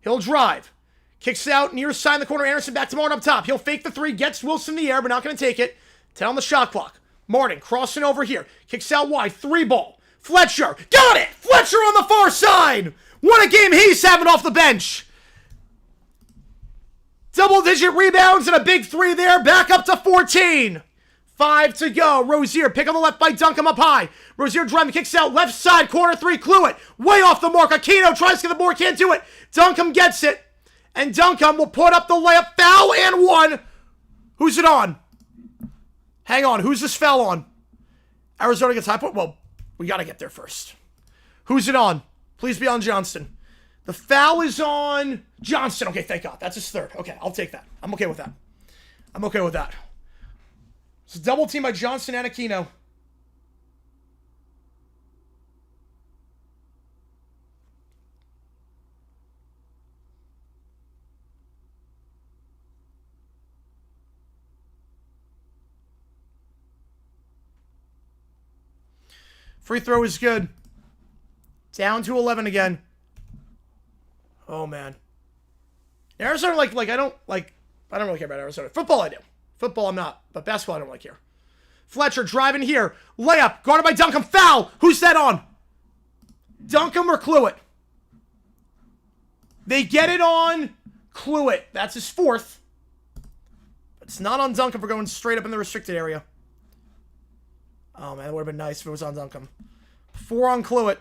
He'll drive. Kicks out near side in the corner. Anderson back to Martin up top. He'll fake the 3. Gets Wilson in the air, but not going to take it. 10 on the shot clock. Martin crossing over here. Kicks out wide. 3-ball. Fletcher. Got it! Fletcher on the far side. What a game he's having off the bench. Double-digit rebounds and a big 3 there. Back up to 14. 5 to go. Rozier, pick on the left by Duncombe up high. Rozier driving, kicks out left side, corner 3, Cluett. Way off the mark. Aquino tries to get the board, can't do it. Duncombe gets it. And Duncombe will put up the layup. Foul and 1. Who's it on? Hang on, who's this foul on? Arizona gets high point. Well, we got to get there first. Who's it on? Please be on Johnston. The foul is on Johnston. Okay, thank God. That's his 3rd. Okay, I'll take that. I'm okay with that. I'm okay with that. It's a double team by Johnston and Aquino. Free throw is good. Down to 11 again. Oh, man. Arizona, I don't really care about Arizona. Football, I do. Football, I'm not. But basketball, I don't like here. Fletcher driving here. Layup. Guarded by Duncombe. Foul. Who's that on? Duncombe or Cluett? They get it on Cluett. That's his 4th. But it's not on Duncombe for going straight up in the restricted area. Oh, man, it would have been nice if it was on Duncombe. 4 on Cluett.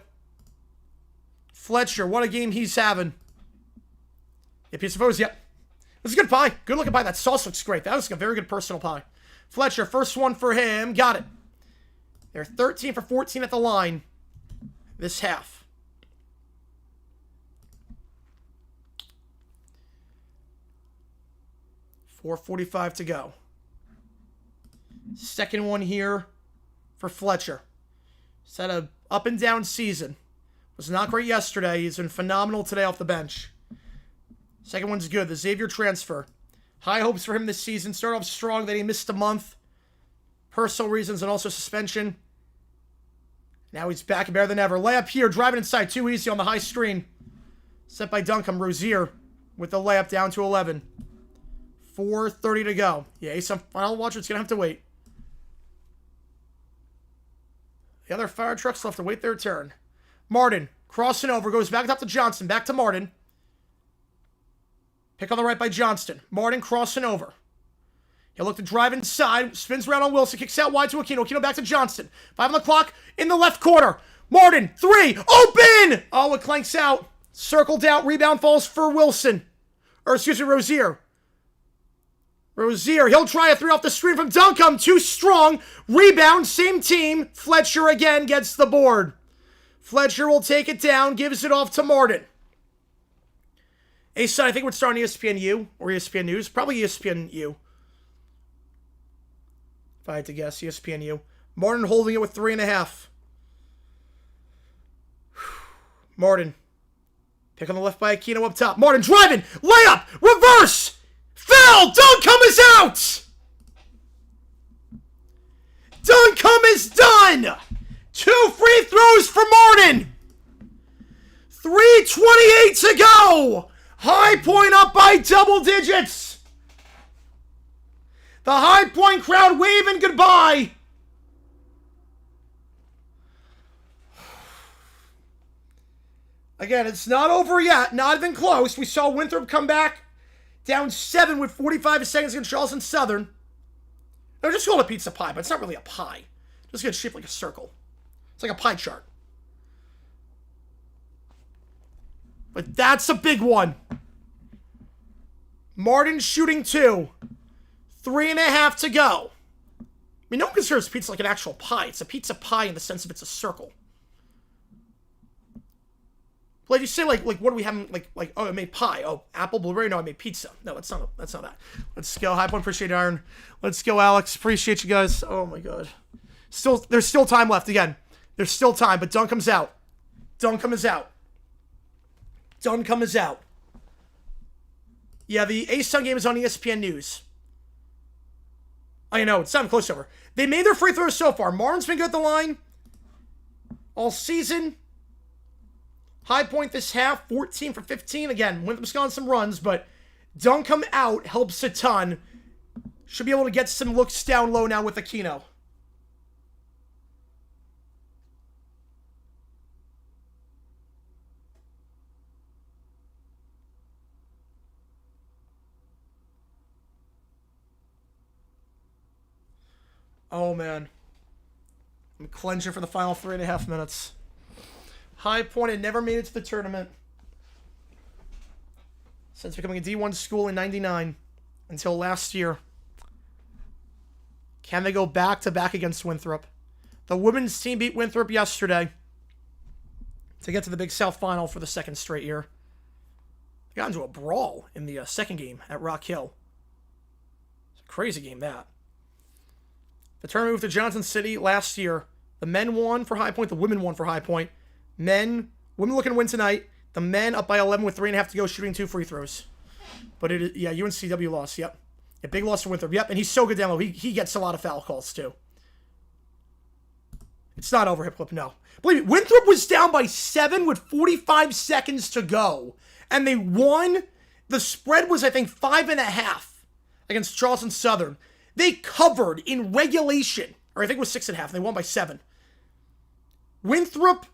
Fletcher, what a game he's having. Yeah, piece of O's, yep. This is a good pie. Good looking pie. That sauce looks great. That was a very good personal pie. Fletcher, first one for him. Got it. They're 13 for 14 at the line this half. .4:45 to go. Second one here for Fletcher. He's had a up and down season. Was not great yesterday. He's been phenomenal today off the bench. Second one's good. The Xavier transfer. High hopes for him this season. Started off strong. Then he missed a month. Personal reasons and also suspension. Now he's back and better than ever. Layup here. Driving inside. Too easy on the high screen. Set by Duncombe. Rozier with the layup down to 11. 4:30 to go. Yeah, some final watcher's going to have to wait. The other fire trucks will have to wait their turn. Martin crossing over. Goes back up to Johnson. Back to Martin. Pick on the right by Johnston. Martin crossing over. He'll look to drive inside. Spins around on Wilson. Kicks out wide to Aquino. Aquino back to Johnston. 5 on the clock. In the left corner. Martin. 3. Open! Oh, it clanks out. Circled out. Rebound falls for Wilson. Or, excuse me, Rozier. Rozier. He'll try a 3 off the screen from Duncombe. Too strong. Rebound. Same team. Fletcher again gets the board. Fletcher will take it down. Gives it off to Martin. A-side, I think, would start on ESPN2 or ESPN News. Probably ESPN-U. If I had to guess, ESPN-U. Martin holding it with 3.5. Martin. Pick on the left by Aquino up top. Martin driving. Layup. Reverse. Foul. Duncombe is out. Duncombe is done. 2 free throws for Martin. 3:28 to go. High Point up by double digits. The High Point crowd waving goodbye. Again, it's not over yet. Not even close. We saw Winthrop come back down 7 with 45 seconds against Charleston Southern. They're just called a pizza pie, but it's not really a pie. It's just gets shaped like a circle. It's like a pie chart. But that's a big one. Martin shooting 2. 3.5 to go. I mean, no one considers pizza like an actual pie. It's a pizza pie in the sense of it's a circle. Like you say, like what do we have? Like oh, I made pie. Oh, apple, blueberry. No, I made pizza. No, that's not that. Let's go. High Point, appreciate Iron. Let's go, Alex. Appreciate you guys. Oh my God. There's still time left. Again, there's still time, but Duncombe's out. Duncombe is out. Duncombe is out. Yeah, the A-Sun game is on ESPN News. I know, it's not even close over. They made their free throws so far. Martin's been good at the line all season. High Point this half, 14 for 15. Again, Winthrop's gone some runs, but Duncombe out helps a ton. Should be able to get some looks down low now with Aquino. Oh, man. I'm clenching for the final 3.5 minutes. High Point had never made it to the tournament since becoming a D1 school in '99 until last year. Can they go back-to-back against Winthrop? The women's team beat Winthrop yesterday to get to the Big South Final for the second straight year. They got into a brawl in the second game at Rock Hill. It's a crazy game, that. The tournament moved to Johnson City last year. The men won for High Point. The women won for High Point. Women looking to win tonight. The men up by 11 with 3.5 to go, shooting 2 free throws. But it is, yeah, UNCW loss. Yep, a big loss for Winthrop. Yep, and he's so good down low. He gets a lot of foul calls too. It's not over, Hip Clip. No, believe me. Winthrop was down by 7 with 45 seconds to go, and they won. The spread was, I think, 5.5 against Charleston Southern. They covered in regulation, or I think it was 6.5. And they won by 7. Winthrop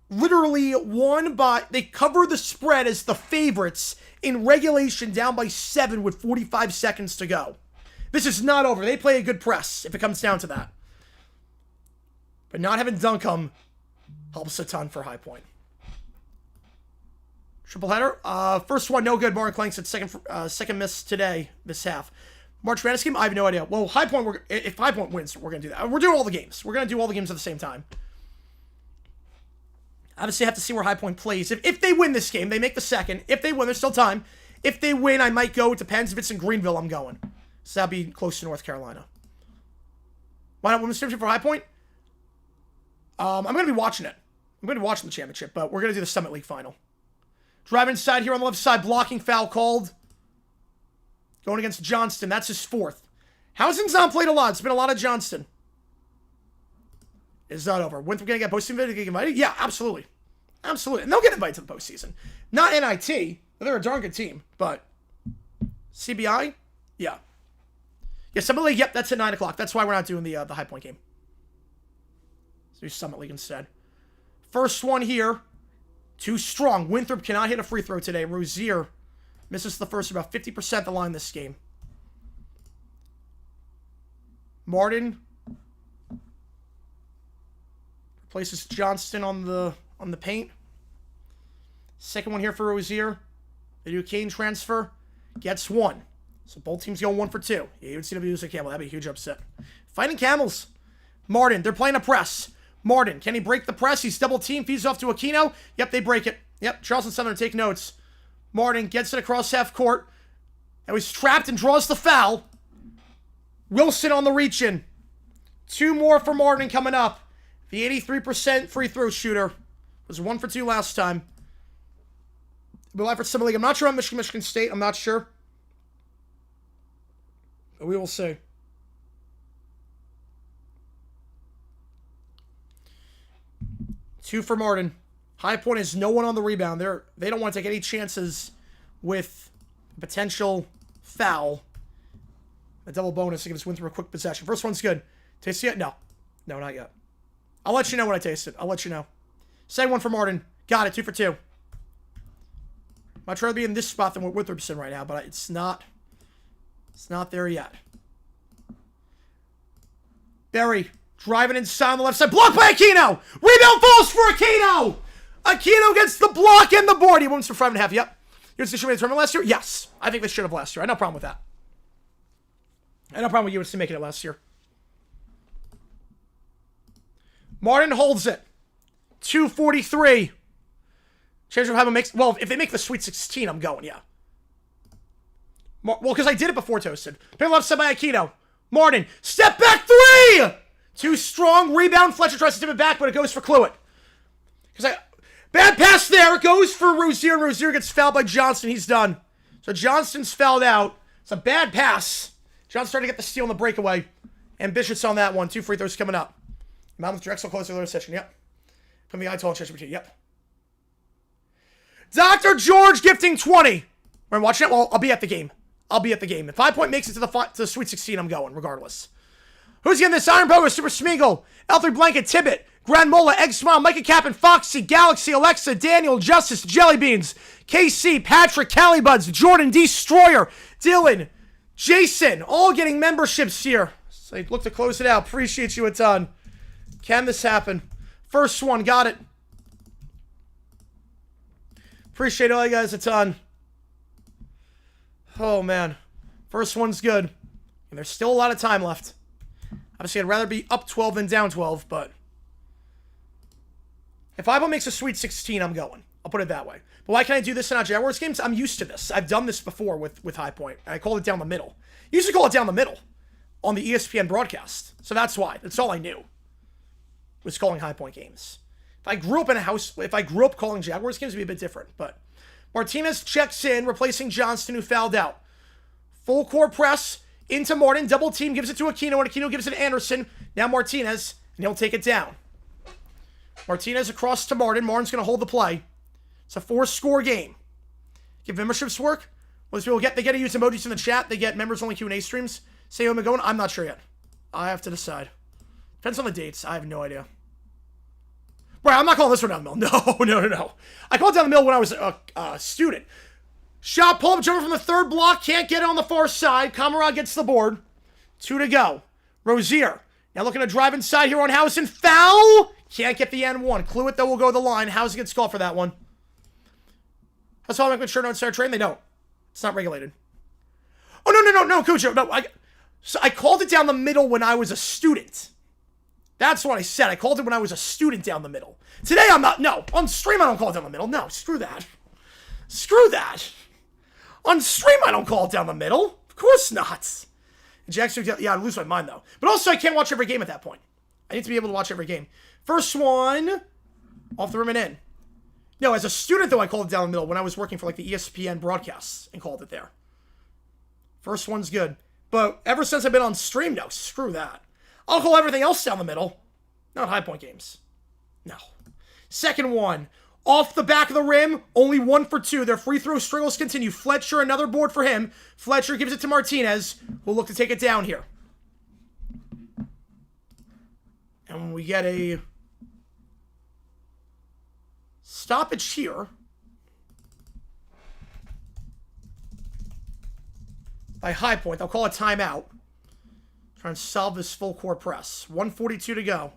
literally won by, they covered the spread as the favorites in regulation, down by 7 with 45 seconds to go. This is not over. They play a good press if it comes down to that. But not having Duncombe helps a ton for High Point. Triple header. First one, no good. Martin Clanks at second miss today, this half. March Madness game, I have no idea. Well, High Point, if High Point wins, we're going to do that. We're doing all the games. We're going to do all the games at the same time. Obviously, I have to see where High Point plays. If they win this game, they make the second. If they win, there's still time. If they win, I might go. It depends. If it's in Greenville, I'm going. So that'll be close to North Carolina. Why not women's championship for High Point? I'm going to be watching it. I'm going to be watching the championship, but we're going to do the Summit League final. Driving inside here on the left side, blocking foul called. Going against Johnston. That's his 4th. Housing's not played a lot. It's been a lot of Johnston. It's not over. Winthrop going to get postseason invited? Yeah, absolutely. Absolutely. And they'll get invited to the postseason. Not NIT. They're a darn good team. But CBI? Yeah. Yeah, Summit League, yep, that's at 9 o'clock. That's why we're not doing the High Point game. Let's do Summit League instead. First one here. Too strong. Winthrop cannot hit a free throw today. Rozier misses the first, about 50% of the line this game. Martin replaces Johnston on the paint. Second one here for Rozier. They do a Kane transfer. Gets 1. So both teams go 1 for 2. Yeah, UNCW lose a Camel. That'd be a huge upset. Fighting Camels. Martin, they're playing a press. Martin, can he break the press? He's double team, feeds off to Aquino. Yep, they break it. Yep, Charleston Southern, take notes. Martin gets it across half court. And he's trapped and draws the foul. Wilson on the reach in. 2 more for Martin coming up. The 83% free throw shooter was 1 for 2 last time. We'll have for Summer League. I'm not sure on Michigan State. I'm not sure. But we will see. Two for Martin. High Point is no one on the rebound. They don't want to take any chances with potential foul. A double bonus to give us Winthrop a quick possession. First one's good. Taste it yet? No. No, not yet. I'll let you know when I taste it. I'll let you know. Second one for Martin. Got it. 2 for 2. I'd rather be in this spot than what Winthrop's in right now, but it's not there yet. Berry driving inside on the left side. Blocked by Aquino. Rebound falls for Aquino. Aquino gets the block and the board. He wins for 5.5. Yep. UNC should have made the tournament last year? Yes. I think they should have last year. I have no problem with that. I have no problem with UNC making it last year. Martin holds it. 2:43. Change of how it makes. Well, if they make the Sweet 16, I'm going, yeah. Well, because I did it before Toasted. Pin left side by Aquino. Martin. Step back 3! Too strong. Rebound. Fletcher tries to tip it back, but it goes for Cluett. Bad pass there. It goes for Rozier. Rozier gets fouled by Johnston. He's done. So Johnston's fouled out. It's a bad pass. Johnston's starting to get the steal on the breakaway. Ambitious on that one. 2 free throws coming up. Monmouth Drexel close to the session. Yep. From the eye-tall chest between. Yep. Dr. George gifting 20. We're watching it. Well, I'll be at the game. I'll be at the game. If 5 Point makes it to the Sweet 16, I'm going, regardless. Who's getting this? Iron Pogo, Super Smeagol, L3 Blanket, Tibbet, Grand Mola, Egg Smile, Micah Cap'n, Foxy, Galaxy, Alexa, Daniel, Justice, Jelly Beans, KC, Patrick, Callybuds, Jordan, Destroyer, Dylan, Jason, all getting memberships here. So look to close it out. Appreciate you a ton. Can this happen? First one, got it. Appreciate all you guys a ton. Oh, man. First one's good. And there's still a lot of time left. Obviously, I'd rather be up 12 than down 12, but if Ivo makes a Sweet 16, I'm going. I'll put it that way. But why can't I do this in our Jaguars games? I'm used to this. I've done this before with High Point. I called it down the middle. Used to call it down the middle on the ESPN broadcast. So that's why. That's all I knew. Was calling High Point games. If I grew up in a house, if I grew up calling Jaguars games, it'd be a bit different. But Martinez checks in, replacing Johnston, who fouled out. Full court press into Martin. Double team, gives it to Aquino, and Aquino gives it to Anderson. Now Martinez, and he'll take it down. Martinez across to Martin. Martin's going to hold the play. It's a 4-score game. Give memberships work? Well, these people they get to use emojis in the chat. They get members-only Q&A streams. Say I'm going. I'm not sure yet. I have to decide. Depends on the dates. I have no idea. Right, I'm not calling this one down the middle. No. I called it down the middle when I was a student. Shot pull-up jumper from the third block. Can't get it on the far side. Kamarad gets the board. 2 to go. Rozier. Now looking to drive inside here on Housen. Foul! Can't get the N1. Cluett, though, will go to the line. Housen gets called for that one. That's all I'm making sure don't start trading. They don't. It's not regulated. Oh, no, Cujo. No, I called it down the middle when I was a student. That's what I said. I called it when I was a student down the middle. Today I'm not. No. On stream I don't call it down the middle. No, screw that. Screw that. On stream I don't call it down the middle. Of course not. Jackson, yeah, I lose my mind though. But also I can't watch every game at that point. I need to be able to watch every game. First one. Off the rim and in. No, as a student though I called it down the middle when I was working for like the ESPN broadcasts and called it there. First one's good. But ever since I've been on stream, no, screw that. I'll call everything else down the middle. Not High Point games. No. Second one. Off the back of the rim. Only 1 for 2. Their free throw struggles continue. Fletcher, another board for him. Fletcher gives it to Martinez, who'll look to take it down here. And we get a stoppage here. By High Point. They'll call a timeout. Trying to solve this full court press. 1:42 to go.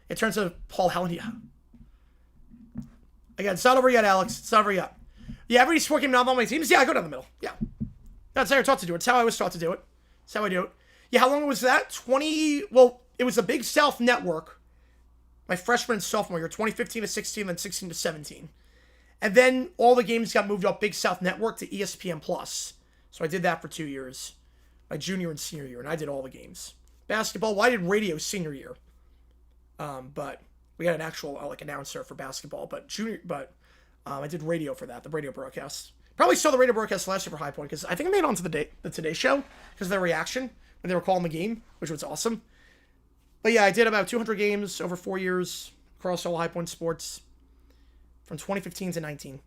It turns to Paul Helenia. Again, it's not over yet, Alex. It's not over yet. Yeah, every sport game now on my teams. Yeah, I go down the middle. Yeah. That's how you're taught to do it. It's how I was taught to do it. It's how I do it. Yeah, how long was that? Well, it was the Big South Network. My freshman and sophomore year, 2015 to 16, then 16 to 17. And then all the games got moved off Big South Network to ESPN+. So I did that for 2 years. My junior and senior year, and I did all the games. Basketball, well, I did radio senior year. But we had an actual like announcer for basketball, but I did radio for that, the radio broadcast. Probably saw the radio broadcast last year for High Point because I think I made it onto the Today Show because of their reaction when they were calling the game, which was awesome. But yeah, I did about 200 games over 4 years across all High Point sports from 2015 to 19.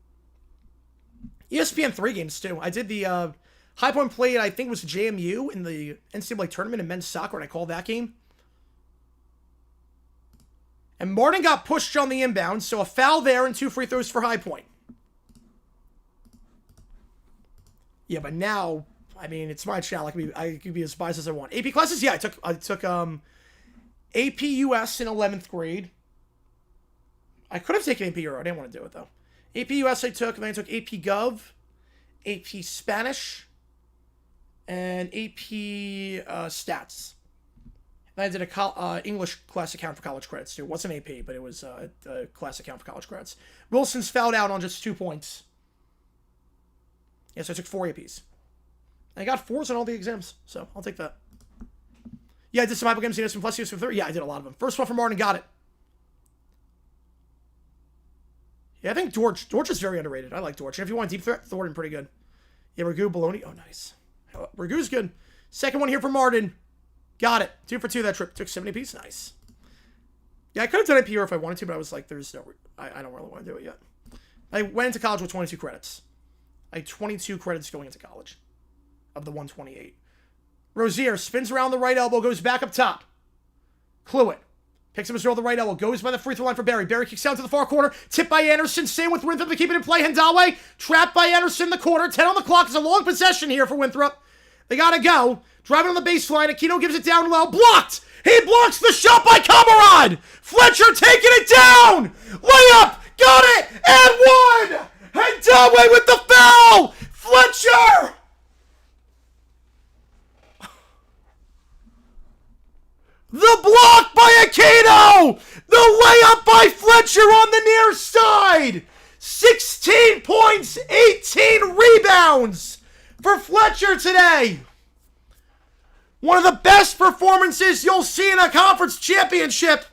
ESPN3 games too. I did the High Point played, I think it was JMU in the NCAA tournament in men's soccer, and I called that game. And Martin got pushed on the inbound, so a foul there and 2 free throws for High Point. Yeah, but now, I mean, it's my channel. I can be as biased as I want. AP classes, yeah, I took AP US in 11th grade. I could have taken AP Euro. I didn't want to do it, though. AP US I took, and then I took AP Gov, AP Spanish, and AP Stats. And I did a English class account for college credits, too. It wasn't AP, but it was a class account for college credits. Wilson's fouled out on just 2 points. Yeah, so I took 4 APs. I got 4s on all the exams, so I'll take that. Yeah, I did some Bible games, some plus years for 30. Yeah, I did a lot of them. First one from Martin, got it. Yeah, I think Dortch is very underrated. I like Dortch. And if you want deep threat, Thornton, pretty good. Yeah, Ragu, Baloney. Oh, nice. Ragu's good. Second one here for Martin. Got it. 2 for 2 that trip. Took 70 apiece. Nice. Yeah, I could have done AP if I wanted to, but I was like, there's no... I don't really want to do it yet. I went into college with 22 credits. I had 22 credits going into college of the 128. Rozier spins around the right elbow, goes back up top. Cluett picks up his roll the right elbow, goes by the free throw line for Barry. Barry kicks out to the far corner, tipped by Anderson. Same with Winthrop to keep it in play. Hendawe trapped by Anderson in the corner. 10 on the clock. It's a long possession here for Winthrop. They gotta go. Driving on the baseline. Aquino gives it down low. Blocked! He blocks the shot by Camarade! Fletcher taking it down! Layup! Got it! And one! Hendawe with the foul! Fletcher! The block by Aquino! The layup by Fletcher on the near side! 16 points, 18 rebounds for Fletcher today. One of the best performances you'll see in a conference championship.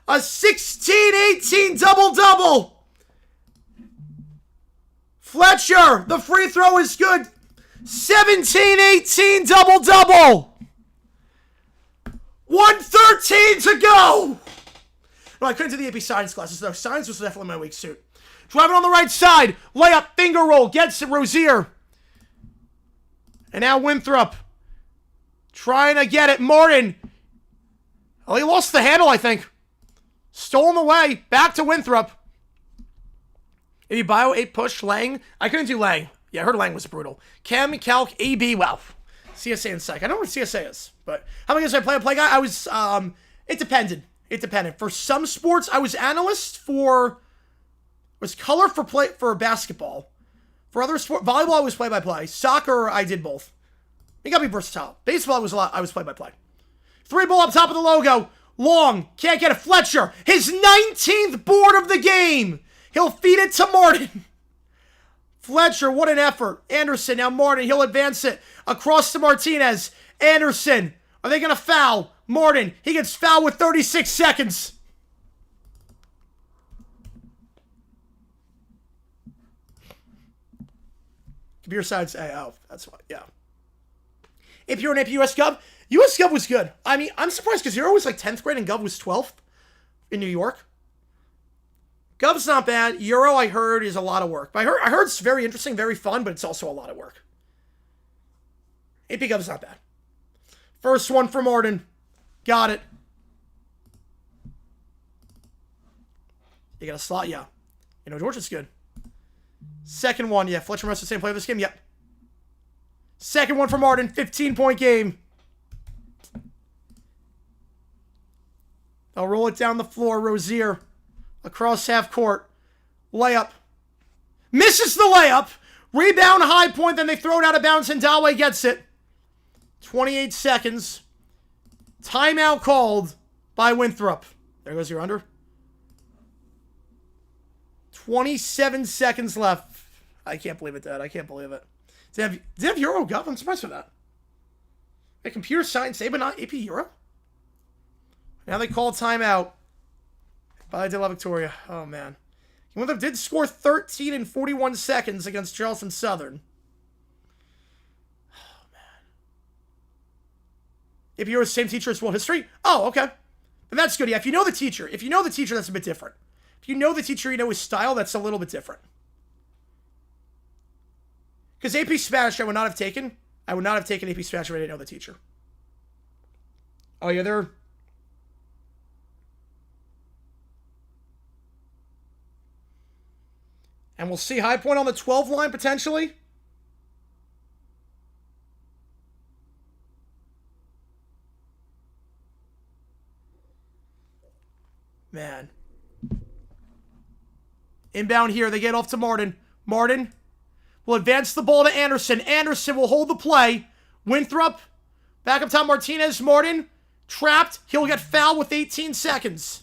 A 16-18 double-double. Fletcher, the free throw is good. 17-18 double-double. 1:13 to go. No, I couldn't do the AP science classes, though. Science was definitely my weak suit. Driving on the right side. Layup, finger roll. Gets it, Rozier. And now Winthrop. Trying to get it. Martin. Oh, he lost the handle, I think. Stolen away. Back to Winthrop. Bio 8 push. Lang. I couldn't do Lang. Yeah, I heard Lang was brutal. Chem, Calc, AB. Wow. CSA and Psych. I don't know what CSA is, but how many years did I play guy? I was, it depended. It depended. For some sports, I was analyst was color for basketball. For other sport, volleyball, I was play-by-play. Soccer, I did both. You gotta be versatile. Baseball, I was play-by-play. 3 ball up top of the logo. Long. Can't get it. Fletcher. His 19th board of the game. He'll feed it to Martin. Fletcher, what an effort. Anderson, now Martin. He'll advance it across to Martinez. Anderson. Are they going to foul? Martin. He gets fouled with 36 seconds. Computer science. Oh, that's why. Yeah. If you're an AP US Gov, US Gov was good. I mean, I'm surprised because Euro was like 10th grade and Gov was 12th in New York. Gov's not bad. Euro, I heard, is a lot of work. But I heard it's very interesting, very fun, but it's also a lot of work. AP Gov's not bad. First one for Martin. Got it. You got a slot? Yeah. You know, George is good. Second one, yeah. Fletcher must have the same player this game? Yep. Second one for Martin. 15-point game. They'll roll it down the floor. Rozier. Across half court. Layup. Misses the layup. Rebound, High Point. Then they throw it out of bounds and Hendawe gets it. 28 seconds. Timeout called by Winthrop. There goes your under. 27 seconds left. I can't believe it, Dad. I can't believe it. Did they have Euro Gov? I'm surprised with that. A computer science, but not AP Euro? Now they call timeout. By De La Victoria. Oh, man. Winthrop did score 13 in 41 seconds against Charleston Southern. Oh, man. If you're the same teacher as world history? Oh, okay. Then that's good. Yeah, if you know the teacher. If you know the teacher, that's a bit different. If you know the teacher, you know his style, that's a little bit different. Because AP Spanish, I would not have taken. I would not have taken AP Spanish if I didn't know the teacher. Oh, yeah, they're... And we'll see High Point on the 12 line, potentially. Man. Inbound here. They get off to Martin. Martin will advance the ball to Anderson. Anderson will hold the play. Winthrop. Back up top, Martinez. Martin. Trapped. He'll get fouled with 18 seconds.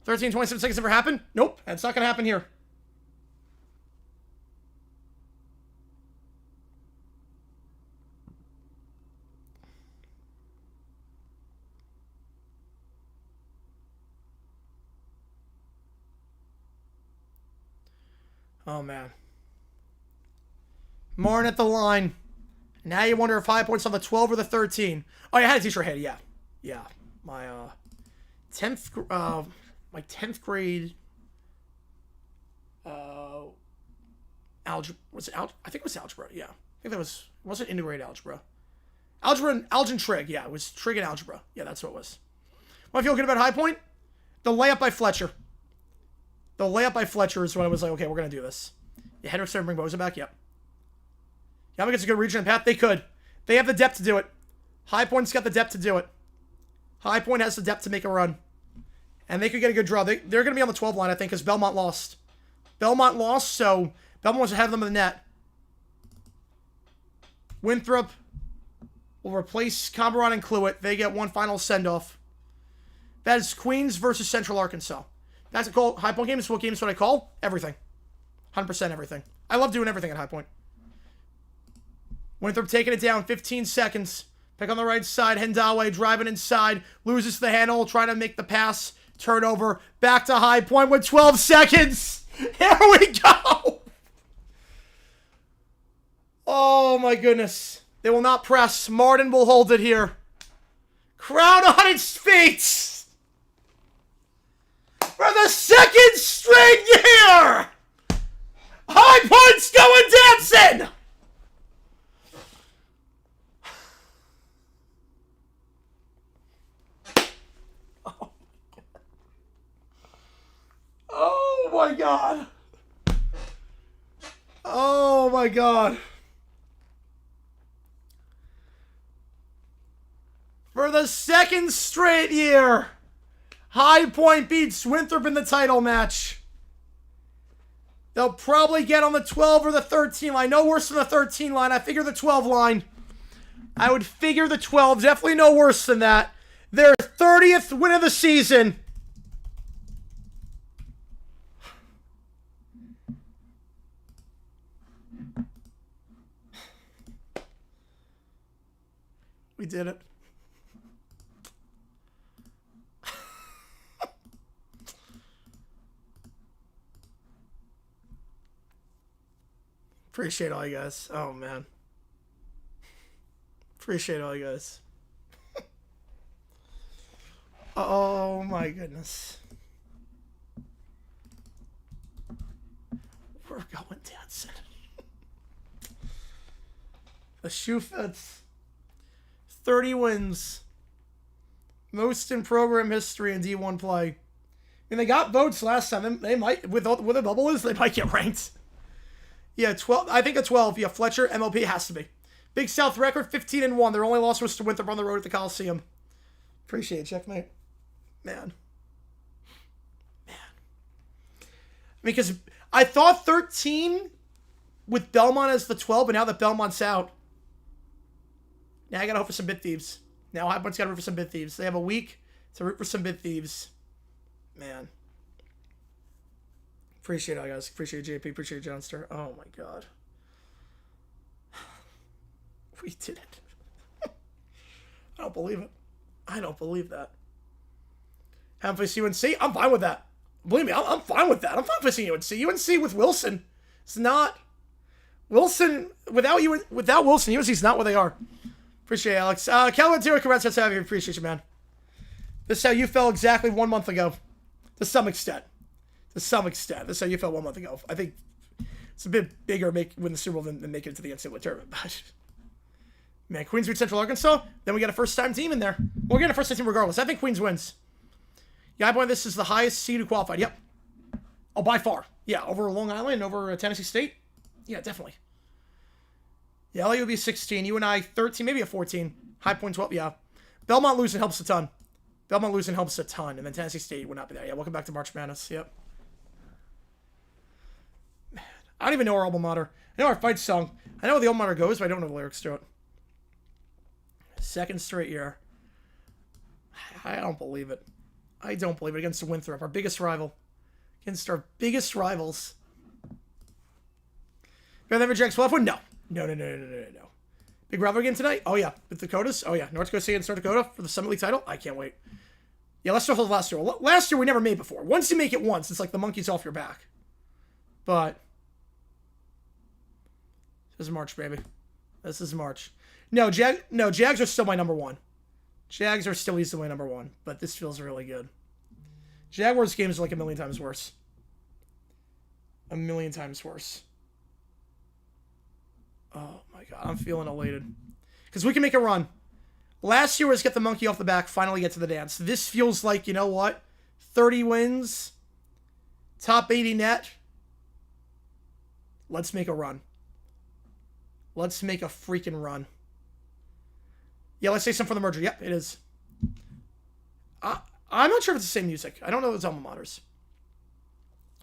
13, 27 seconds ever happen? Nope. That's not going to happen here. Oh, man. Martin at the line. Now you wonder if High Point's on the 12 or the 13. Oh, yeah, I had a teacher head. Yeah. Yeah. My 10th grade algebra. Was it algebra? I think it was algebra. Yeah. I think that was... It wasn't integrated algebra. Algebra and trig. Yeah, it was trig and algebra. Yeah, that's what it was. What I feel good about High Point? The layup by Fletcher. The layup by Fletcher is when I was like, okay, we're going to do this. Yeah, Hendricks started to bring Boza back. Yep. Yamaha gets a good region path. They could. They have the depth to do it. High Point's got the depth to do it. High Point has the depth to make a run. And they could get a good draw. They're going to be on the 12 line, I think, because Belmont lost. Belmont lost, so Belmont wants to have them in the net. Winthrop will replace Cameron and Cluett. They get one final send-off. That is Queens versus Central Arkansas. That's a call. High Point games. What games what I call? Everything. 100% everything. I love doing everything at High Point. Winthrop taking it down. 15 seconds. Pick on the right side. Hendawe driving inside. Loses the handle. Trying to make the pass. Turnover. Back to High Point with 12 seconds. Here we go. Oh, my goodness. They will not press. Martin will hold it here. Crowd on its feet. For the second straight year, High Point's going dancing. Oh my God. Oh my God. For the second straight year, High Point beats Winthrop in the title match. They'll probably get on the 12 or the 13 line. No worse than the 13 line. I figure the 12 line. I would figure the 12. Definitely no worse than that. Their 30th win of the season. We did it. Appreciate all you guys. Oh, man. Appreciate all you guys. Oh, my goodness. We're going dancing. The shoe fits. 30 wins. Most in program history in D1 play. I mean, they got votes last time. They might, with the bubble is, they might get ranked. Yeah, 12. I think a 12. Yeah, Fletcher, MLP has to be. Big South record, 15-1. Their only loss was to Winthrop on the road at the Coliseum. Appreciate it, checkmate. Man. I mean, because I thought 13 with Belmont as the 12, but now that Belmont's out, now I gotta hope for some bid thieves. Now High Point's gotta root for some bid thieves. They have a week to root for some bid thieves. Man. Appreciate it, guys. Appreciate JP. Appreciate Johnster. Oh, my God. We did it. I don't believe it. I don't believe that. Haven't faced UNC. I'm fine with that. Believe me, I'm fine with that. I'm fine facing UNC. UNC with Wilson, it's not. Wilson, without Wilson, UNC's not what they are. Appreciate it, Alex. Calvin Taylor, congrats on having you. Appreciate you, man. This is how you felt exactly 1 month ago. To some extent. To some extent. This is how you felt 1 month ago. I think it's a bit bigger win the Super Bowl than make it to the NCAA tournament. But, man, Queens beat Central Arkansas. Then we got a first-time team in there. We're getting a first-time team regardless. I think Queens wins. Yeah, I believe this is the highest seed who qualified. Yep. Oh, by far. Yeah, over Long Island, over Tennessee State. Yeah, definitely. Yeah, LA would be 16. UNI 13, maybe a 14. High Point 12, yeah. Belmont losing helps a ton. Belmont losing helps a ton. And then Tennessee State would not be there. Yeah, welcome back to March Madness. Yep. Man, I don't even know our alma mater. I know our fight song. I know how the alma mater goes, but I don't know the lyrics to it. Second straight year. I don't believe it. I don't believe it. Against Winthrop, our biggest rival. Against our biggest rivals. Better than Jack's left one? No. No. Big rivalry again tonight? Oh, yeah. With Dakotas? Oh, yeah. North Dakota State and North Dakota for the Summit League title? I can't wait. Yeah, let's start with last year. Last year, we never made before. Once you make it once, it's like the monkey's off your back. But this is March, baby. This is March. No, Jags are still my number one. Jags are still easily my number one. But this feels really good. Jaguars games are like a million times worse. A million times worse. Oh, my God. I'm feeling elated. Because we can make a run. Last year was get the monkey off the back, finally get to the dance. This feels like, you know what? 30 wins. Top 80 net. Let's make a run. Let's make a freaking run. Yeah, let's say something for the merger. Yep, it is. I'm not sure if it's the same music. I don't know those alma maters.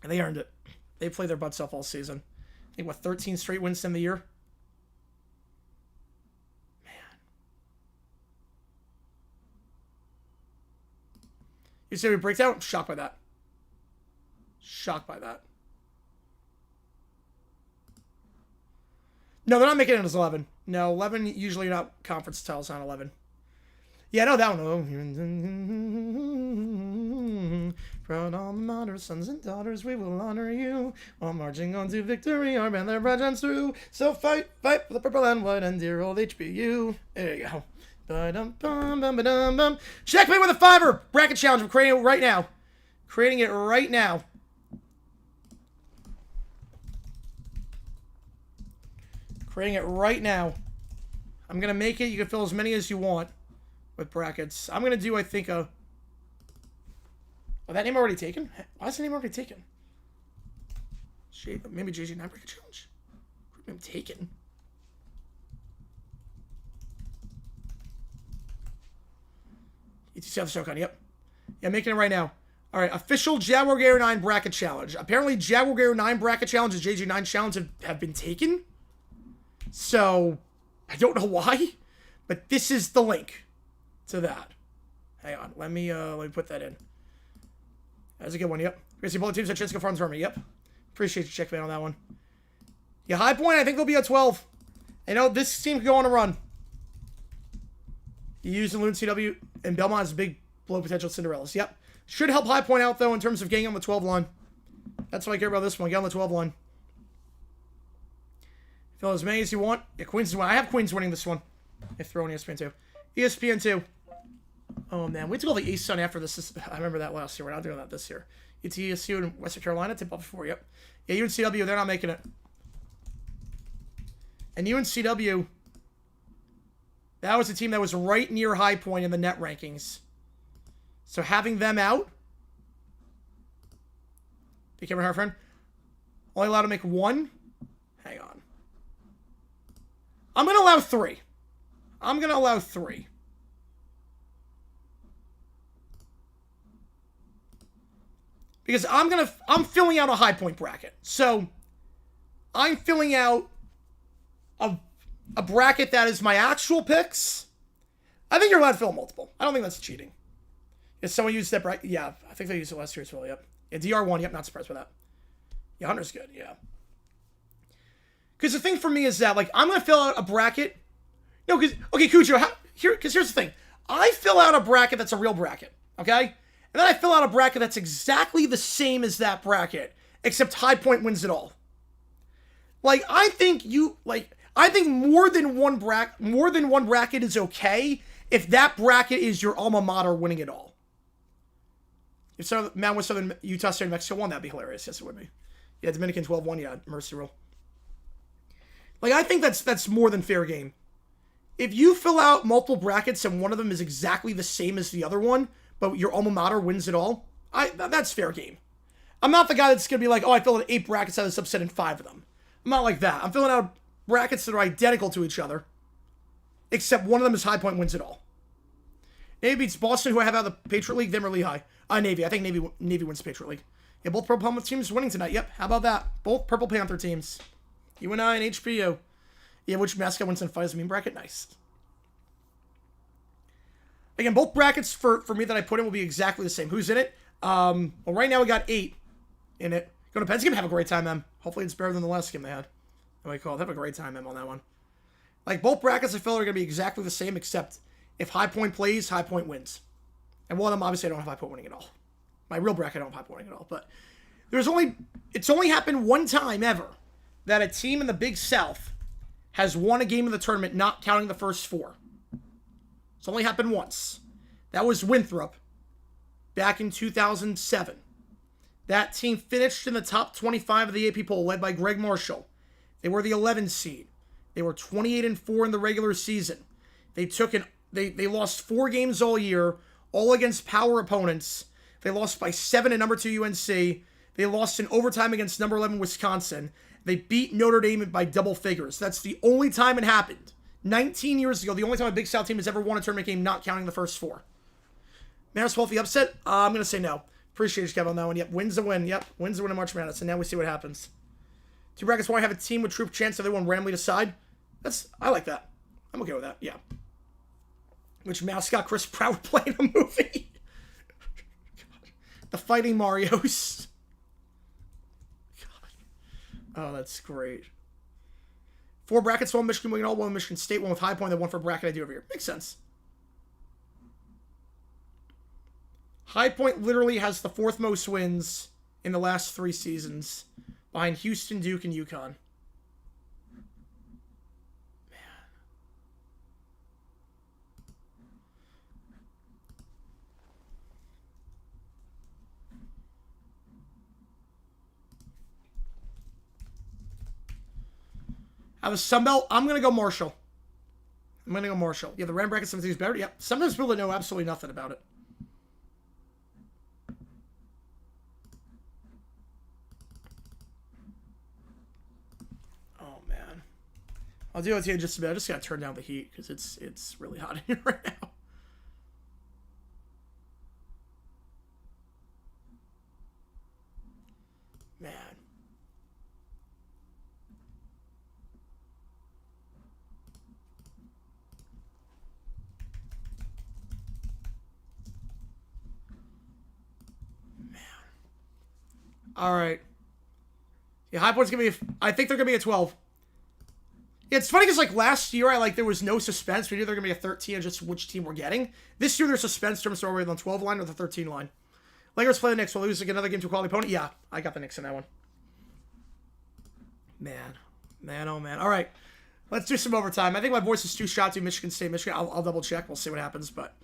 And they earned it. They played their butts off all season. I think, 13 straight wins in the year? You say we break down? I'm shocked by that. Shocked by that. No, they're not making it as 11. No, 11, usually you're not conference titles on 11. Yeah, I know that one. Proud alma mater, sons and daughters, we will honor you. While marching on to victory, our band their brethren through. So fight for the purple and white and dear old HBU. There you go. Checkmate with a $5 bracket challenge. I'm creating it right now. Creating it right now. Creating it right now. I'm going to make it. You can fill as many as you want with brackets. I'm going to do, I think, a... Oh, that name already taken? Why is the name already taken? Maybe JG9 bracket challenge? Name taken. You see how the show on? Yep. Yeah, making it right now. All right, official Jaguar Gator 9 bracket challenge. Apparently, Jaguar Gator 9 bracket challenge and JG9 challenge have been taken. So, I don't know why, but this is the link to that. Hang on, let me put that in. That's a good one. Yep. Gracie Bullet Teams at Chisco Farms for me. Yep. Appreciate you checking in on that one. Yeah, High Point. I think they'll be at 12. You know, this team could go on a run. You use the Loon CW and Belmont as big blow potential Cinderellas. Yep. Should help High Point out, though, in terms of getting on the 12 line. That's what I care about this one. Get on the 12 line. Fill as many as you want. Yeah, Queens is winning. I have Queens winning this one. I throw in ESPN2. ESPN2. Oh, man. We took all the East Sun after this. I remember that last year. We're not doing that this year. ETSU in Western Carolina. Tip off before. Yep. Yeah, UNCW. They're not making it. And UNCW... That was a team that was right near High Point in the net rankings. So having them out... Be careful, friend. Only allowed to make one? Hang on. I'm going to allow 3. I'm going to allow 3. Because I'm filling out a High Point bracket. So I'm filling out a bracket that is my actual picks. I think you're allowed to fill multiple. I don't think that's cheating. If someone used that bracket, yeah, I think they used it last year as well. Yep. Yeah, DR1. Yep, not surprised by that. Yeah, Hunter's good. Yeah. Because the thing for me is that, like, I'm going to fill out a bracket. No, because, okay, Cujo, here's the thing. I fill out a bracket that's a real bracket, okay? And And then I fill out a bracket that's exactly the same as that bracket, except High Point wins it all. Like, I think more than one bracket is okay if that bracket is your alma mater winning it all. If Mountain West Southern Utah State, Mexico won, that'd be hilarious. Yes, it would be. Yeah, Dominican 12-1, yeah, mercy rule. Like, I think that's more than fair game. If you fill out multiple brackets and one of them is exactly the same as the other one, but your alma mater wins it all, that's fair game. I'm not the guy that's going to be like, oh, I filled out 8 brackets out of this upset in 5 of them. I'm not like that. I'm filling out brackets that are identical to each other, except one of them is High Point wins it all. Navy beats Boston, who I have out of the Patriot League. Them or Lehigh. Navy. I think Navy wins the Patriot League. Yeah, both Purple Helmet teams winning tonight. Yep, how about that? Both Purple Panther teams. UNI and HPU. Yeah, which mascot wins in fight as a mean bracket? Nice. Again, both brackets for me that I put in will be exactly the same. Who's in it? Well, right now we got 8 in it. Go to Penn's game, have a great time, Em. Hopefully it's better than the last game they had. What do I call it? Have a great time, Em, on that one. Like, both brackets I feel are going to be exactly the same, except if High Point plays, High Point wins. And one of them, obviously, I don't have High Point winning at all. My real bracket, I don't have High Point winning at all. But it's only happened one time ever that a team in the Big South has won a game of the tournament, not counting the first 4. It's only happened once. That was Winthrop back in 2007. That team finished in the top 25 of the AP poll, led by Greg Marshall. They were the 11th seed. They were 28-4 in the regular season. They lost 4 games all year, all against power opponents. They lost by 7 to number 2 UNC. They lost in overtime against number 11 Wisconsin. They beat Notre Dame by double figures. That's the only time it happened. 19 years ago, the only time a Big South team has ever won a tournament game, not counting the first 4. Madness Wealthy upset? I'm going to say no. Appreciate you, Kevin, on that one. Yep, wins the win. Yep, wins the win in March Madness. And now we see what happens. 2 brackets, want to have a team with true chance if they want randomly decide? I like that. I'm okay with that, yeah. Which mascot Chris Pratt would play in a movie? The Fighting Marios. God. Oh, that's great. 4 brackets, 1 Michigan winning all, 1 Michigan State, 1 with High Point, then 1 for bracket I do over here. Makes sense. High Point literally has the 4th most wins in the last 3 seasons, behind Houston, Duke, and UConn. Out of Sunbelt, I'm going to go Marshall. Yeah, the random bracket sometimes is better. Yep. Sometimes people know absolutely nothing about it. Oh, man. I'll deal with you in just a bit. I just got to turn down the heat because it's really hot in here right now. Man. All right. Yeah, High Point's going to be I think they're going to be a 12. Yeah, it's funny because, like, last year, there was no suspense. We knew they're going to be a 13 and just which team we're getting. This year, there's suspense terms are on the 12 line or the 13 line. Lakers play the Knicks. We'll lose another game to a quality opponent. Yeah, I got the Knicks in that one. Man, oh man. All right, let's do some overtime. I think my voice is too shot to Michigan State, Michigan. I'll double check. We'll see what happens, but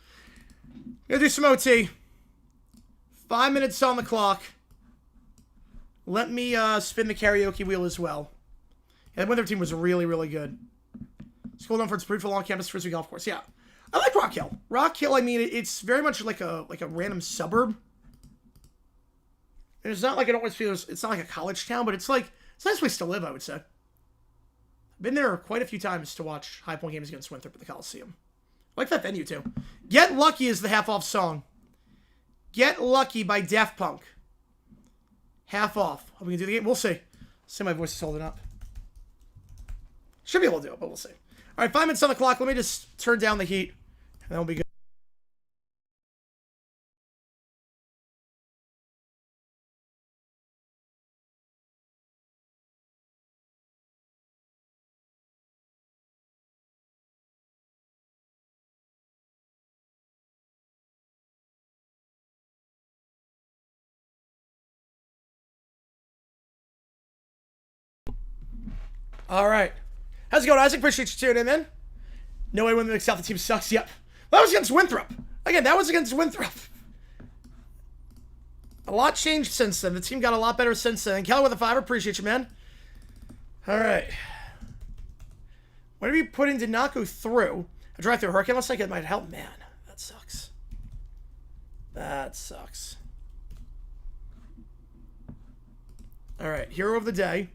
gonna do some OT. 5 minutes on the clock. Let me spin the karaoke wheel as well. Yeah, the Winthrop team was really, really good. School known for its beautiful on-campus frisbee golf course. Yeah, I like Rock Hill. Rock Hill. I mean, it's very much like a random suburb. And it's not like it's not like a college town, but it's a nice place to live, I would say. I've been there quite a few times to watch High Point games against Winthrop at the Coliseum. I like that venue, too. Get Lucky is the half-off song. Get Lucky by Daft Punk. Half off. Hope we can do the game. We'll see. See, my voice is holding up. Should be able to do it, but we'll see. All right, 5 minutes on the clock. Let me just turn down the heat, and then we'll be good. All right. How's it going, Isaac? Appreciate you tuning in, man. No way when the South, the team sucks. Yep. That was against Winthrop. Again, that was against Winthrop. A lot changed since then. The team got a lot better since then. Kelly with a 5. Appreciate you, man. All right. Whatever you put in did not go through. I drive through a hurricane. Looks like it might help. Man, that sucks. That sucks. All right. Hero of the day.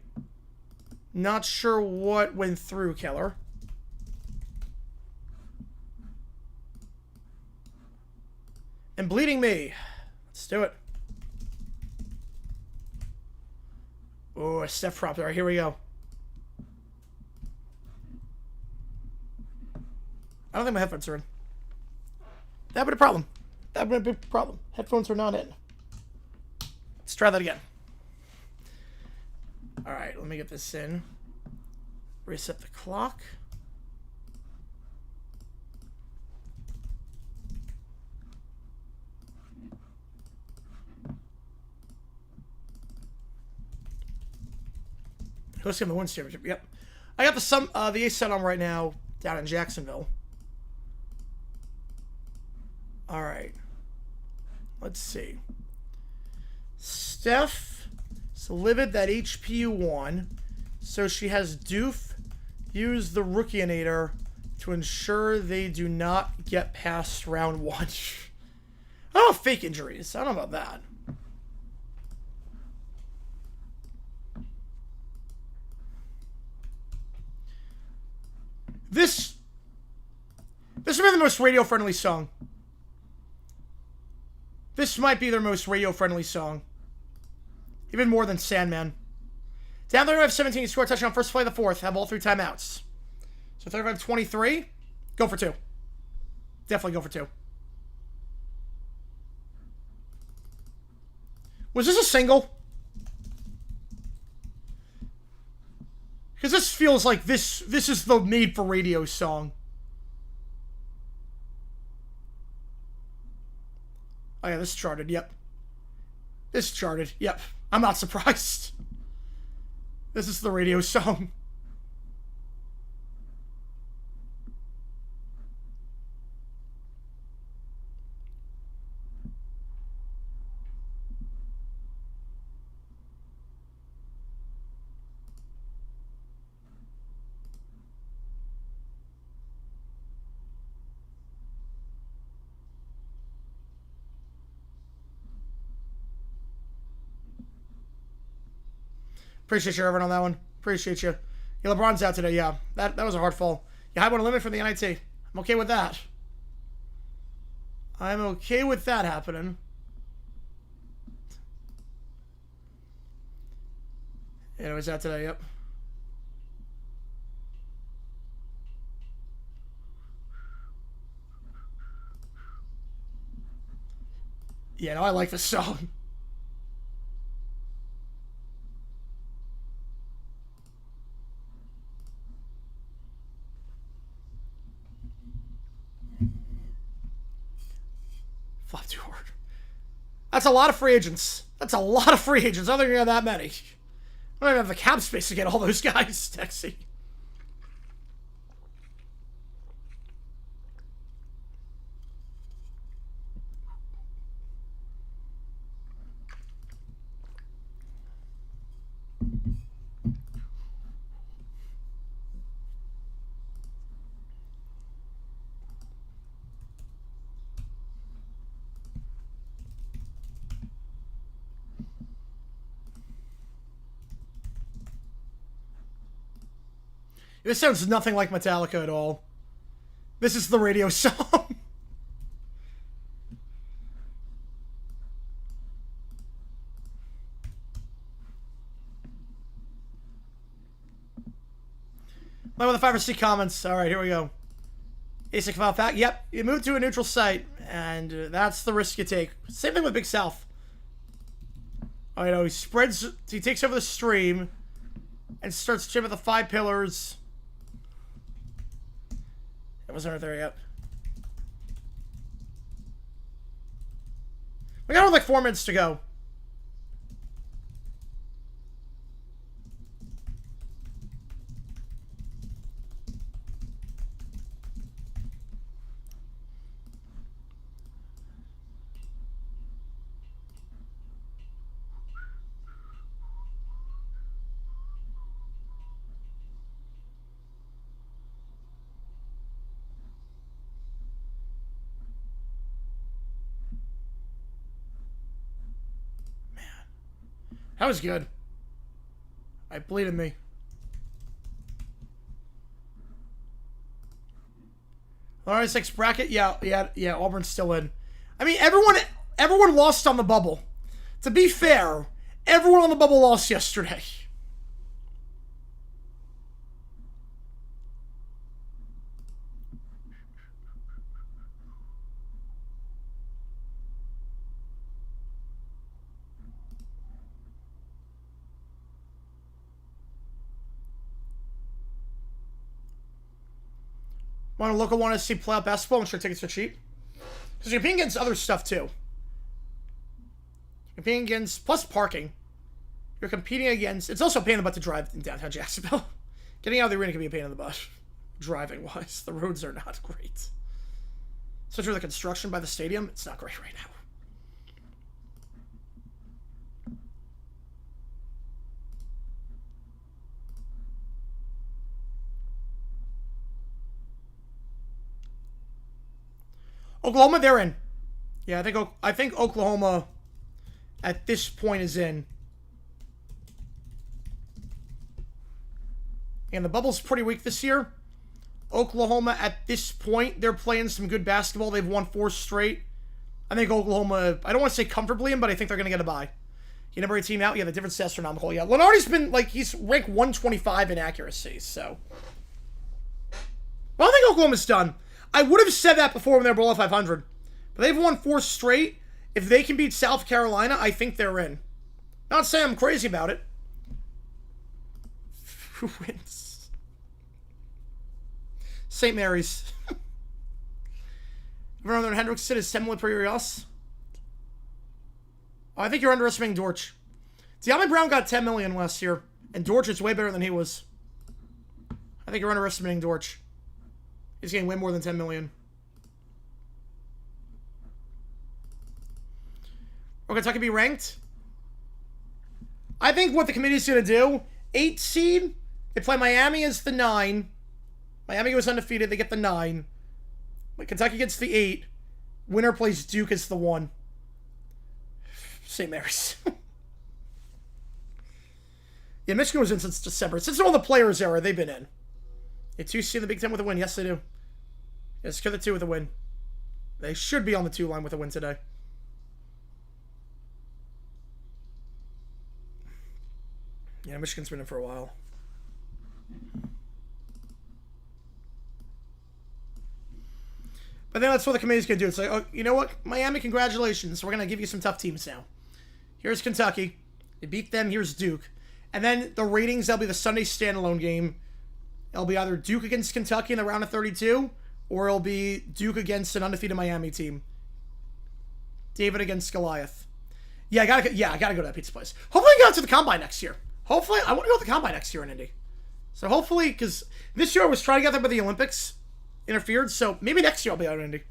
Not sure what went through, Keller. And Bleeding Me. Let's do it. Oh, a step prop. All right, here we go. I don't think my headphones are in. That would be a problem. That would be a problem. Headphones are not in. Let's try that again. All right, let me get this in. Reset the clock. Let's get the Women's Championship. Yep. I got the ace set on right now down in Jacksonville. All right. Let's see. Steph livid that HPU won, so she has Doof use the Rookieinator to ensure they do not get past round 1. I don't know, fake injuries. I don't know about that. This might be the most radio-friendly song. This might be their most radio-friendly song. Even more than Sandman. Down 35-17, score a touchdown, first play of the 4th. Have all 3 timeouts. So 35-23, go for 2. Definitely go for 2. Was this a single? Because this feels like this is the made for radio song. Oh yeah, this charted, yep. This charted, yep. I'm not surprised. This is the radio song. Appreciate you, Irvin, on that one. Appreciate you. Yeah, LeBron's out today, yeah. That was a hard fall. Yeah, I want a limit for the NIT. I'm okay with that. I'm okay with that happening. Yeah, it was out today, yep. Yeah, no, I like this song. Flop too hard. That's a lot of free agents. That's a lot of free agents. I don't think we have that many. I don't even have the cap space to get all those guys. Texy. This sounds nothing like Metallica at all. This is the radio song. Play with the 5 or 6 comments. All right, here we go. Asic file fact. Yep, you move to a neutral site, and that's the risk you take. Same thing with Big South. Oh, you know, he takes over the stream and starts chipping the 5 pillars. It wasn't right there yet. We got like 4 minutes to go. That was good. It bleeded me. Alright, 6 bracket. Yeah. Auburn's still in. I mean, everyone lost on the bubble. To be fair, everyone on the bubble lost yesterday. Want to local want to see playoff basketball? I'm sure tickets are cheap. Because you're competing against other stuff too. You're competing against, plus parking. You're competing against, it's also a pain in the butt to drive in downtown Jacksonville. Getting out of the arena can be a pain in the butt. Driving wise, the roads are not great. Especially with the construction by the stadium, it's not great right now. Oklahoma, they're in. Yeah, I think Oklahoma at this point is in. And the bubble's pretty weak this year. Oklahoma at this point, they're playing some good basketball. They've won 4 straight. I think Oklahoma, I don't want to say comfortably in, but I think they're going to get a bye. You number 18 out? Yeah, the difference is astronomical. Yeah, Lenardi's been, like, he's ranked 125 in accuracy, so. Well, I think Oklahoma's done. I would have said that before when they were below 500. But they've won 4 straight. If they can beat South Carolina, I think they're in. Not saying I'm crazy about it. Who wins? St. Mary's. Remember Hendrickson is 10 million per year else? Oh, I think you're underestimating Dortch. De'Ami Brown got 10 million last year. And Dortch is way better than he was. I think you're underestimating Dortch. He's getting way more than 10 million. Will Kentucky be ranked? I think what the committee's going to do, 8 seed, they play Miami as the 9. Miami goes undefeated, they get the 9. But Kentucky gets the 8. Winner plays Duke as the 1. St. Mary's. Yeah, Michigan was in since December. Since all the players era, they've been in. They 2 seed in the Big Ten with a win. Yes, they do. Yes, secure the 2 with a win. They should be on the 2 line with a win today. Yeah, Michigan's been in for a while. But then that's what the committee's going to do. It's like, oh, you know what? Miami, congratulations. We're going to give you some tough teams now. Here's Kentucky. You beat them. Here's Duke. And then the ratings, that'll be the Sunday standalone game. It'll be either Duke against Kentucky in the round of 32, or it'll be Duke against an undefeated Miami team. David against Goliath. Yeah, I gotta go to that pizza place. Hopefully I get to the Combine next year. Hopefully, I want to go to the Combine next year in Indy. So hopefully, because this year I was trying to get there, but the Olympics interfered, so maybe next year I'll be out in Indy.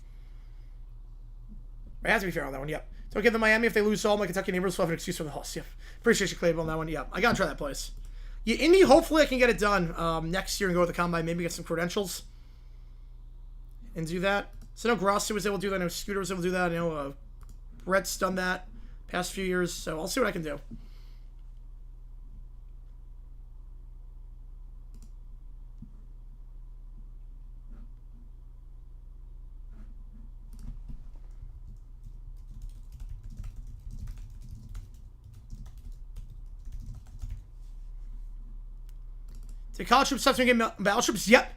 I have to be fair on that one, yep. Don't give them Miami if they lose all my Kentucky neighbors will have an excuse for the loss. Yep. Appreciate you, Clayville, on that one. Yep. I gotta try that place. Yeah, Indy, hopefully I can get it done next year and go to the Combine, maybe get some credentials and do that. So I know Grossi was able to do that, I know Scooter was able to do that, I know Brett's done that past few years, so I'll see what I can do. Did college hoops stop to get battleships? Yep.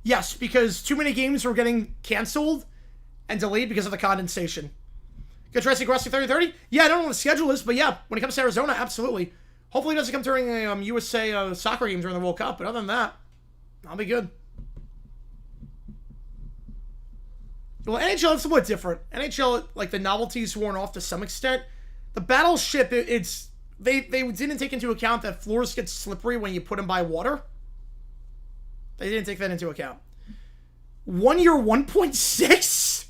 Yes, because too many games were getting canceled and delayed because of the condensation. Good try to see Grossi 30-30? Yeah, I don't know what the schedule is, but yeah, when it comes to Arizona, absolutely. Hopefully it doesn't come during a USA soccer game during the World Cup, but other than that, I'll be good. Well, NHL, it's a bit different. NHL, like, the novelty's worn off to some extent. The battleship, they didn't take into account that floors get slippery when you put them by water. They didn't take that into account. 1 year, 1.6?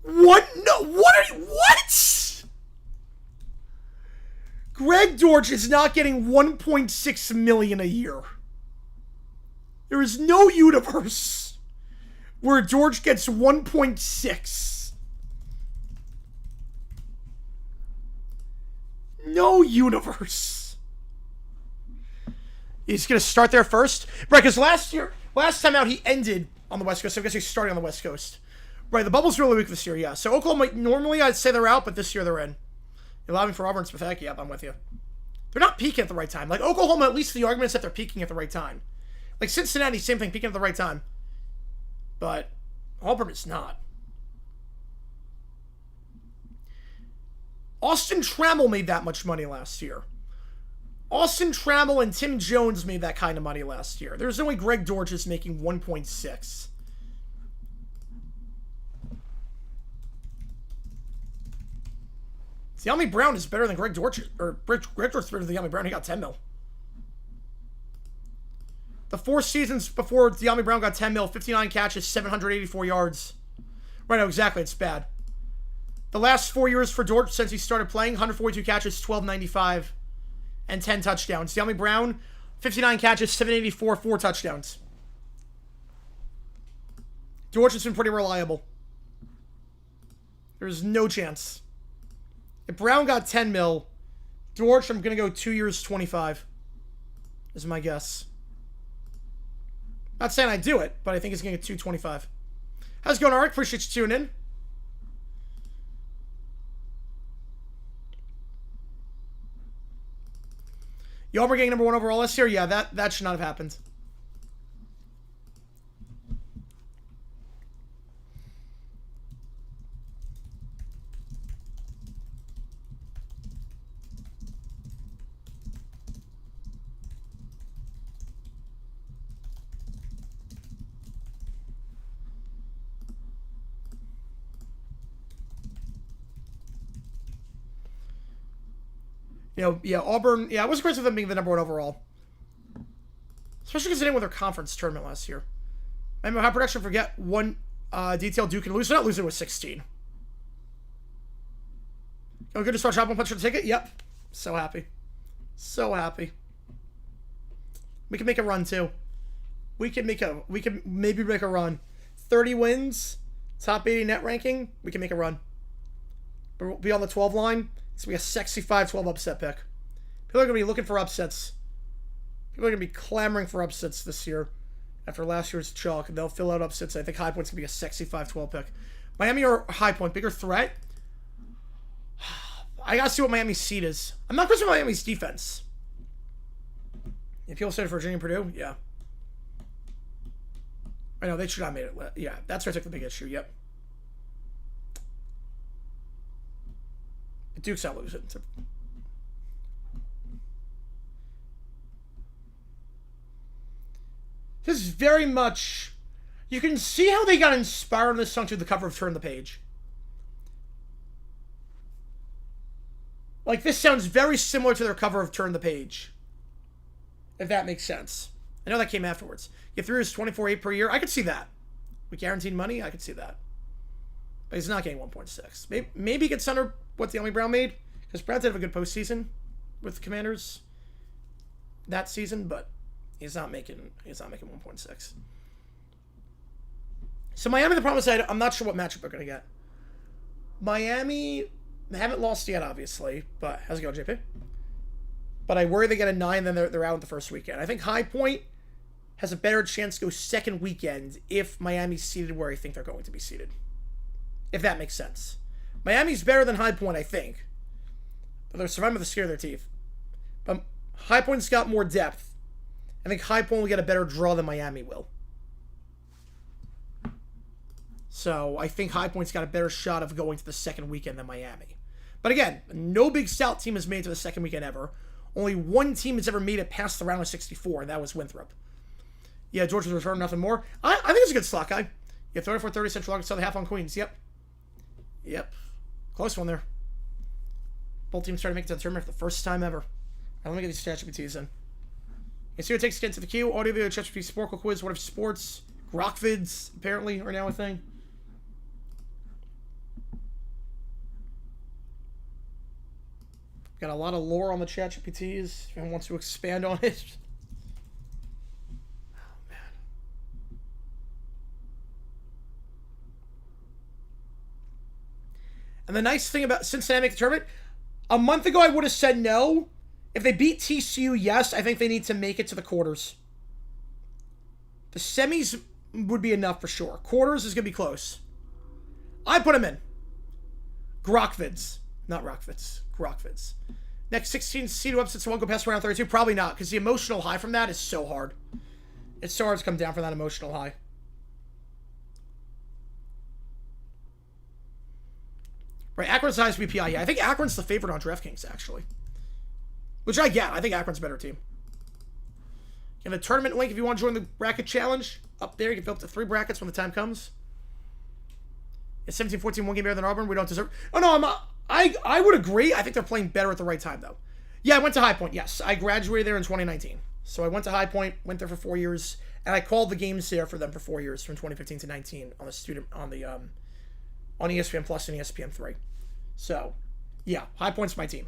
What? No, what? Greg Dortch is not getting 1.6 million a year. There is no universe where Dortch gets 1.6. No universe. He's going to start there first. Right, because last time out, he ended on the West Coast. So I guess he's starting on the West Coast. Right, the bubble's really weak this year, yeah. So Oklahoma, normally I'd say they're out, but this year they're in. You're allowing for Auburn and Spivak? Yep, I'm with you. They're not peaking at the right time. Like, Oklahoma, at least the argument is that they're peaking at the right time. Like, Cincinnati, same thing, peaking at the right time. But Auburn is not. Austin Trammell made that much money last year. Austin Trammell and Tim Jones made that kind of money last year. There's only Greg Dortch making 1.6. De'Ami Brown is better than Greg Dortch, or Greg Dortch is better than De'Ami Brown. He got 10 mil. The 4 seasons before De'Ami Brown got 10 mil, 59 catches, 784 yards. Right, no, exactly. It's bad. The last 4 years for Dortch since he started playing, 142 catches, 1295, and 10 touchdowns. De'Ami Brown, 59 catches, 784, 4 touchdowns. Dortch has been pretty reliable. There's no chance. If Brown got 10 mil, Dortch, I'm going to go 2 years, 25. Is my guess. Not saying I do it, but I think it's going to get 225. How's it going, Arik? Appreciate you tuning in. You Auburn getting number 1 overall this year? Yeah, that should not have happened. You know, yeah, Auburn, yeah, I was impressed with them being the number 1 overall. Especially because they didn't win their conference tournament last year. I mean, high production, forget one detail Duke can lose. They're not losing with 16. Oh, good to start shopping punch for the ticket? Yep. So happy. So happy. We can make a run, too. We can maybe make a run. 30 wins, top 80 net ranking, we can make a run. But we'll be on the 12 line. It's going to be a sexy 5-12 upset pick. People are going to be looking for upsets. People are going to be clamoring for upsets this year. After last year's chalk, they'll fill out upsets. I think High Point's going to be a sexy 5-12 pick. Miami or High Point, bigger threat? I got to see what Miami's seed is. I'm not concerned with Miami's defense. If people said Virginia and Purdue, yeah. I know, they should not have made it. Yeah, that's where I took the big issue, yep. Duke's not losing. This is very much... You can see how they got inspired on this song to the cover of Turn the Page. Like, this sounds very similar to their cover of Turn the Page. If that makes sense. I know that came afterwards. Get through his 24.8 per year. I could see that. With guaranteed money, I could see that. But he's not getting 1.6. Maybe he gets under what De'Ami Brown made. Because Brown did have a good postseason with the Commanders that season, but he's not making 1.6. So Miami, the problem is I'm not sure what matchup they're going to get. Miami, they haven't lost yet, obviously, but how's it going, JP? But I worry they get a 9, then they're out the first weekend. I think High Point has a better chance to go second weekend if Miami's seated where I think they're going to be seated. If that makes sense. Miami's better than High Point, I think. But they're surviving with the skin of their teeth. But High Point's got more depth. I think High Point will get a better draw than Miami will. So I think High Point's got a better shot of going to the second weekend than Miami. But again, no Big South team has made it to the second weekend ever. Only one team has ever made it past the round of 64, and that was Winthrop. Yeah, George was returning nothing more. I think it's a good slot guy. Yeah, 34-30 Central Arkansas, the half on Queens. Yep. Close one there. Both teams trying to make it to the tournament for the first time ever. Right, let me get these ChatGPTs in. You see what it takes to get into the queue. Audio video, ChatGPT, Sporkle Quiz, What If Sports, Grokvids, apparently, are now a thing. Got a lot of lore on the ChatGPTs. If anyone wants to expand on it. Oh, man. And the nice thing about Cincinnati making the tournament, A month ago, I would have said no. If they beat TCU, yes, I think they need to make it to the quarters. The semis would be enough for sure. Quarters is going to be close. I put them in. Grokvids. Not Rockvids. Grokvids. Next 16 seed upsets won't go past round 32. Probably not, because the emotional high from that is so hard. It's so hard to come down from that emotional high. Right, Akron's highest BPI. Yeah, I think Akron's the favorite on DraftKings, actually. Which I get. I think Akron's a better team. And the tournament link, if you want to join the bracket challenge, up there. You can fill up to 3 brackets when the time comes. It's 17-14, one game better than Auburn. We don't deserve... Oh, no, I would agree. I think they're playing better at the right time, though. Yeah, I went to High Point, yes. I graduated there in 2019. So I went to High Point, went there for 4 years, and I called the games there for them for 4 years, from 2015 to 19 on ESPN Plus and ESPN3. So, yeah, High Point's my team.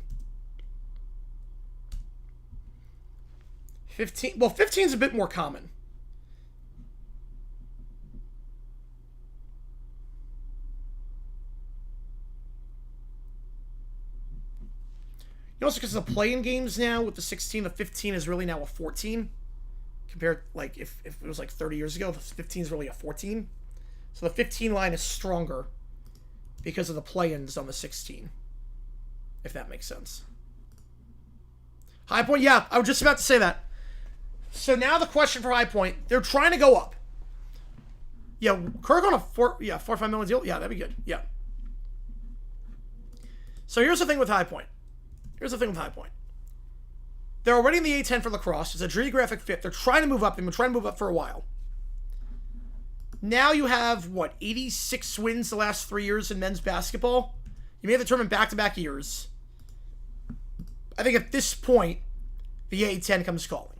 15 is a bit more common. You know, also because of the play-in games now with the 16, the 15 is really now a 14. Compared, like, if it was like 30 years ago, the 15 is really a 14. So the 15 line is stronger because of the play-ins on the 16. If that makes sense. High Point, yeah, I was just about to say that. So now the question for High Point, they're trying to go up. Yeah, Kirk on a 4 or 5 million deal? Yeah, that'd be good. Yeah. So here's the thing with High Point. They're already in the A10 for lacrosse. It's a geographic fit. They're trying to move up. They've been trying to move up for a while. Now you have, 86 wins the last 3 years in men's basketball? You made the tournament back-to-back years. I think at this point, the A10 comes calling.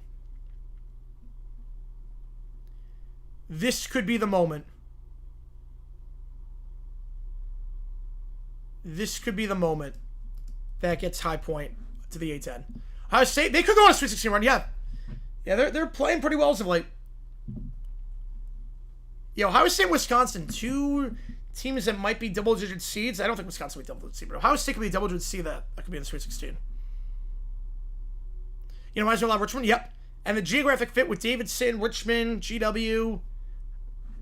This could be the moment. That gets High Point to the A10. Ohio State, they could go on a Sweet 16 run, yeah. Yeah, they're playing pretty well as of late. Yeah, Ohio State and Wisconsin, 2 teams that might be double-digit seeds. I don't think Wisconsin will be double-digit seed, but Ohio State could be a double-digit seed that could be in the Sweet 16. You know, might as well have Richmond, yep. And the geographic fit with Davidson, Richmond, GW.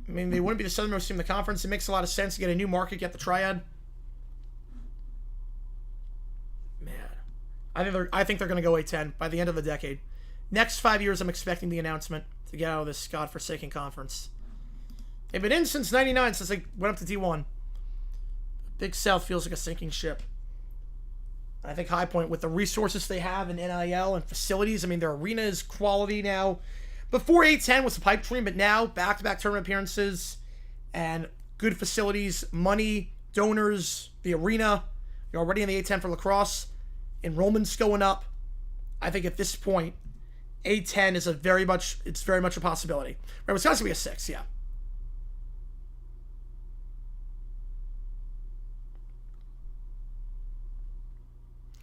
I mean, they wouldn't be the southernmost team in the conference. It makes a lot of sense to get a new market, get the triad. Man, I think they're going to go A10 by the end of the decade. Next 5 years, I'm expecting the announcement to get out of this godforsaken conference. They've been in since 99, since they went up to D1. Big South feels like a sinking ship. I think High Point, with the resources they have in NIL and facilities, I mean, their arena is quality now. Before A10 was a pipe dream, but now back-to-back tournament appearances and good facilities, money, donors, the arena. You're already in the A10 for lacrosse. Enrollment's going up. I think at this point, A10 is very much a possibility. Right, Wisconsin will be a 6, yeah.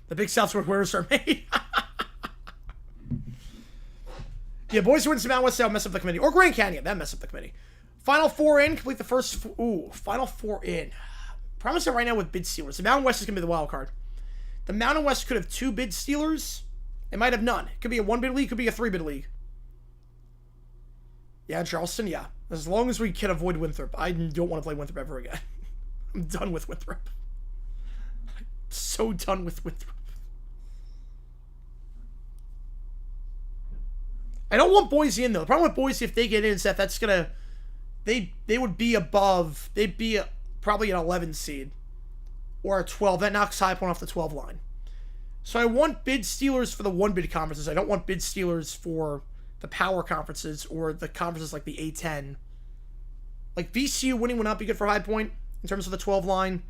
The Big South's where winners are made. Yeah, boys who win some Mountain West, that'll mess up the committee. Or Grand Canyon, that mess up the committee. Final 4 in, complete the first... Final 4 in. Promise it right now with bid stealers. The Mountain West is going to be the wild card. The Mountain West could have 2 bid stealers. It might have none. It could be a 1-bid league, it could be a 3-bid league. Yeah, Charleston, yeah. As long as we can avoid Winthrop. I don't want to play Winthrop ever again. I'm done with Winthrop. I'm so done with Winthrop. I don't want Boise in, though. The problem with Boise, if they get in, is that that's going to... They would be above... They'd be probably an 11 seed. Or a 12. That knocks High Point off the 12 line. So I want bid stealers for the 1-bid conferences. I don't want bid stealers for the power conferences or the conferences like the A10. Like VCU winning would not be good for High Point in terms of the 12 line.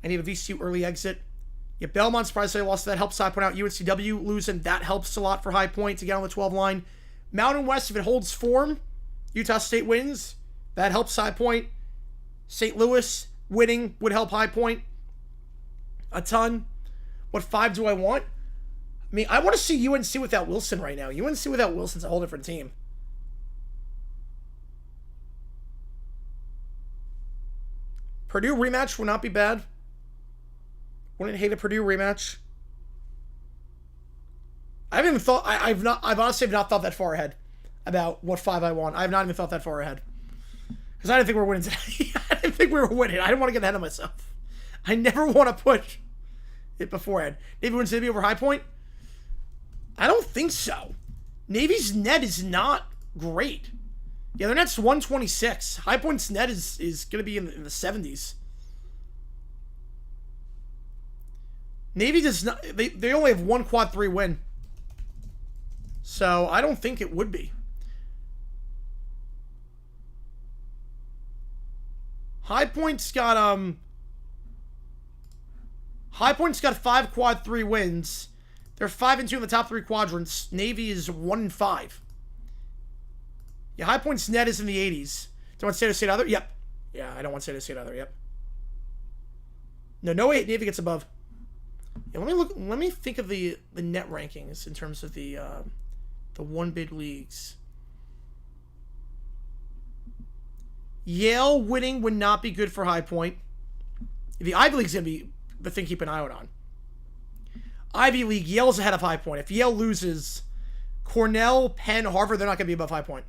I need a VCU early exit. Yeah, Belmont, surprised they lost. That helps High Point out. UNCW losing, that helps a lot for High Point to get on the 12 line. Mountain West, if it holds form, Utah State wins. That helps High Point. St. Louis winning would help High Point a ton. What 5 do I want? I mean, I want to see UNC without Wilson right now. UNC without Wilson's a whole different team. Purdue rematch will not be bad. Wouldn't hate a Purdue rematch. I haven't even thought. I've honestly not thought that far ahead about what 5 I want. I have not even thought that far ahead because I didn't think we were winning today. I didn't think we were winning. I didn't want to get ahead of myself. I never want to put it beforehand. Navy wins Navy over High Point. I don't think so. Navy's net is not great. Yeah, their net's 126. High Point's net is going to be in the 70s. Navy does not. They only have one quad 3 win. So I don't think it would be. High Point's got 5 quad 3 wins. They're 5-2 in the top 3 quadrants. Navy is 1-5. Yeah, High Point's net is in the 80s. Do I want to say other? Yep. Yeah, I don't want to say other. Yep. No 8. Navy gets above. Yeah, let me think of the net rankings in terms of the one bid leagues. Yale winning would not be good for High Point. The Ivy League's gonna be the thing to keep an eye out on. Ivy League, Yale's ahead of High Point. If Yale loses, Cornell, Penn, Harvard, they're not gonna be above High Point.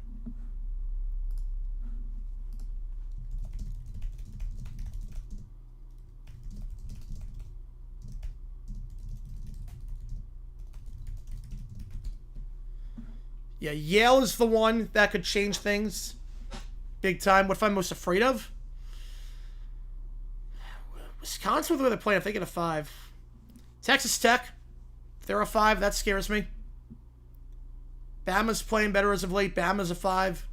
Yeah, Yale is the one that could change things big time. What if I'm most afraid of? Wisconsin, with the way they're playing, I'm thinking a 5. Texas Tech, if they're a 5, that scares me. Bama's playing better as of late. Bama's a 5.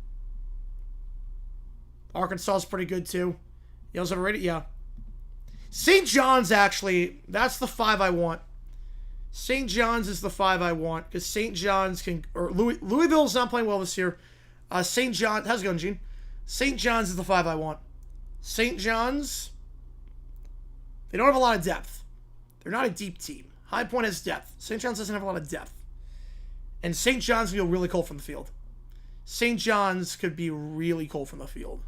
Arkansas is pretty good too. Yale's overrated, yeah. St. John's, actually, that's the 5 I want. St. John's is the 5 I want because St. John's can, or Louisville's not playing well this year. St. John's, how's it going, Gene? St. John's is the 5 I want. St. John's, they don't have a lot of depth. They're not a deep team. High Point has depth. St. John's doesn't have a lot of depth. And St. John's will be really cold from the field. St. John's could be really cold from the field.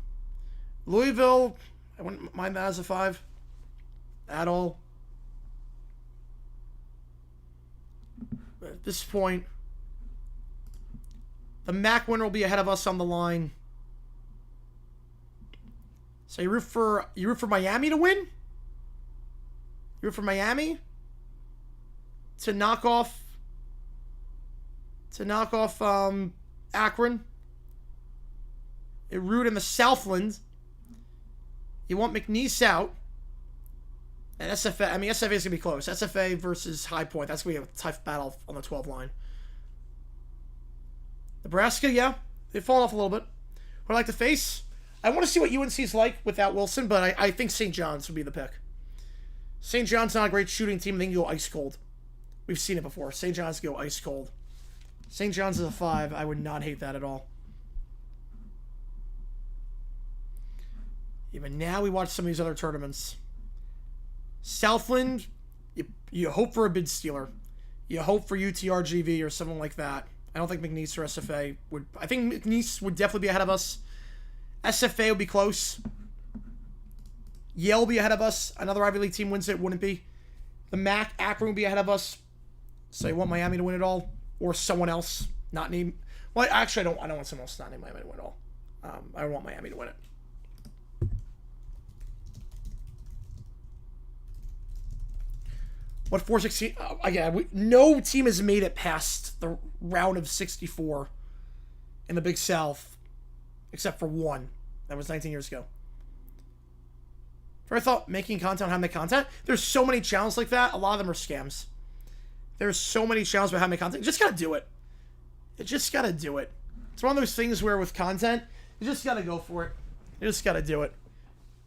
Louisville, I wouldn't mind that as a 5 at all. At this point, the MAC winner will be ahead of us on the line. So you root for Miami to win? You root for Miami to knock off Akron. You root in the Southland. You want McNeese out. And SFA, I mean, SFA is going to be close. SFA versus High Point. That's going to be a tough battle on the 12 line. Nebraska, yeah. They've fallen off a little bit. Would I like to face? I want to see what UNC's like without Wilson, but I think St. John's would be the pick. St. John's not a great shooting team. They can go ice cold. We've seen it before. St. John's go ice cold. St. John's is a 5. I would not hate that at all. Even now we watch some of these other tournaments. Southland, you hope for a bid stealer. You hope for UTRGV or something like that. I don't think McNeese or SFA would. I think McNeese would definitely be ahead of us. SFA would be close. Yale will be ahead of us. Another Ivy League team wins it, wouldn't be. The MAC, Akron would be ahead of us. So you want Miami to win it all? Or someone else not named. Well, actually, I don't want someone else not named Miami to win it all. I want Miami to win it. What 416? Again, no team has made it past the round of 64 in the Big South, except for one. That was 19 years ago. Ever thought making content on how to make content? There's so many channels like that. A lot of them are scams. There's so many channels about how to make content. You just gotta do it. You just gotta do it. It's one of those things where with content, you just gotta go for it. You just gotta do it.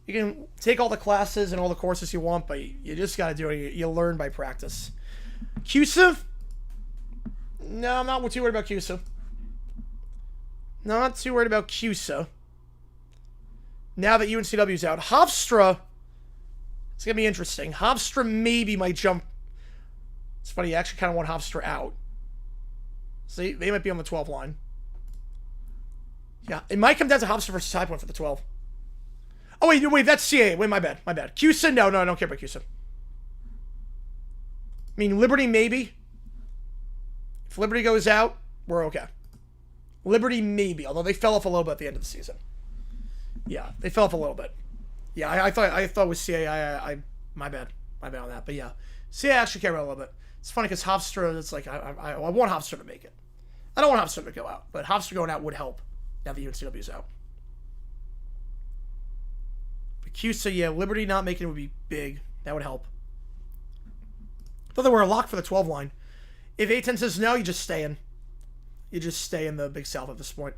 You can take all the classes and all the courses you want, but you just got to do it. You learn by practice. CUSA? No, I'm not too worried about CUSA. Not too worried about CUSA. Now that UNCW's out. Hofstra, it's going to be interesting. Hofstra maybe might jump. It's funny, you actually kind of want Hofstra out. So they might be on the 12 line. Yeah, it might come down to Hofstra versus High Point for the 12. Oh, wait, that's CAA. Wait, my bad. CUSA? No, I don't care about CUSA. I mean, Liberty maybe. If Liberty goes out, we're okay. Liberty maybe, although they fell off a little bit at the end of the season. Yeah, they fell off a little bit. Yeah, I thought with CA, my bad on that. But yeah, CA I actually care about a little bit. It's funny because Hofstra, it's like I want Hofstra to make it. I don't want Hofstra to go out, but Hofstra going out would help now that UNCW is out. But CUSA, yeah, Liberty not making it would be big. That would help. I thought they were a lock for the 12 line. If A10 says no, you just stay in. You just stay in the Big South at this point.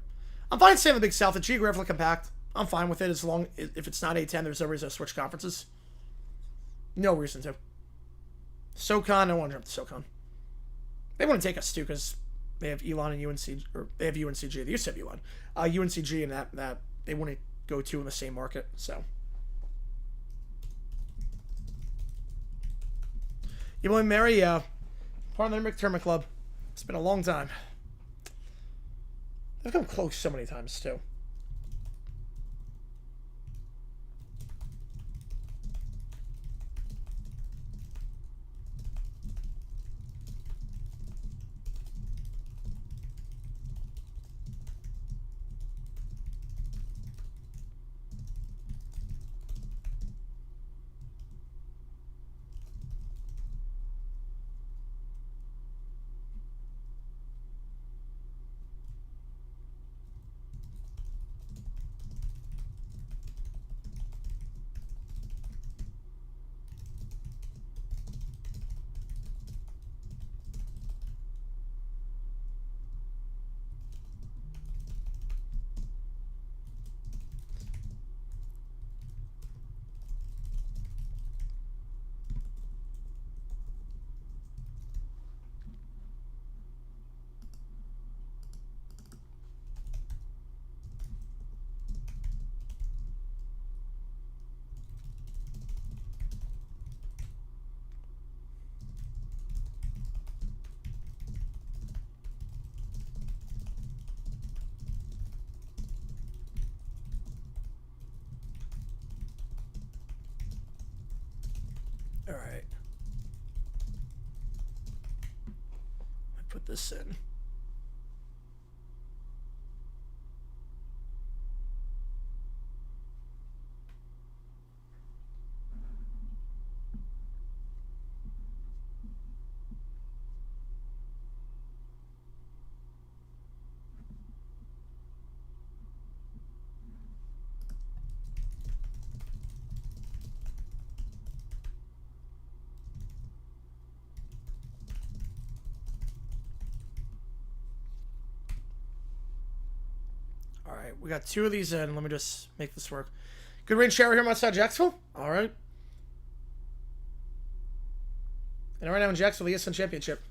I'm fine staying in the Big South. It's geographically compact. I'm fine with it as long if it's not A10, there's no reason to switch conferences. No reason to. SoCon, I don't want to jump to SoCon. They want to take us too because they have Elon and UNC, or they have UNCG. They used to have Elon, UNCG, and that they want to go to in the same market. So, you want to marry? Part of the Olympic Tournament Club. It's been a long time. They've come close so many times too. All right. I put this in. All right, we got 2 of these in. Let me just make this work. Good rain shower here outside Jacksonville. All right. And right now in Jacksonville, the ESPN Championship.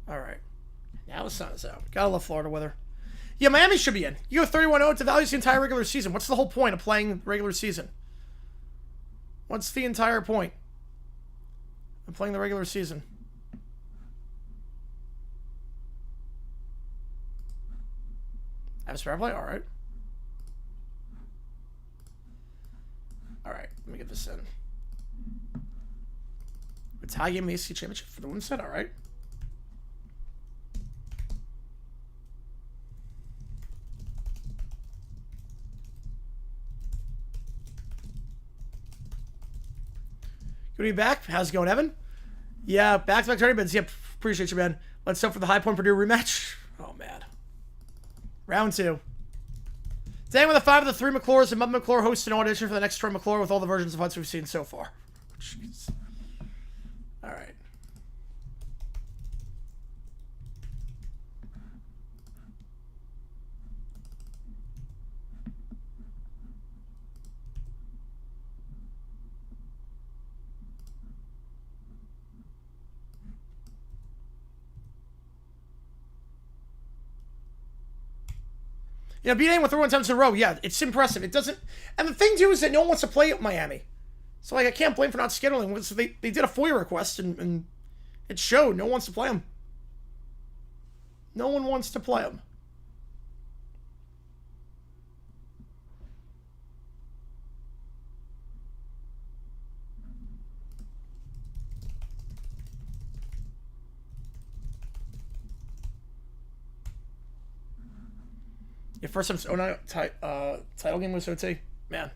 All right. Now the sun is out. Gotta love Florida weather. Yeah, Miami should be in. You go 31-0, it devalues the entire regular season. What's the whole point of playing regular season? What's the entire point of playing the regular season? Have a spare play? All right. All right, let me get this in. Italian Macy Championship for the women's set. All right. Good to be back. How's it going, Evan? Yeah, back-to-back tournaments. Yep, appreciate you, man. Let's hope for the High Point Purdue rematch. Oh, man. Round 2. Today with the 5 of the 3 McClures, and Mud McClure hosts an audition for the next Troy McClure with all the versions of hunts we've seen so far. Jeez. All right. You know, beat anyone 31 times in a row, yeah, it's impressive. It doesn't... And the thing, too, is that no one wants to play at Miami. So, like, I can't blame for not scheduling. So they did a FOIA request, and it showed. No one wants to play them. No one wants to play them. Yeah, first time 09 title game was OT. Man.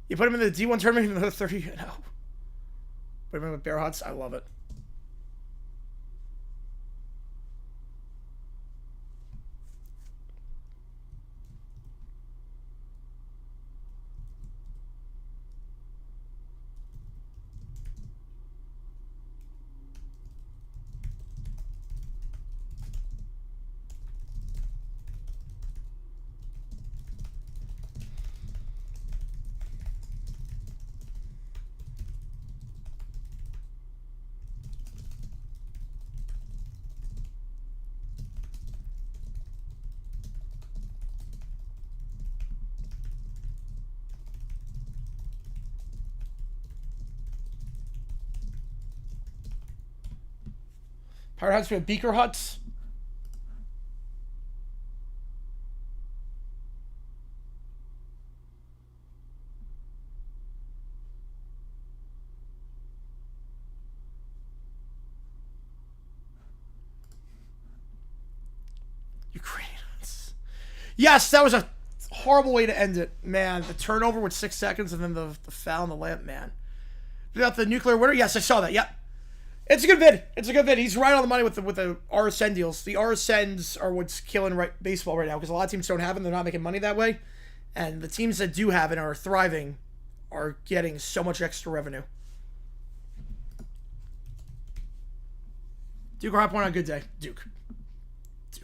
You put him in the D1 tournament in another 30. No. Put him in with Bear Huts. I love it. Pirate Huts with Beaker Huts. Ukrainians. Yes, that was a horrible way to end it. Man, the turnover with 6 seconds and then the foul in the lamp, man. Without the nuclear winter? Yes, I saw that. Yep. It's a good vid. It's a good vid. He's right on the money with the RSN deals. The RSNs are what's killing baseball right now because a lot of teams don't have them. They're not making money that way. And the teams that do have it and are thriving are getting so much extra revenue. Duke or High Point on a good day. Duke. You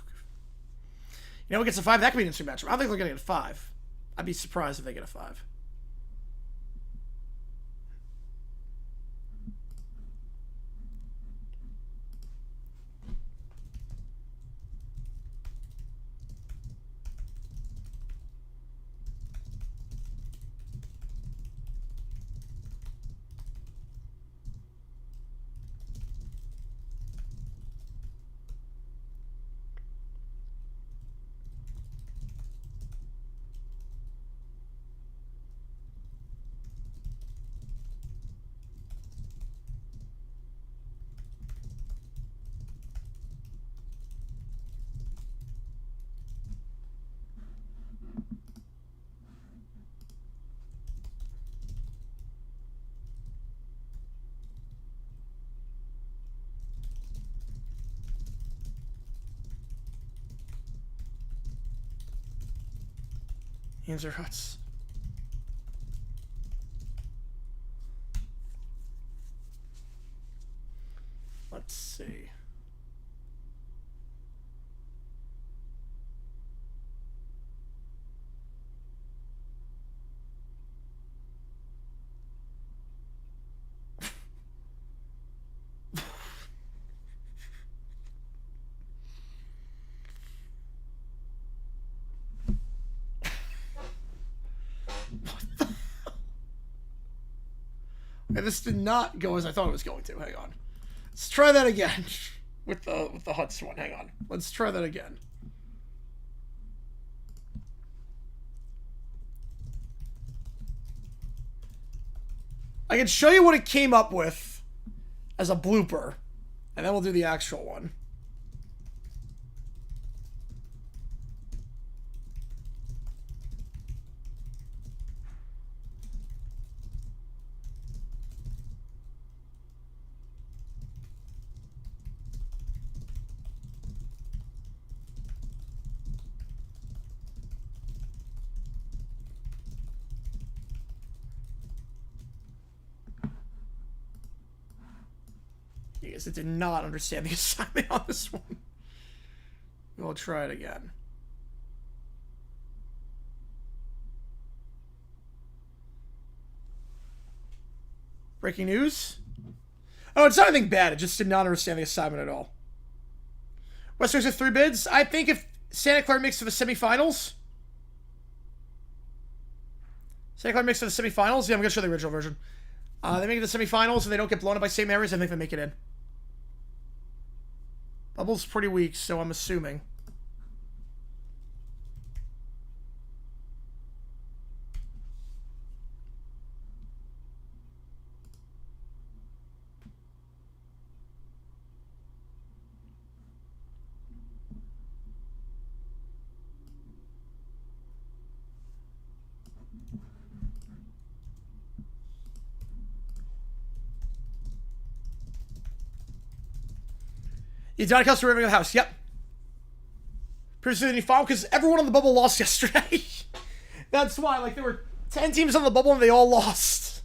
know who gets a 5? That could be an interesting matchup. I don't think they're going to get a 5. I'd be surprised if they get a 5. Hands are Huts. Let's see. And this did not go as I thought it was going to. Hang on. Let's try that again with the Huts one. Hang on. Let's try that again. I can show you what it came up with as a blooper, and then we'll do the actual one. You guys did not understand the assignment on this one. We'll try it again. Breaking news? Oh, it's not anything bad. It just did not understand the assignment at all. West Coast with 3 bids. I think if Santa Clara makes to the semifinals. Santa Clara makes to the semifinals. Yeah, I'm going to show the original version. They make it to the semifinals and they don't get blown up by St. Mary's. I think they make it in. Bubble's pretty weak, so I'm assuming. You died customer living in the house. Yep. Previously, any foul because everyone on the bubble lost yesterday. That's why, like, there were 10 teams on the bubble and they all lost.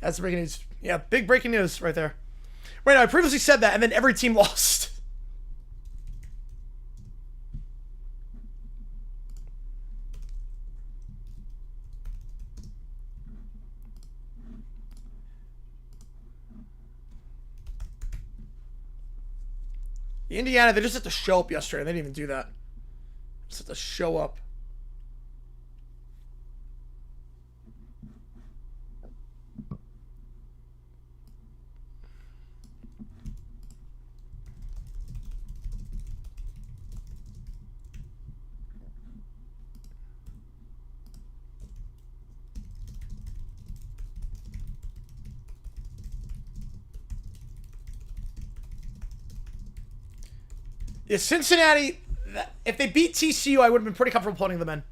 That's breaking news. Yeah, big breaking news right there. Right now, I previously said that, and then every team lost. Indiana, they just had to show up yesterday. They didn't even do that. Just had to show up. Yeah, Cincinnati, if they beat TCU, I would have been pretty comfortable putting them in.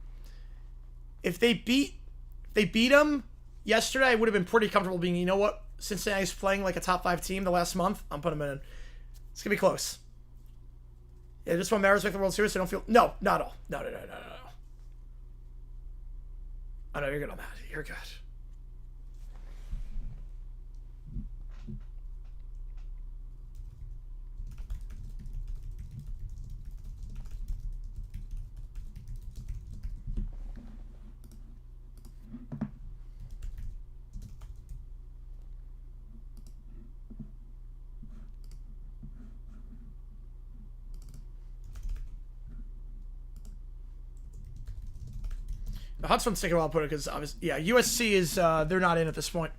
If they beat them yesterday, I would have been pretty comfortable being, you know what, Cincinnati's playing like a top 5 team the last month. I'm putting them in. It's going to be close. Yeah, just want Mariners make the World Series. I don't feel... No, not at all. No. Oh, no, you're good on that. You're good. The Hunt's one's taking a while to put it because obviously, yeah, USC is they're not in at this point.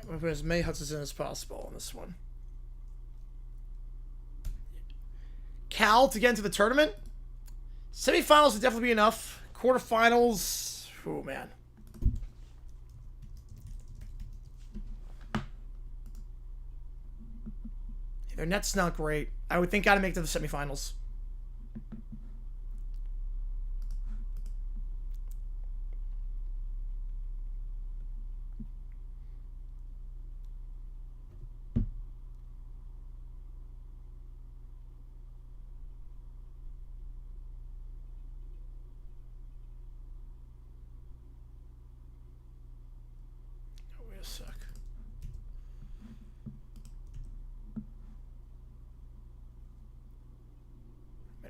We'll put as many Huts in as possible on this one. Cal to get into the tournament. Semifinals would definitely be enough. Quarterfinals, oh man. Their net's not great. I would think gotta make it to the semifinals.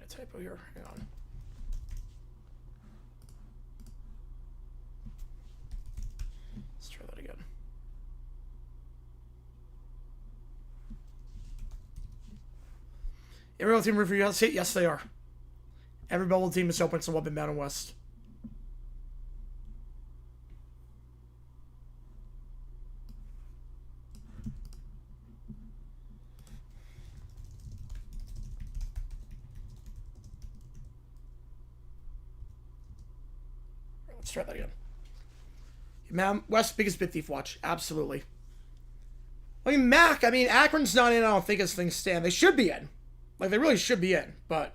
a typo here. Hang on. Let's try that again. Every bubble team review, yes, they are. Every bubble team is open to Web and Mountain West. Let's try that again. Man, West biggest bit thief watch. Absolutely. I mean, Akron's not in, I don't think, as things stand. They should be in. Like, they really should be in, but...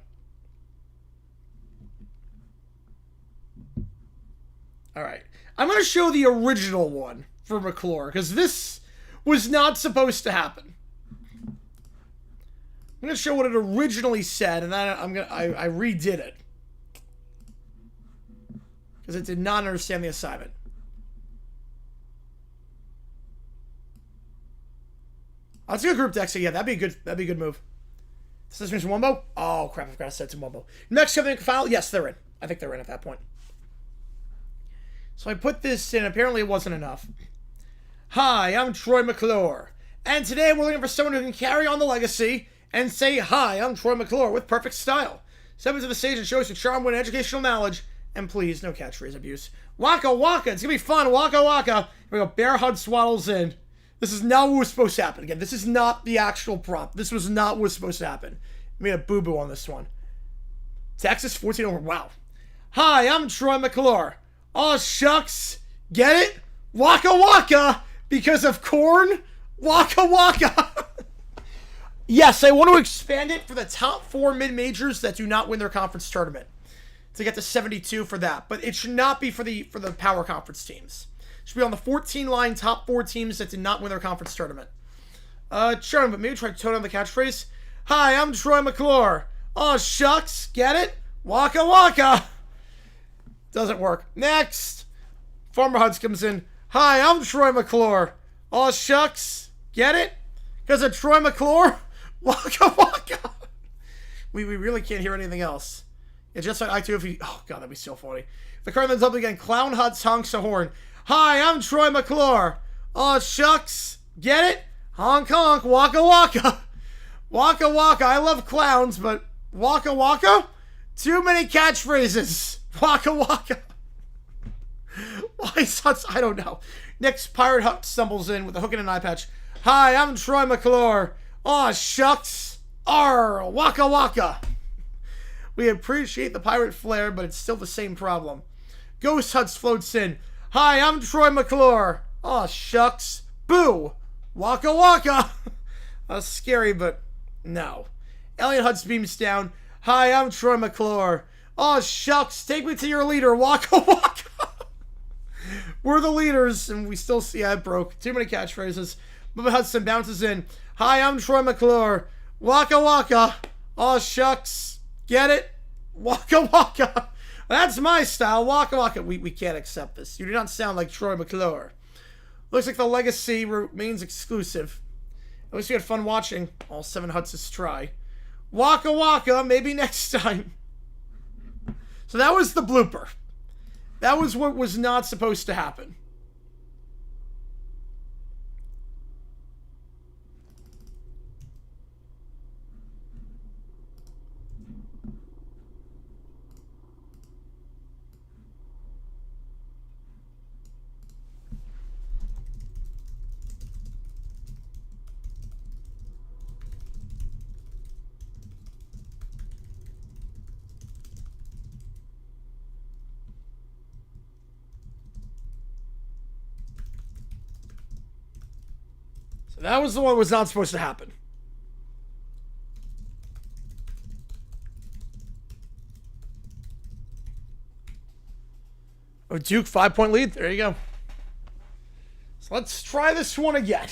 Alright. I'm going to show the original one for McClure, because this was not supposed to happen. I'm going to show what it originally said, and then I redid it. Because it did not understand the assignment. Let's go group deck, so yeah, that'd be a good move. Does this mean Wumbo? Oh crap, I forgot to set to Wumbo. Next something final, yes, they're in. I think they're in at that point. So I put this in, apparently it wasn't enough. Hi, I'm Troy McClure. And today we're looking for someone who can carry on the legacy and say, hi, I'm Troy McClure with perfect style. Step into the stage and show us your charm with educational knowledge. And please, no catchphrase abuse. Waka waka, it's gonna be fun, waka waka. Here we go, Bear Hug swaddles in. This is not what was supposed to happen. Again, this is not the actual prop. This was not what was supposed to happen. I made a boo-boo on this one. Texas 14 over. Wow. Hi, I'm Troy McClure. Oh, shucks. Get it? Waka waka. Because of corn. Waka waka. Yes, I want to expand it for the top 4 mid-majors that do not win their conference tournament. To get to 72 for that. But it should not be for the power conference teams. Should be on the 14-line top 4 teams that did not win their conference tournament. Sure, but maybe try to tone down the catchphrase. Hi, I'm Troy McClure. Oh, shucks. Get it? Waka waka. Doesn't work. Next. Farmer Huds comes in. Hi, I'm Troy McClure. Oh, shucks. Get it? Because of Troy McClure? Waka waka. We really can't hear anything else. Yeah, just like I too if he... Oh, God, that'd be so funny. The card ends up again. Clown Huds honks a horn. Hi, I'm Troy McClure. Oh, shucks. Get it? Honk, honk. Waka, waka. Waka, waka. I love clowns, but waka, waka? Too many catchphrases. Waka, waka. Why such? I don't know. Next, Pirate Hut stumbles in with a hook and an eye patch. Hi, I'm Troy McClure. Oh, shucks. Arr. Waka, waka. We appreciate the pirate flair, but it's still the same problem. Ghost Huts floats in. Hi, I'm Troy McClure. Oh, shucks. Boo. Waka waka. That's scary, but no. Alien Huts beams down. Hi, I'm Troy McClure. Oh, shucks. Take me to your leader. Waka waka. We're the leaders, and we still see I broke. Too many catchphrases. Bubba Hudson bounces in. Hi, I'm Troy McClure. Waka waka. Oh, shucks. Get it? Waka waka. That's my style. Waka waka. We can't accept this. You do not sound like Troy McClure. Looks like the legacy remains exclusive. At least we had fun watching all 7 Hudses try. Waka waka. Maybe next time. So that was the blooper. That was what was not supposed to happen. That was the one that was not supposed to happen. Oh, Duke, 5-point lead. There you go. So let's try this one again.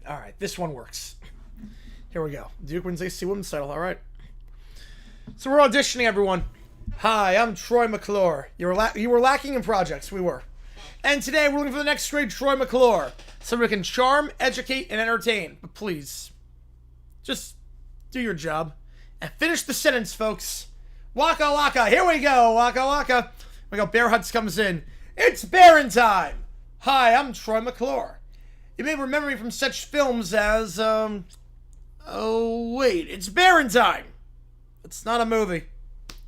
All right, this one works. Here we go. Duke wins AC Women's title. All right. So we're auditioning, everyone. Hi, I'm Troy McClure. You were lacking in projects. We were. And today we're looking for the next grade Troy McClure. Somebody who can charm, educate, and entertain. But please, just do your job. And finish the sentence, folks. Waka waka. Here we go. Waka waka. We go. Bear Huts comes in. It's Baron time. Hi, I'm Troy McClure. You may remember me from such films as, oh, wait. It's Baron time. It's not a movie.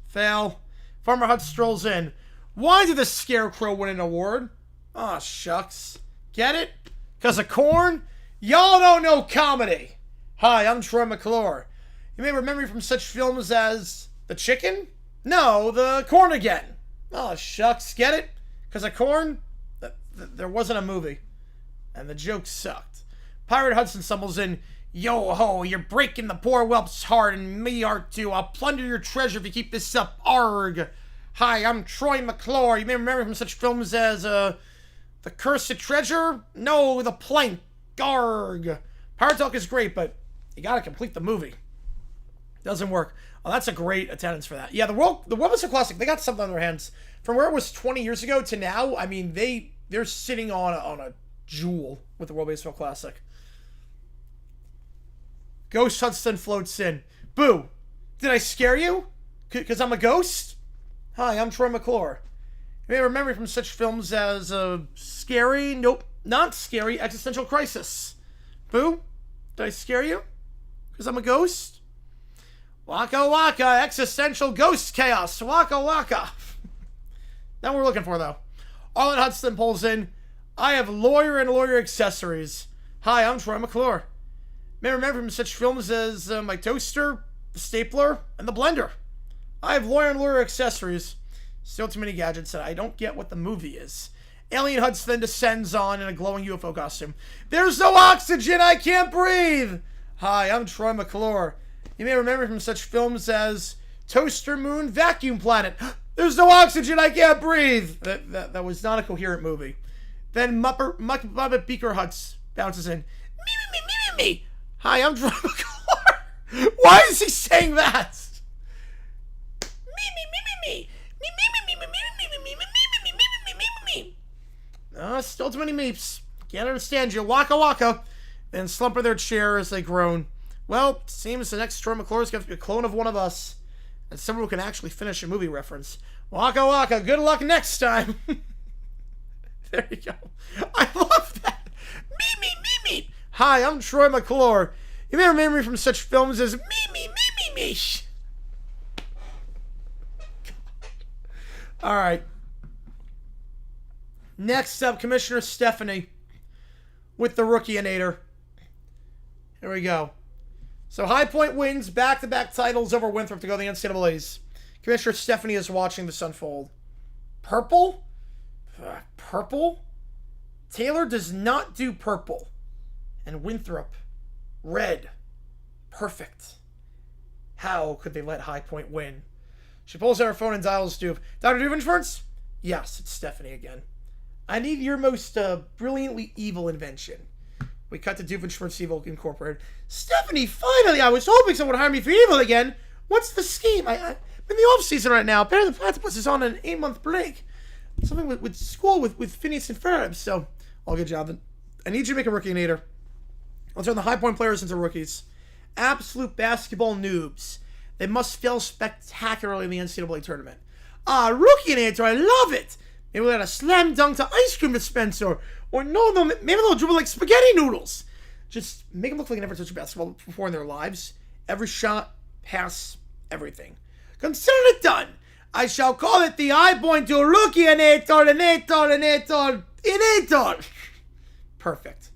Fail. Farmer Hut strolls in. Why did the Scarecrow win an award? Aw, shucks. Get it? 'Cause of corn? Y'all don't know comedy. Hi, I'm Troy McClure. You may remember me from such films as The Chicken? No, The Corn Again. Aw, shucks. Get it? 'Cause of corn? There wasn't a movie. And the joke sucked. Pirate Hudson stumbles in. Yo ho, you're breaking the poor whelp's heart, and me heart too. I'll plunder your treasure if you keep this up. Arg. Hi, I'm Troy McClure. You may remember from such films as, The Cursed Treasure? No, The Plank. Garg. Pirate Talk is great, but you gotta complete the movie. Doesn't work. Oh, that's a great attendance for that. Yeah, the World was a classic. They got something on their hands. From where it was 20 years ago to now, I mean, they're sitting on a jewel with the World Baseball Classic. Ghost Hudson floats in. Boo! Did I scare you? 'Cause I'm a ghost? Hi, I'm Troy McClure. You may remember me from such films as, Scary, nope, not Scary, Existential Crisis. Boo! Did I scare you? 'Cause I'm a ghost? Waka waka, existential ghost chaos. Waka waka. Not what we're looking for, though. Arlen Hudson pulls in. I have lawyer and lawyer accessories. Hi, I'm Troy McClure. You may remember from such films as my toaster, the stapler, and the blender. I have lawyer and lawyer accessories. Still too many gadgets, and I don't get what the movie is. Alien Hudson then descends on in a glowing UFO costume. There's no oxygen, I can't breathe! Hi, I'm Troy McClure. You may remember from such films as Toaster Moon, Vacuum Planet. There's no oxygen, I can't breathe! That was not a coherent movie. Then Muppet Beaker Huts bounces in. Me. Hi, I'm Troy McClure. Why is he saying that? Still too many meeps. Can't understand you. Waka waka. Then slump in their chair as they groan. Well, seems the next Troy McClure is going to be a clone of one of us. And someone who can actually finish a movie reference. Waka waka. Good luck next time. There you go. I love that. Me. Hi, I'm Troy McClure. You may remember me from such films as me. All right. Next up, Commissioner Stephanie with the Rookie-inator. Here we go. So High Point wins back-to-back titles over Winthrop to go to the NCAAs. Commissioner Stephanie is watching this unfold. Purple? Purple? Taylor does not do purple. And Winthrop, red. Perfect. How could they let High Point win? She pulls out her phone and dials Doof. Dr. Doofenshmirtz? Yes, it's Stephanie again. I need your most brilliantly evil invention. We cut to Doofenshmirtz Evil Incorporated. Stephanie, finally! I was hoping someone would hire me for evil again. What's the scheme? I'm in the off-season right now. Barry the Platypus is on an 8-month break. Something with school with Phineas and Ferb. So, all good job. I need you to make a Rookie-inator. I'll turn the High Point players into rookies. Absolute basketball noobs. They must fail spectacularly in the NCAA tournament. Rookie-inator, I love it! Maybe we'll add a slam dunk to ice cream dispenser. Or no, maybe they'll dribble like spaghetti noodles. Just make them look like they never touched a basketball before in their lives. Every shot, pass, everything. Consider it done. I shall call it the High Point to Rookie-inator. Perfect.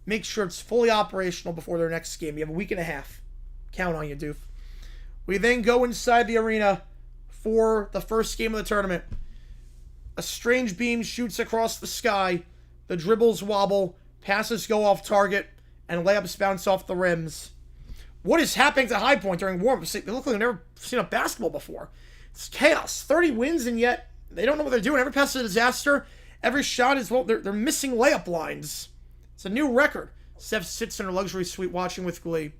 Make sure it's fully operational before their next game. You have a week and a half. Count on you, Doof. We then go inside the arena for the first game of the tournament. A strange beam shoots across the sky. The dribbles wobble, passes go off target, and layups bounce off the rims. What is happening to High Point during warm-up? They look like they've never seen a basketball before. It's chaos. 30 wins, and yet they don't know what they're doing. Every pass is a disaster. Every shot is, well, they're missing layup lines. It's a new record. Steph sits in her luxury suite watching with glee.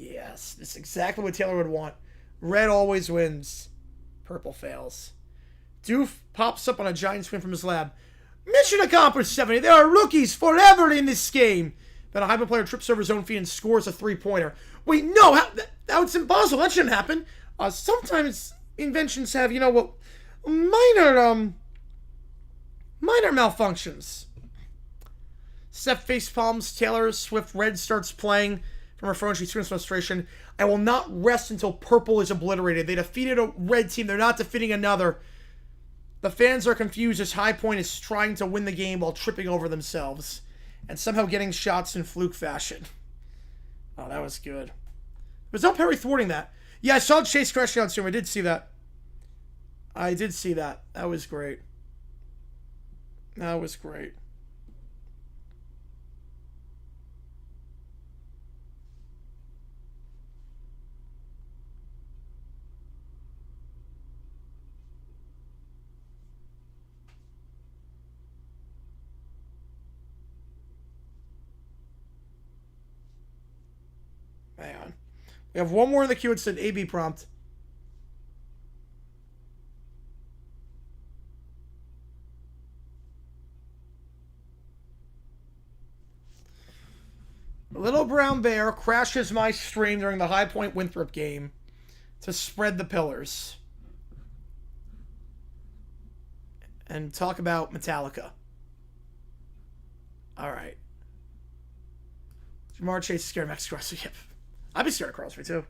Yes, this is exactly what Taylor would want. Red always wins. Purple fails. Doof pops up on a giant swing from his lab. Mission accomplished, 70. There are rookies forever in this game. Then a Hyper player trips over his own feet and scores a three-pointer. Wait, no, that's impossible. That shouldn't happen. Sometimes inventions have, minor malfunctions. Steph face palms. Taylor Swift Red starts playing from her phone. She screams frustration. I will not rest until purple is obliterated. They defeated a red team. They're not defeating another. The fans are confused as High Point is trying to win the game while tripping over themselves and somehow getting shots in fluke fashion. Oh, that was good. There's no Perry thwarting that. Yeah, I saw Chase crashing on stream. I did see that. That was great. That was great. Hang on. We have one more in the queue. It said AB prompt. Little Brown Bear crashes my stream during the High Point Winthrop game to spread the pillars and talk about Metallica. All right. Jamar Chase is scared of Max Crosby. Yep. I'd be scared of Crosby too.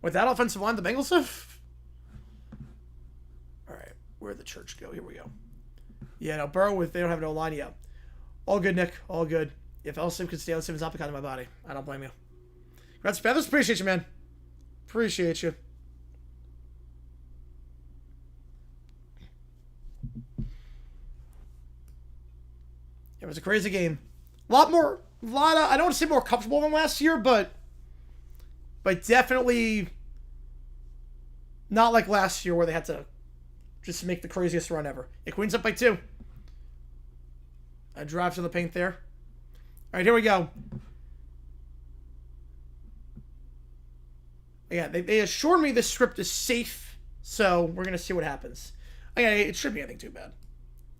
With that offensive line, the Bengals have. All right. Where'd the church go? Here we go. Yeah, no, Burrow, they don't have no line yet. All good, Nick. All good. If Elsim could stay, Elsim is not becoming my body. I don't blame you. Congrats, Panthers. Appreciate you, man. Appreciate you. It was a crazy game. I don't want to say more comfortable than last year, but definitely not like last year where they had to just make the craziest run ever. It Queen's up by 2. I drive to the paint there. All right, here we go. Yeah, they assured me this script is safe, so we're gonna see what happens. Okay, it shouldn't be anything too bad.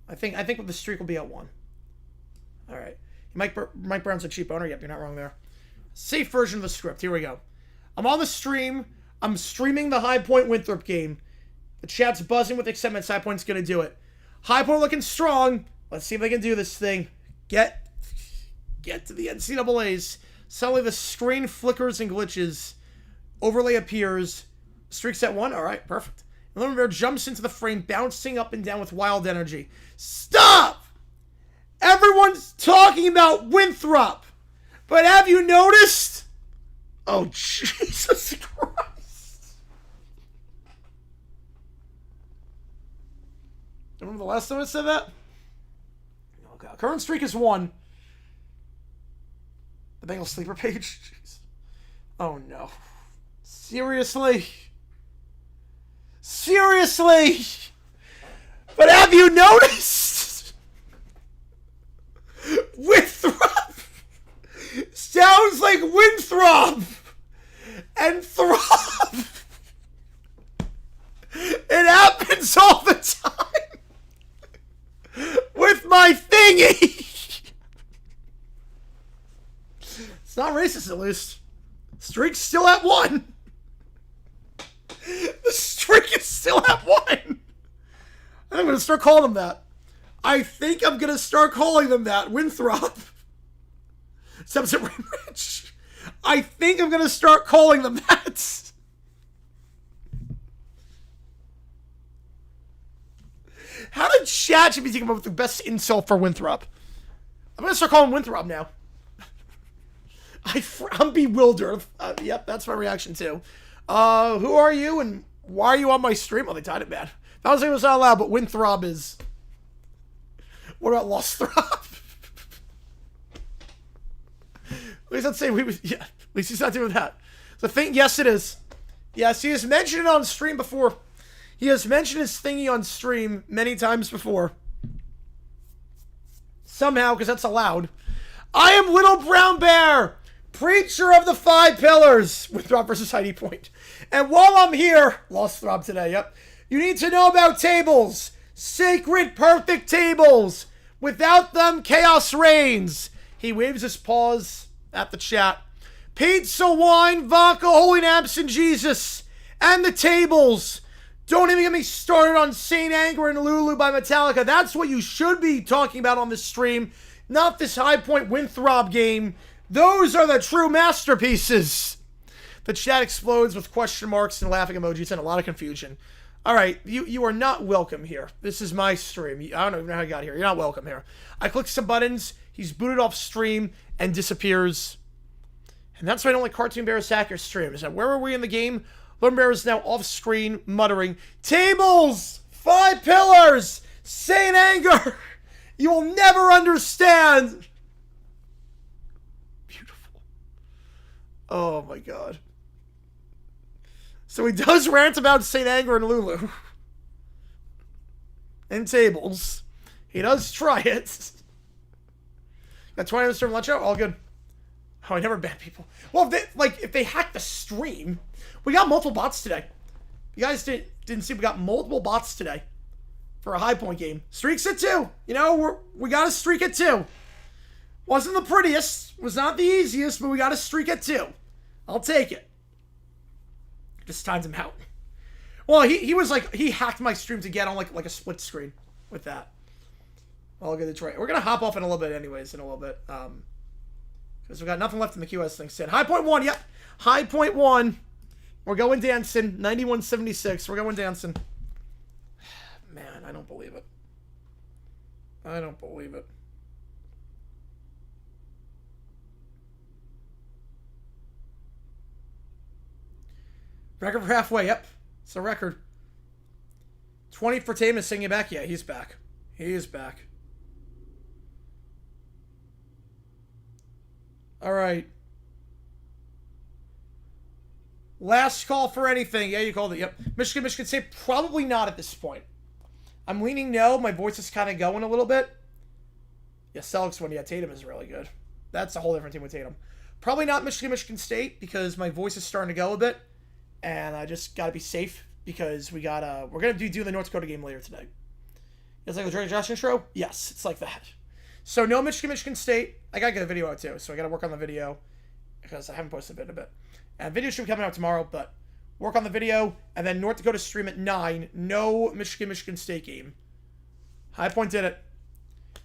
I think the streak will be at 1. All right, Mike Brown's a cheap owner. Yep, you're not wrong there. Safe version of the script. Here we go. I'm on the stream. I'm streaming the High Point Winthrop game. The chat's buzzing with excitement. High Point's gonna do it. High Point looking strong. Let's see if they can do this thing. Get to the NCAAs. Suddenly the screen flickers and glitches. Overlay appears. Streaks at 1. All right, perfect. And Little Bear jumps into the frame, bouncing up and down with wild energy. Stop! Everyone's talking about Winthrop. But have you noticed? Oh, Jesus Christ. Remember the last time I said that? Oh, God. Current streak is 1. The Bengals sleeper page? Jeez. Oh, no. Seriously? Seriously? But have you noticed? Winthrop sounds like Winthrop and Throp. It happens all the time with my thingy. It's not racist, at least. Streak's still at 1. The streak is still at 1. I'm going to start calling them that. Winthrop. Subset Rich. I think I'm going to start calling them that. How did ChatGPT come up with the best insult for Winthrop? I'm going to start calling Winthrop now. I'm bewildered. Yep, that's my reaction too. Who are you and why are you on my stream? Well, they tied it bad. That was not allowed, but Winthrop is. What about Lost Throb? At least I'd say yeah. At least he's not doing that. The thing, yes, it is. Yes, he has mentioned it on stream before. He has mentioned his thingy on stream many times before. Somehow, because that's allowed. I am Little Brown Bear. Preacher of the Five Pillars, Winthrop versus Heidi Point. And while I'm here, lost throb today, yep. You need to know about tables. Sacred, perfect tables. Without them, chaos reigns. He waves his paws at the chat. Pizza, wine, vodka, holy and absent Jesus. And the tables. Don't even get me started on Saint Anger and Lulu by Metallica. That's what you should be talking about on this stream. Not this High Point Winthrop game. Those are the true masterpieces. The chat explodes with question marks and laughing emojis and a lot of confusion. All right, you are not welcome here. This is my stream. I don't even know how you got here. You're not welcome here. I click some buttons. He's booted off stream and disappears. And that's why I don't like Cartoon Bear's hacker streams. And where are we in the game? Lone Bear is now off screen muttering, tables, 5 pillars, Saint Anger. You will never understand. Beautiful. Oh my God. So he does rant about Saint Anger and Lulu. And tables. He does try it. Got 20 minutes from lunch out? All good. Oh, I never ban people. Well, if they hack the stream, we got multiple bots today. You guys didn't see we got multiple bots today for a High Point game. Streaks at 2. You know, we got a streak at 2. Wasn't the prettiest, was not the easiest, but we got a streak at 2. I'll take it. Just times him out. Well, he was like, he hacked my stream to get on like a split screen with that. All good, Detroit. We're gonna hop off in a little bit anyways, in a little bit. Because we got nothing left in the QS thing said. High Point 1, yep. High Point 1. We're going dancing. 91.76. We're going dancing. Man, I don't believe it. I don't believe it. Record for halfway, yep. It's a record. 20 for Tame is singing back. Yeah, he's back. He is back. All right. Last call for anything. Yeah, you called it. Yep. Michigan State, probably not at this point. I'm leaning no. My voice is kind of going a little bit. Yeah, Celtics one. Yeah, Tatum is really good. That's a whole different team with Tatum. Probably not Michigan State because my voice is starting to go a bit. And I just got to be safe because we're going to do the North Dakota game later today. It's like the Drake Josh intro? Yes, it's like that. So no Michigan State. I got to get a video out too, so I got to work on the video because I haven't posted it in a bit. And video should be coming out tomorrow, but work on the video. And then North Dakota stream at 9. No Michigan State game. High Point did it.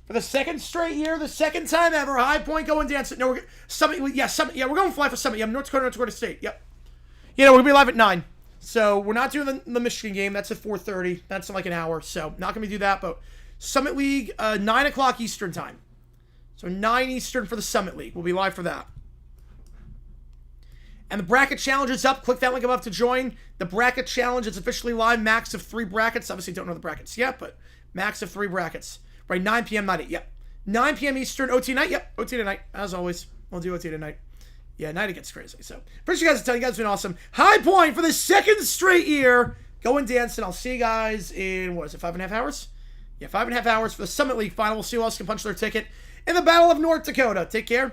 For the second straight year, the second time ever, High Point going dancing. No, Summit. Yeah, we're going fly for Summit. Yeah, North Dakota State. Yep. You know, we're going to be live at 9. So we're not doing the Michigan game. That's at 4:30. That's in like an hour. So not going to do that, but Summit League, 9 o'clock Eastern time. So 9 Eastern for the Summit League. We'll be live for that. And the bracket challenge is up. Click that link above to join. The bracket challenge is officially live. Max of 3 brackets. Obviously, don't know the brackets yet, but max of 3 brackets. Right, 9 p.m. night. Yep. 9 p.m. Eastern. OT night. Yep. OT tonight. As always. We'll do OT tonight. Yeah, night it gets crazy. So, appreciate you guys. You guys have been awesome. High Point for the second straight year. Going dancing. I'll see you guys in, what is it, 5.5 hours? Yeah, 5.5 hours for the Summit League final. We'll see who else can punch their ticket in the Battle of North Dakota. Take care.